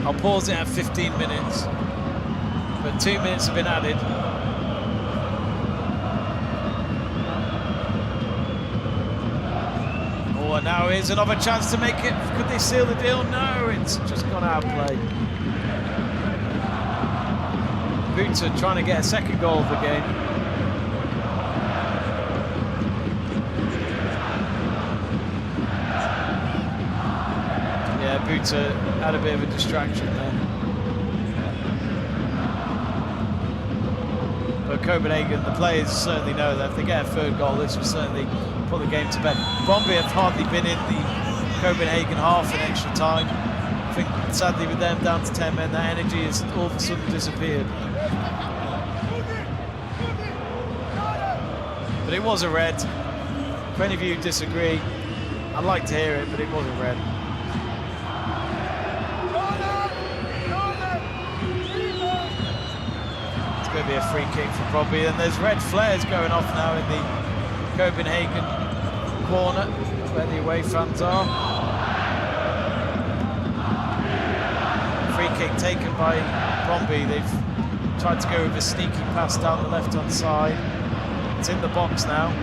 I'll pause it at 15 minutes, but 2 minutes have been added. Oh, and now here's another chance to make it. Could they seal the deal? No, it's just gone out of play. Buta trying to get a second goal of the game. Yeah, Buta had a bit of a distraction there. But Copenhagen, the players certainly know that if they get a third goal, this will certainly put the game to bed. Brondby have hardly been in the Copenhagen half in extra time. I think sadly with them down to 10 men, that energy has all of a sudden disappeared. But it was a red. If any of you disagree, I'd like to hear it, but it was a red. It's going to be a free kick for Brondby, and there's red flares going off now in the Copenhagen corner where the away fans are. Free kick taken by Brondby. They've tried to go with a sneaky pass down the left-hand side. It's in the box now.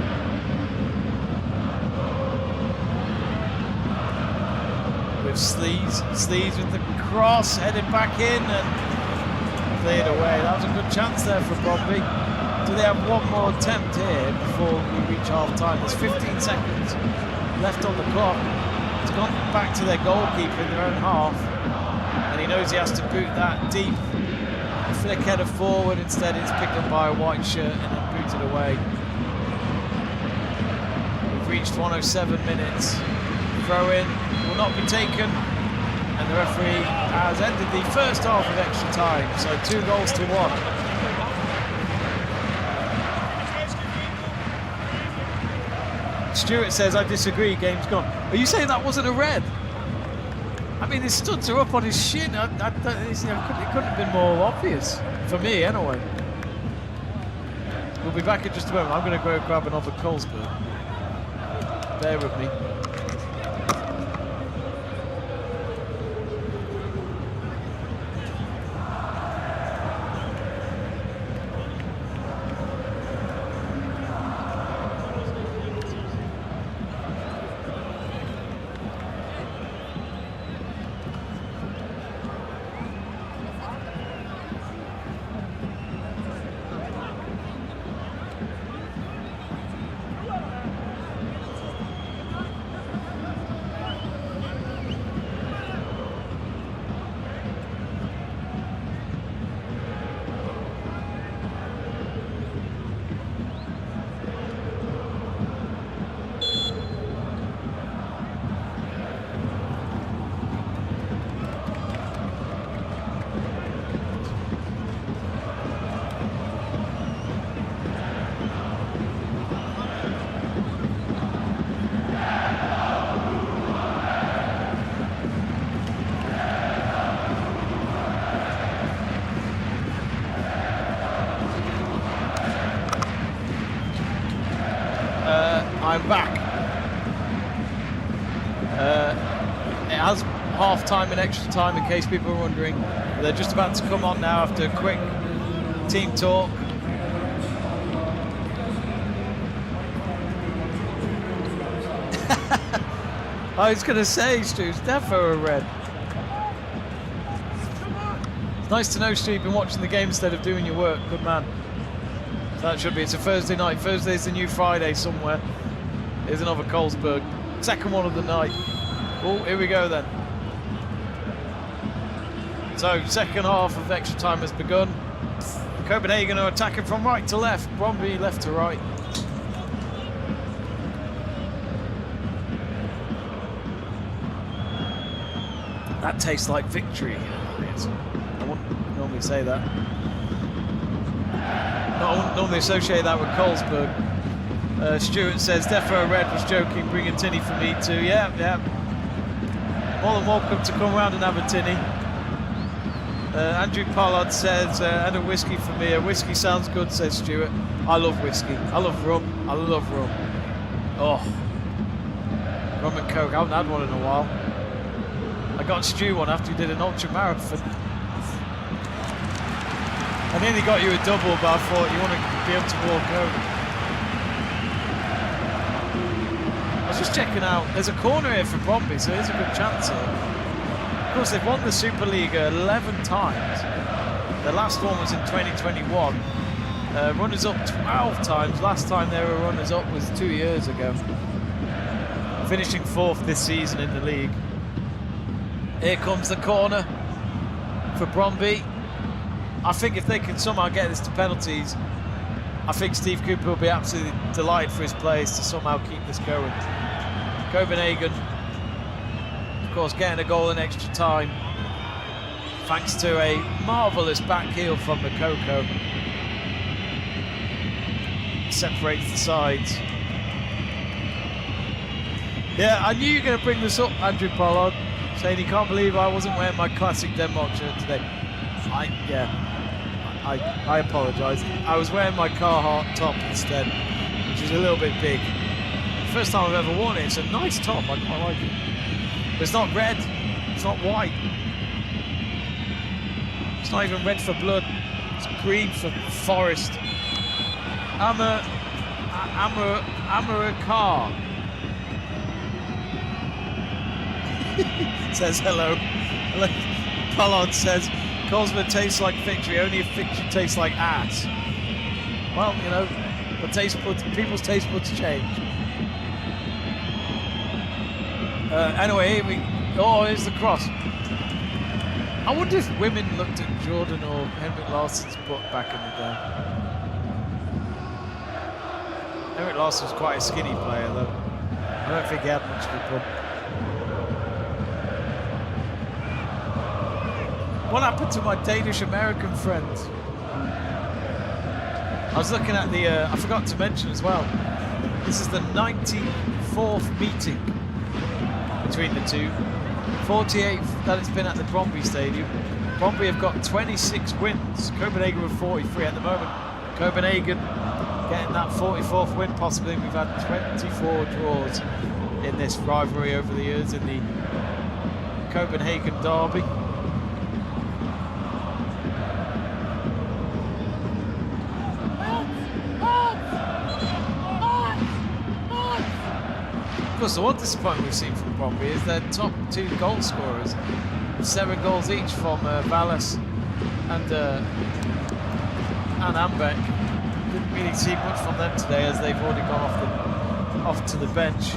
With Sleaze with the cross, headed back in and cleared away. That was a good chance there for Brondby. Do they have one more attempt here before we reach half-time? There's 15 seconds left on the clock. It's gone back to their goalkeeper in their own half, and he knows he has to boot that deep. A flick header forward, instead it's picked up by a white shirt and then booted away. We've reached 107 minutes. Throw in will not be taken, and the referee has ended the first half of extra time, so 2 goals to 1. Stuart says, I disagree, game's gone. Are you saying that wasn't a red? I mean, his studs are up on his shin. It couldn't have been more obvious, for me anyway. We'll be back in just a moment. I'm going to go grab another Carlsberg. Bear with me. I'm back. It has half time and extra time, in case people are wondering. They're just about to come on now after a quick team talk. I was going to say, Stu, it's defo a red. It's nice to know, Stu, you've been watching the game instead of doing your work. Good man. So that should be. It's a Thursday night. Thursday's the new Friday somewhere. Here's another Carlsberg. Second one of the night. Oh, here we go then. So, second half of extra time has begun. Copenhagen are attacking from right to left. Brondby left to right. That tastes like victory. I wouldn't normally say that. I wouldn't normally associate that with Carlsberg. Stuart says, Defo Red was joking, bring a tinny for me too. Yeah. More than welcome to come round and have a tinny. Andrew Pollard says, and a whiskey for me. A whiskey sounds good, says Stuart. I love whiskey. I love rum. I love rum. Oh. Rum and Coke. I haven't had one in a while. I got Stu one after he did an ultra marathon. I nearly got you a double, but I thought you want to be able to walk over. I was just checking out. There's a corner here for Brondby, so there's a good chance here. Of course, they've won the Superliga 11 times. The last one was in 2021. Runners-up 12 times. Last time they were runners-up was 2 years ago. Finishing 4th this season in the league. Here comes the corner for Brondby. I think if they can somehow get this to penalties, I think Steve Cooper will be absolutely delighted for his players to somehow keep this going. Copenhagen, of course, getting a goal in extra time, thanks to a marvellous back heel from the Coco. Separates the sides. Yeah, I knew you were going to bring this up, Andrew Pollard, saying he can't believe I wasn't wearing my classic Denmark shirt today. I apologise. I was wearing my Carhartt top instead, which is a little bit big. First time I've ever worn it. It's a nice top. I quite like it. But it's not red. It's not white. It's not even red for blood. It's green for forest. Car says hello. Pollard says Cosma tastes like fixture, only if fixture tastes like ass. Well, you know, but people's taste buds change. Anyway, here we oh, here's the cross. I wonder if women looked at Jordan or Henrik Larsson's butt back in the day. Henrik Larsson was quite a skinny player, though. I don't think he had much of a bump. What happened to my Danish-American friends? I was looking at the, I forgot to mention as well, this is the 94th meeting between the two. 48th that it's been at the Brondby Stadium. Brondby have got 26 wins. Copenhagen with 43 at the moment. Copenhagen getting that 44th win possibly. We've had 24 draws in this rivalry over the years in the Copenhagen derby. Of course, the one disappointment we've seen from Brondby is their top two goal scorers, 7 goals each from Valles and Ambeck. Didn't really see much from them today, as they've already gone off to the bench.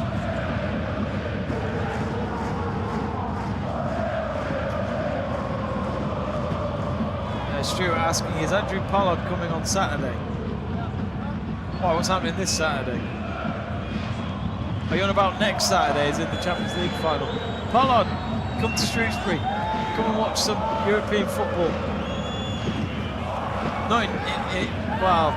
Stuart asking, is Andrew Pollard coming on Saturday? Oh, what's happening this Saturday? Are you on about next Saturday, as in the Champions League final? Pollard, come to Shrewsbury. Come and watch some European football. No, well,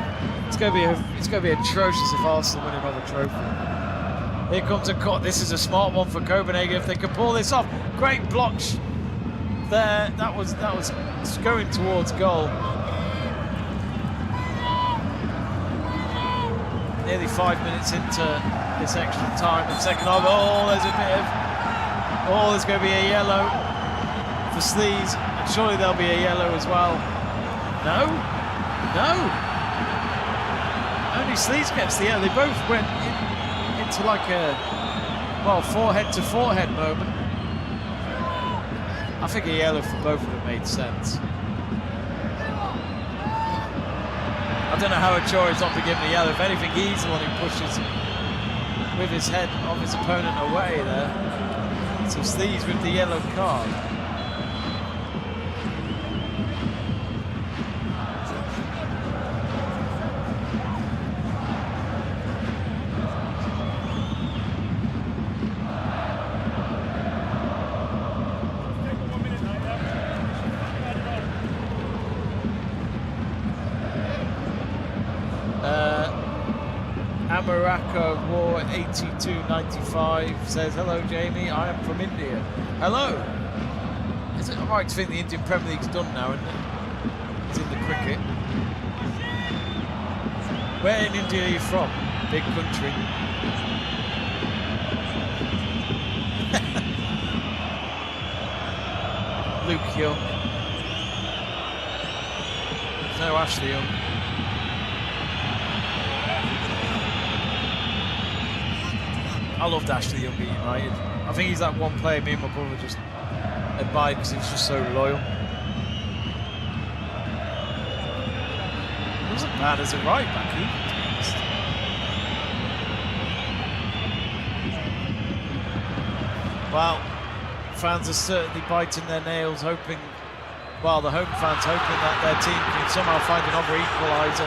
it's going to be atrocious if Arsenal win another trophy. Here comes a cut. This is a smart one for Copenhagen if they can pull this off. Great blocks there. That was going towards goal. Nearly 5 minutes into this extra time in second half. Oh, there's going to be a yellow for Sleaze, and surely there'll be a yellow as well. No, only Sleaze gets the yellow. They both went into like a forehead to forehead moment. I think a yellow for both of them made sense. I don't know how Ochoa is not been given a yellow. If anything, he's the one who pushes with his head of his opponent away there. So Sleaze with the yellow card. Amaraka War 8295 says, hello Jamie, I am from India. Hello! Is it alright to think the Indian Premier League's done now, isn't it? It's in the cricket. Where in India are you from? Big country. Luke Young. There's no Ashley Young. I loved Ashley Young at United. I think he's that one player me and my brother just admired because he was just so loyal. He wasn't bad as a right back either, to be honest. Well, fans are certainly biting their nails, hoping, well, the home fans hoping that their team can somehow find another equaliser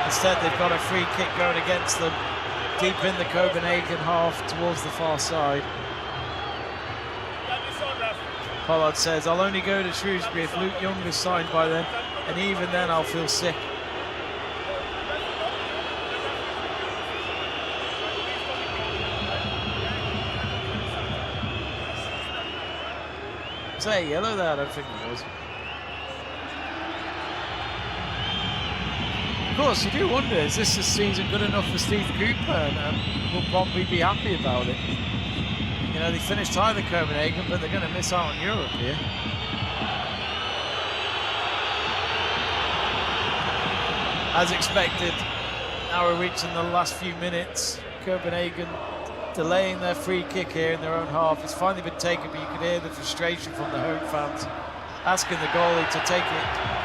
Instead, they've got a free kick going against them, deep in the Copenhagen half towards the far side. Pollard says, I'll only go to Shrewsbury if Luke Young is signed by then, and even then I'll feel sick. Was that a yellow there? I don't think it was. Of course, you do wonder, is this season good enough for Steve Cooper, and will Brondby be happy about it? You know, they finished high in Copenhagen, but they're going to miss out on Europe here. As expected, now we're reaching the last few minutes. Copenhagen delaying their free kick here in their own half. It's finally been taken, but you can hear the frustration from the home fans asking the goalie to take it.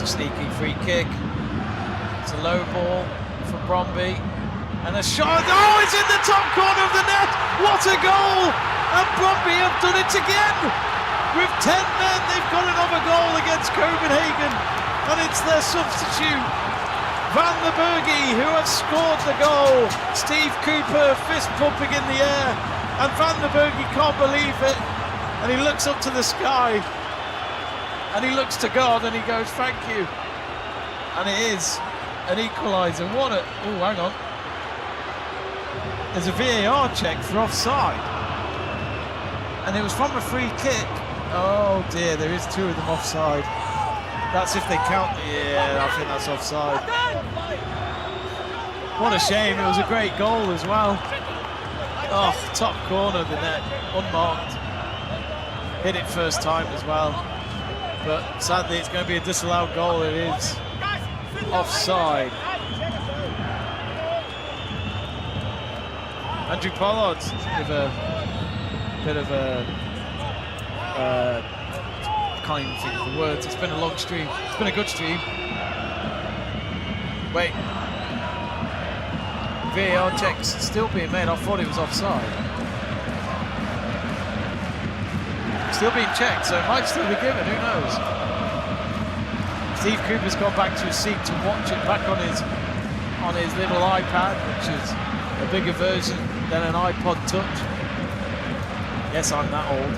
Sneaky free kick. It's a low ball for Brondby. And a shot. Oh, it's in the top corner of the net. What a goal! And Brondby have done it again. With 10 men, they've got another goal against Copenhagen. And it's their substitute, Van der Berge, who has scored the goal. Steve Cooper fist pumping in the air. And Van der Berge can't believe it. And he looks up to the sky. And he looks to God and he goes, thank you. And it is an equaliser. What a... Oh, hang on. There's a VAR check for offside. And it was from a free kick. Oh dear, there is two of them offside. That's if they count... Yeah, I think that's offside. What a shame. It was a great goal as well. Oh, top corner of the net. Unmarked. Hit it first time as well. But sadly, it's going to be a disallowed goal. It is offside. Andrew Pollard with a bit of a... I can't even think of the words. It's been a long stream. It's been a good stream. Wait. VAR checks still being made. I thought it was offside. Still being checked, so it might still be given, who knows? Steve Cooper's gone back to his seat to watch it back on his little iPad, which is a bigger version than an iPod Touch. Yes, I'm that old.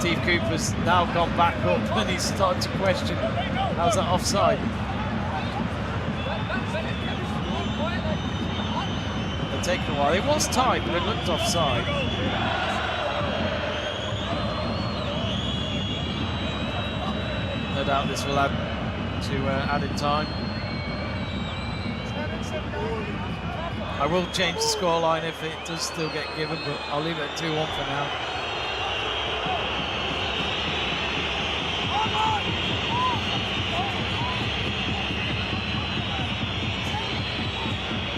Steve Cooper's now gone back up and he's started to question, how's that offside? Taken a while. It was tight, but it looked offside. No doubt this will add to added time. I will change the scoreline if it does still get given, but I'll leave it at 2-1 for now.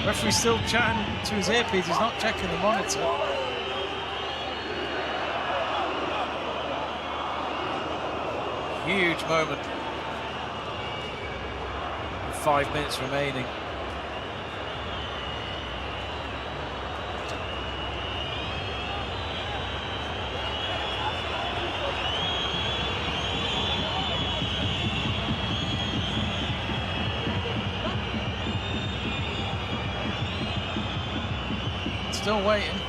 Referee's still chatting to his earpiece, he's not checking the monitor. Huge moment. With 5 minutes remaining. Still waiting.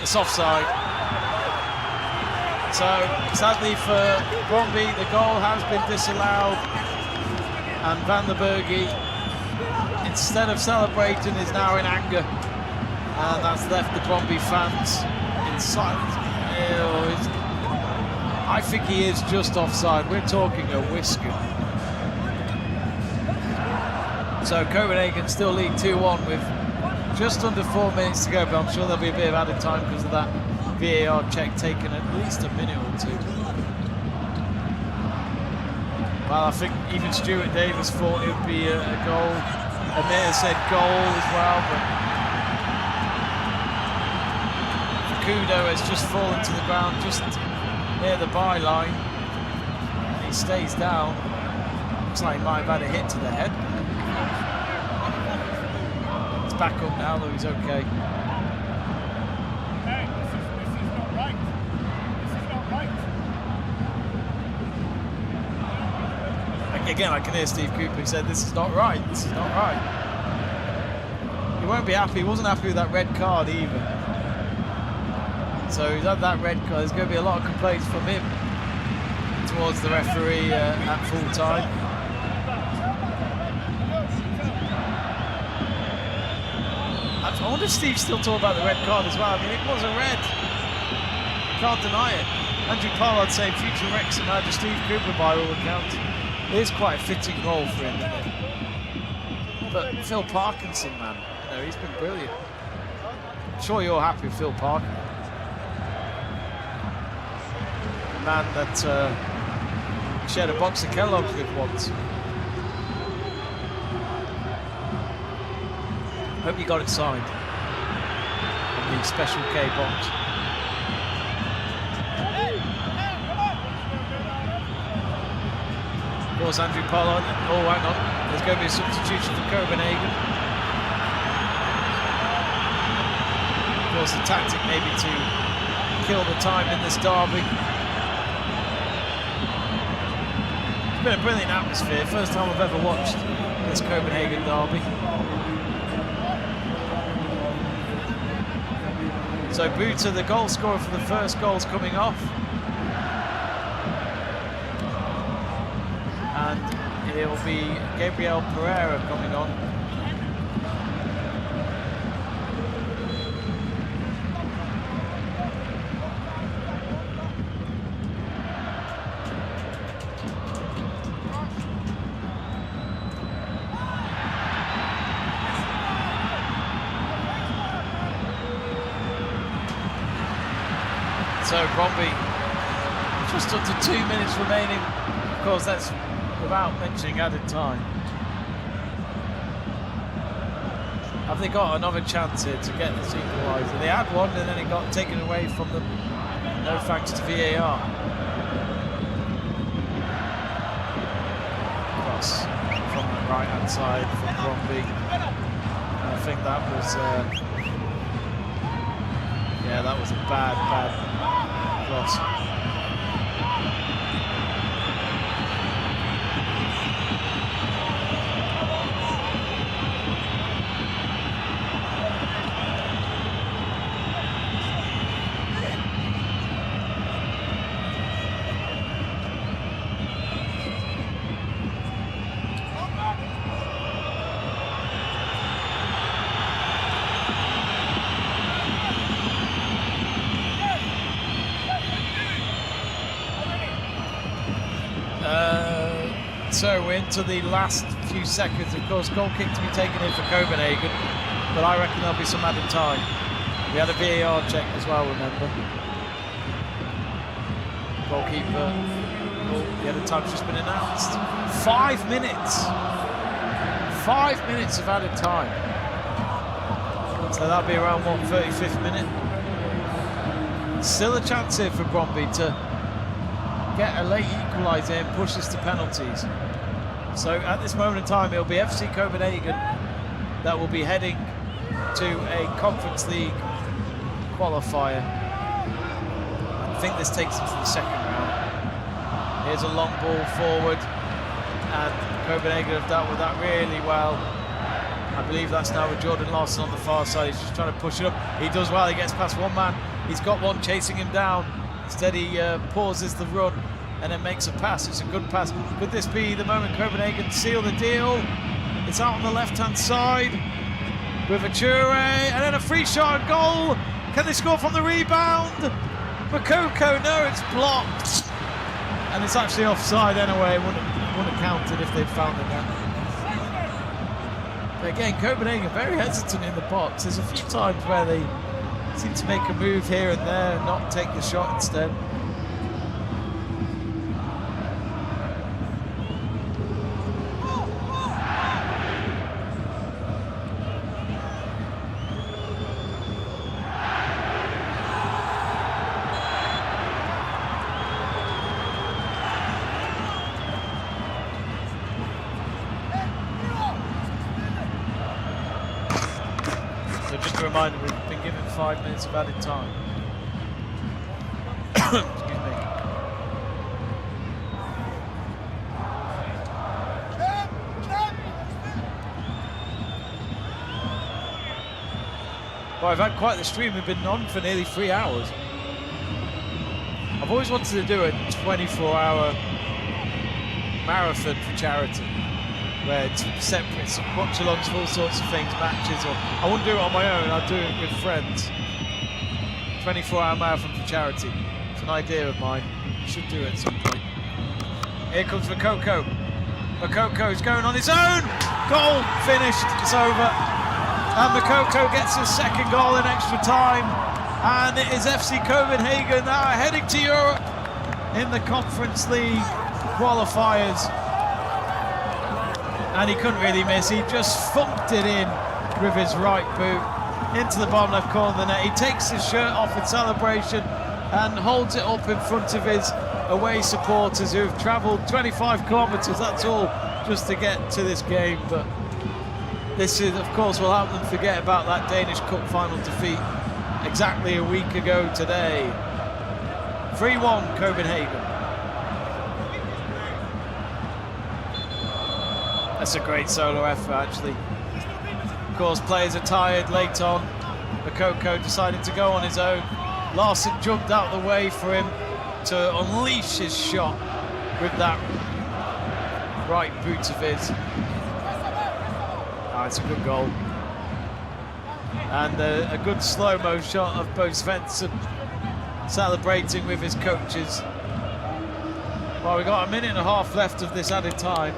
It's offside. So sadly for Brondby, the goal has been disallowed, and Van der Berge, instead of celebrating, is now in anger, and that's left the Brondby fans in silence. I think he is just offside. We're talking a whisker. So Copenhagen still lead 2-1 with just under 4 minutes to go, but I'm sure there'll be a bit of added time because of that VAR check taking at least a minute or two. Well, I think even Stuart Davis thought it would be a goal Amir said goal as well, but Kudo has just fallen to the ground just near the byline. And he stays down. Looks like he might have had a hit to the head. He's back up now, though he's okay. Hey, this is not right. This is not right. Again, I can hear Steve Cooper who said, this is not right, this is not right. He won't be happy, he wasn't happy with that red card either. So he's had that red card, there's going to be a lot of complaints from him towards the referee at full time. I wonder if Steve's still talking about the red card as well. I mean, it was a red. Can't deny it. Andrew Pollard saying future Wrexham manager Steve Cooper by all accounts. It is quite a fitting role for him. But Phil Parkinson, man, you know, he's been brilliant. I'm sure you're happy with Phil Parkinson. The man that shared a box of Kellogg's with once. Hope you got it signed on the Special K box. Of course, Andrew Pollard. Oh, hang on. There's going to be a substitution for Copenhagen. Of course, the tactic maybe to kill the time in this derby. It's been a brilliant atmosphere. First time I've ever watched this Copenhagen derby. So Buta, the goal scorer for the first goal's coming off. And it will be Gabriel Pereira coming on. So Brondby, just up to 2 minutes remaining. Of course, that's without mentioning added time. Have they got another chance here to get this equaliser? They had one and then it got taken away from them. No thanks to VAR. Cross from the right hand side from Brondby. I think that was yeah, that was a bad cross. So we're into the last few seconds. Of course, goal kick to be taken in for Copenhagen, but I reckon there'll be some added time. We had a VAR check as well, remember. Goalkeeper, oh, the added time's just been announced. 5 minutes! 5 minutes of added time. So that'll be around, what, 35th minute? Still a chance here for Brondby to get a late equaliser and push this to penalties. So at this moment in time, it'll be FC Copenhagen that will be heading to a Conference League qualifier. I think this takes them to the second round. Here's a long ball forward, and Copenhagen have dealt with that really well. I believe that's now with Jordan Larson on the far side. He's just trying to push it up. He does well. He gets past one man. He's got one chasing him down. Instead, he pauses the run and then makes a pass. It's a good pass. Could this be the moment Copenhagen seal the deal? It's out on the left-hand side with Achure, and then a free shot and goal. Can they score from the rebound? Makoko, no, it's blocked. And it's actually offside anyway. Wouldn't have counted if they'd found it now. But again, Copenhagen very hesitant in the box. There's a few times where they seem to make a move here and there and not take the shot instead. reminder, we've been given 5 minutes of added time. Excuse me. Well, I've had quite the stream. We've been on for nearly 3 hours. I've always wanted to do a 24-hour marathon for charity, where it's separate, watch-alongs for all sorts of things, matches, or I wouldn't do it on my own, I'd do it with friends. 24-hour marathon for charity. It's an idea of mine. I should do it at some point. Here comes Makoko. Makoko's going on his own! Goal! Finished. It's over. And Makoko gets his second goal in extra time. And it is FC Copenhagen now heading to Europe in the Conference League qualifiers. And he couldn't really miss. He just funked it in with his right boot into the bottom left corner of the net. He takes his shirt off in celebration and holds it up in front of his away supporters who have travelled 25 kilometres. That's all just to get to this game. But this is, of course, will help them forget about that Danish Cup final defeat exactly a week ago today. 3-1 Copenhagen. That's a great solo effort, actually. Of course, players are tired late on. Makoko decided to go on his own. Larson jumped out the way for him to unleash his shot with that right boot of his. Oh, it's a good goal. And a good slow-mo shot of Bo Svensson celebrating with his coaches. Well, we've got a minute and a half left of this added time.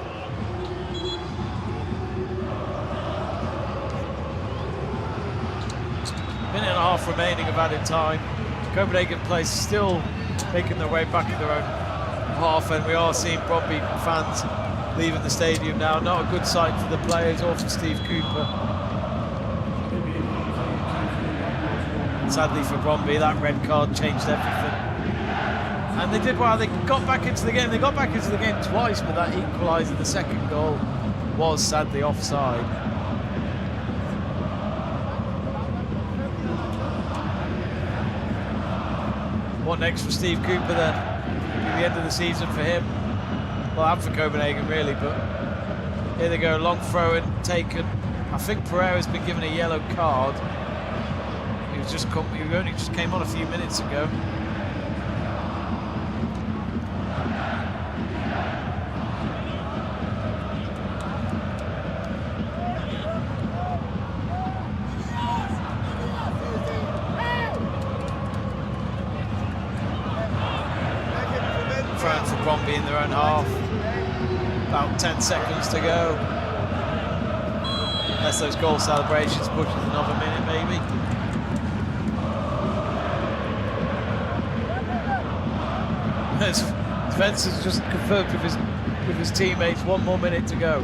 Minute and a half remaining of added time. Copenhagen players still making their way back in their own half, and we are seeing Brondby fans leaving the stadium now. Not a good sight for the players or for Steve Cooper. Sadly for Brondby, that red card changed everything. And they did well, they got back into the game. They got back into the game twice, but that equaliser, the second goal, was sadly offside. What next for Steve Cooper then? The end of the season for him. Well, and for Copenhagen really, but here they go, long throw in taken. I think Pereira's been given a yellow card. He only just came on a few minutes ago. Throwing for Brondby in their own half. About 10 seconds to go. Unless those goal celebrations push us another minute maybe. Spencer's just confirmed with his teammates, 1 more minute to go.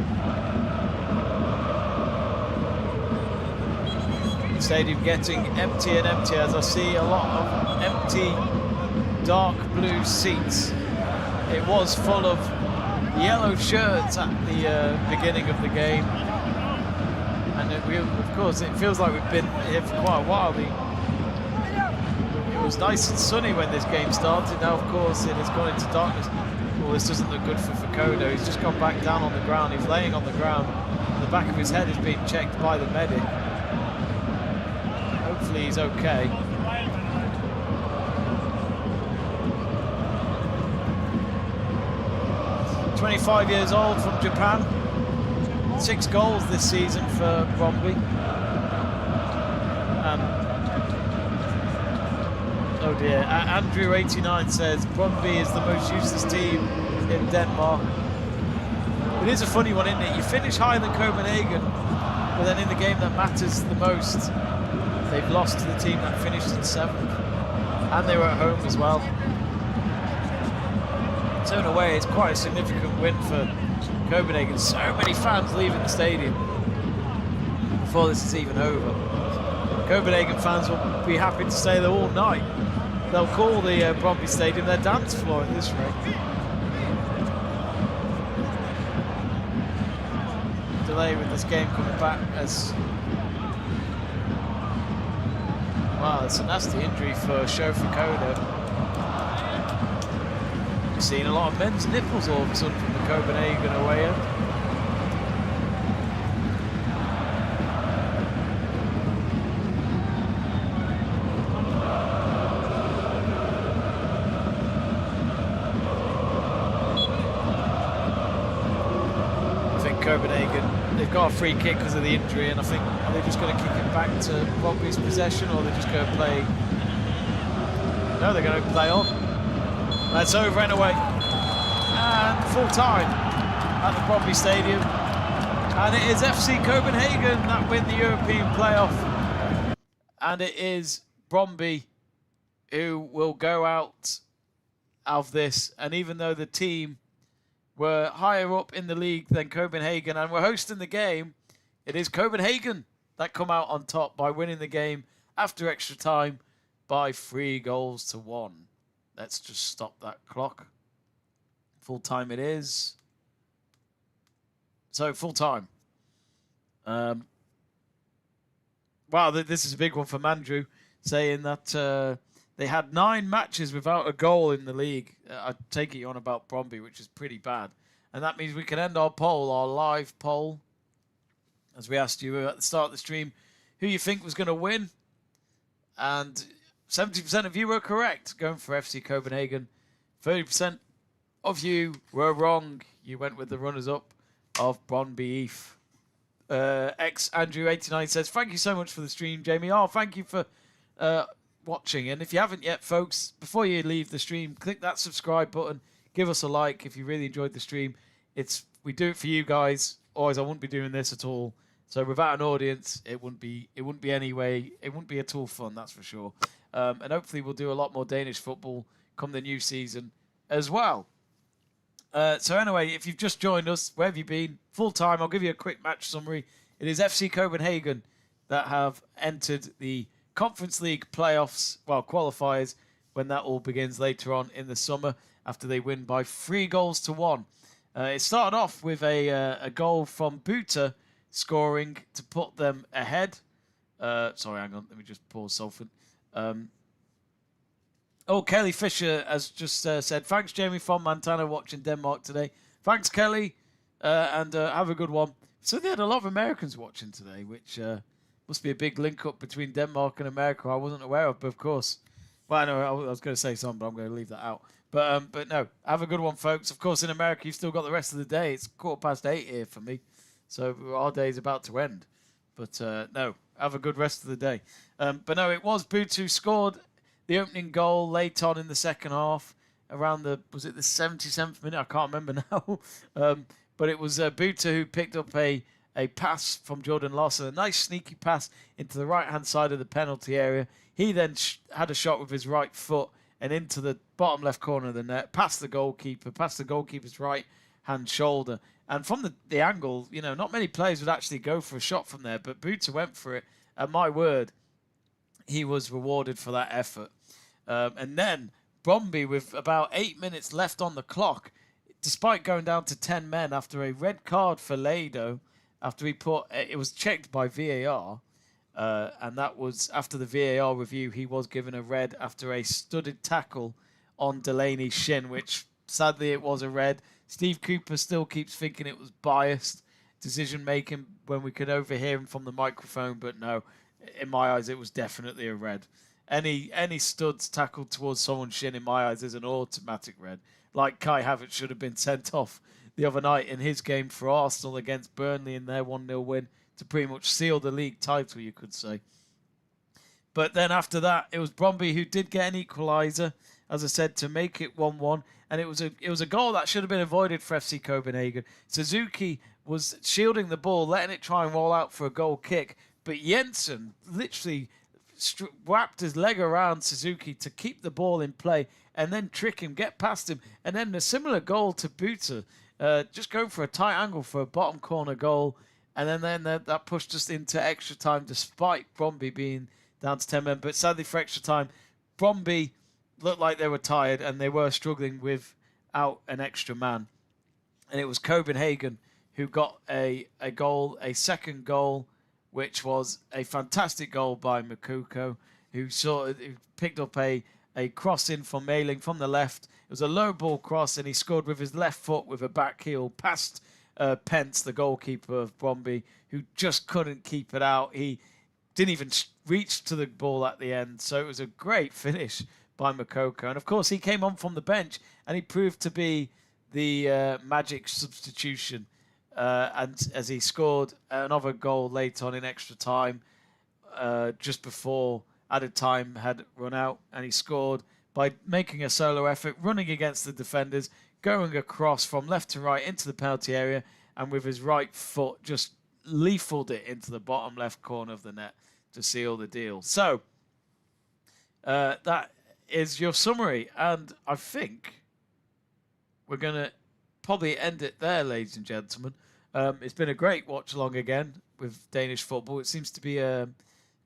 The stadium getting empty and empty as I see a lot of empty dark blue seats. It was full of yellow shirts at the beginning of the game, and of course it feels like we've been here for quite a while. It was nice and sunny when this game started. Now, of course, it has gone into darkness. Well, this doesn't look good for Fakodo. He's just gone back down on the ground. He's laying on the ground. The back of his head is being checked by the medic. Hopefully he's okay. "25 years old from Japan. 6 goals this season for Brondby. Oh dear, Andrew89 says Brondby is the most useless team in Denmark. It is a funny one, isn't it? You finish higher than Copenhagen, but then in the game that matters the most, they've lost to the team that finished in 7th. And they were at home as well. So in a way, it's quite a significant win for Copenhagen. So many fans leaving the stadium before this is even over. Copenhagen fans will be happy to stay there all night. They'll call the Brondby Stadium their dance floor at this rate. Delay with this game coming back as Wow, it's a nasty injury for Shofa Koda. We've seen a lot of men's nipples all of a sudden from the Copenhagen away end. Copenhagen, they've got a free kick because of the injury, and I think are they just going to kick it back to Brondby's possession, or they're just going to play? No, they're going to play on. That's over and away, and full time at the Brondby Stadium, and it is FC Copenhagen that win the European playoff, and it is Brondby who will go out of this. And even though the team were higher up in the league than Copenhagen and were hosting the game, it is Copenhagen that come out on top by winning the game after extra time by 3-1. Let's just stop that clock. Full time it is. So full time. Wow, this is a big one for Mandrew, saying that they had 9 matches without a goal in the league. I take it you're on about Brondby, which is pretty bad. And that means we can end our poll, our live poll, as we asked you at the start of the stream, who you think was going to win. And 70% of you were correct, going for FC Copenhagen. 30% of you were wrong. You went with the runners-up of Brondby IF. Andrew89 says, thank you so much for the stream, Jamie. Oh, thank you for watching. And if you haven't yet, folks, before you leave the stream, click that subscribe button. Give us a like if you really enjoyed the stream. We do it for you guys. Otherwise, I wouldn't be doing this at all. So without an audience, it wouldn't be at all fun, that's for sure. And hopefully we'll do a lot more Danish football come the new season as well. So anyway, if you've just joined us, where have you been? Full time, I'll give you a quick match summary. It is FC Copenhagen that have entered the Conference League playoffs, well, qualifiers, when that all begins later on in the summer, after they win by 3-1. It started off with a goal from Buta scoring to put them ahead. Sorry, hang on. Let me just pause Salford. Kelly Fisher has just said, thanks, Jamie, from Montana, watching Denmark today. Thanks, Kelly, and have a good one. So they had a lot of Americans watching today, which must be a big link-up between Denmark and America I wasn't aware of, but of course. Well, I know I was going to say something, but I'm going to leave that out. But no, have a good one, folks. Of course, in America, you've still got the rest of the day. It's 8:15 here for me, so our day is about to end. But no, have a good rest of the day. But no, it was Boot who scored the opening goal late on in the second half, around was it the 77th minute? I can't remember now. But it was Buta who picked up a pass from Jordan Larson, a nice sneaky pass into the right-hand side of the penalty area. He then had a shot with his right foot and into the bottom left corner of the net, past the goalkeeper's right-hand shoulder. And from the angle, you know, not many players would actually go for a shot from there, but Buta went for it. And my word, he was rewarded for that effort. And then Brondby, with about 8 minutes left on the clock, despite going down to 10 men after a red card for Lado, after it was checked by VAR, and that was after the VAR review, he was given a red after a studded tackle on Delaney's shin, which sadly it was a red. Steve Cooper still keeps thinking it was biased decision-making when we could overhear him from the microphone, but no, in my eyes, it was definitely a red. Any studs tackled towards someone's shin, in my eyes, is an automatic red. Like Kai Havertz should have been sent off the other night in his game for Arsenal against Burnley in their 1-0 win to pretty much seal the league title, you could say. But then after that, it was Brondby who did get an equaliser, as I said, to make it 1-1. And it was a goal that should have been avoided for FC Copenhagen. Suzuki was shielding the ball, letting it try and roll out for a goal kick. But Jensen literally wrapped his leg around Suzuki to keep the ball in play and then trick him, get past him. And then a similar goal to Buta, just going for a tight angle for a bottom corner goal. And then that pushed us into extra time despite Brondby being down to 10 men. But sadly for extra time, Brondby looked like they were tired and they were struggling without an extra man. And it was Copenhagen who got a second goal, which was a fantastic goal by Makuko. who picked up a cross in from Mailing from the left. It was a low ball cross, and he scored with his left foot with a back heel past Pence, the goalkeeper of Brondby, who just couldn't keep it out. He didn't even reach to the ball at the end. So it was a great finish by Makoko. And of course, he came on from the bench, and he proved to be the magic substitution. And as he scored another goal late on in extra time, just before added time had run out, and he scored by making a solo effort, running against the defenders, going across from left to right into the penalty area, and with his right foot just lethalled it into the bottom left corner of the net to seal the deal. So that is your summary, and I think we're going to probably end it there, ladies and gentlemen. It's been a great watch along again with Danish football. It seems to be a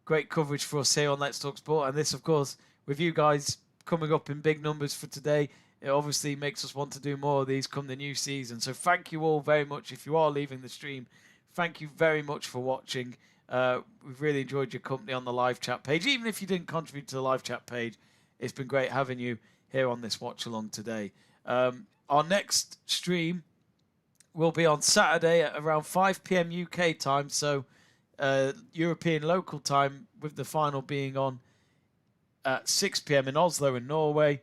great coverage for us here on Let's Talk Sport, and this, of course, with you guys coming up in big numbers for today, it obviously makes us want to do more of these come the new season. So thank you all very much. If you are leaving the stream, thank you very much for watching. We've really enjoyed your company on the live chat page. Even if you didn't contribute to the live chat page, it's been great having you here on this watch along today. Our next stream will be on Saturday at around 5 p.m. UK time, so European local time, with the final being on at 6 p.m. in Oslo in Norway.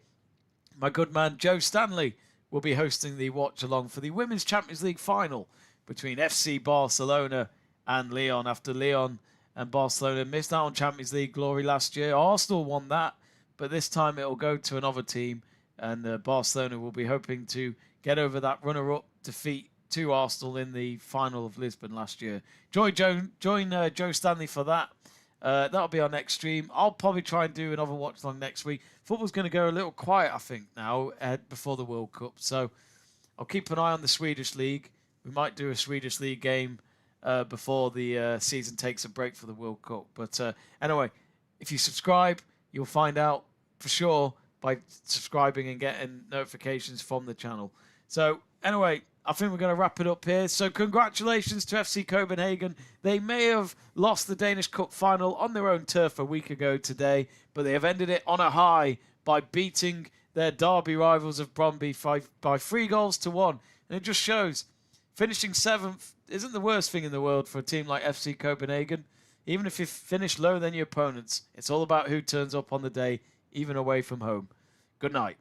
My good man Joe Stanley will be hosting the watch along for the Women's Champions League final between FC Barcelona and Lyon, after Lyon and Barcelona missed out on Champions League glory last year. Arsenal won that, but this time it will go to another team, and Barcelona will be hoping to get over that runner-up defeat to Arsenal in the final of Lisbon last year. Join Joe Stanley for that. That'll be our next stream. I'll probably try and do another watch along next week. Football's going to go a little quiet, I think, now before the World Cup. So I'll keep an eye on the Swedish League. We might do a Swedish League game before the season takes a break for the World Cup. But anyway, if you subscribe, you'll find out for sure by subscribing and getting notifications from the channel. So anyway, I think we're going to wrap it up here. So congratulations to FC Copenhagen. They may have lost the Danish Cup final on their own turf a week ago today, but they have ended it on a high by beating their derby rivals of Brondby by 3-1. And it just shows finishing 7th isn't the worst thing in the world for a team like FC Copenhagen. Even if you finish lower than your opponents, it's all about who turns up on the day, even away from home. Good night.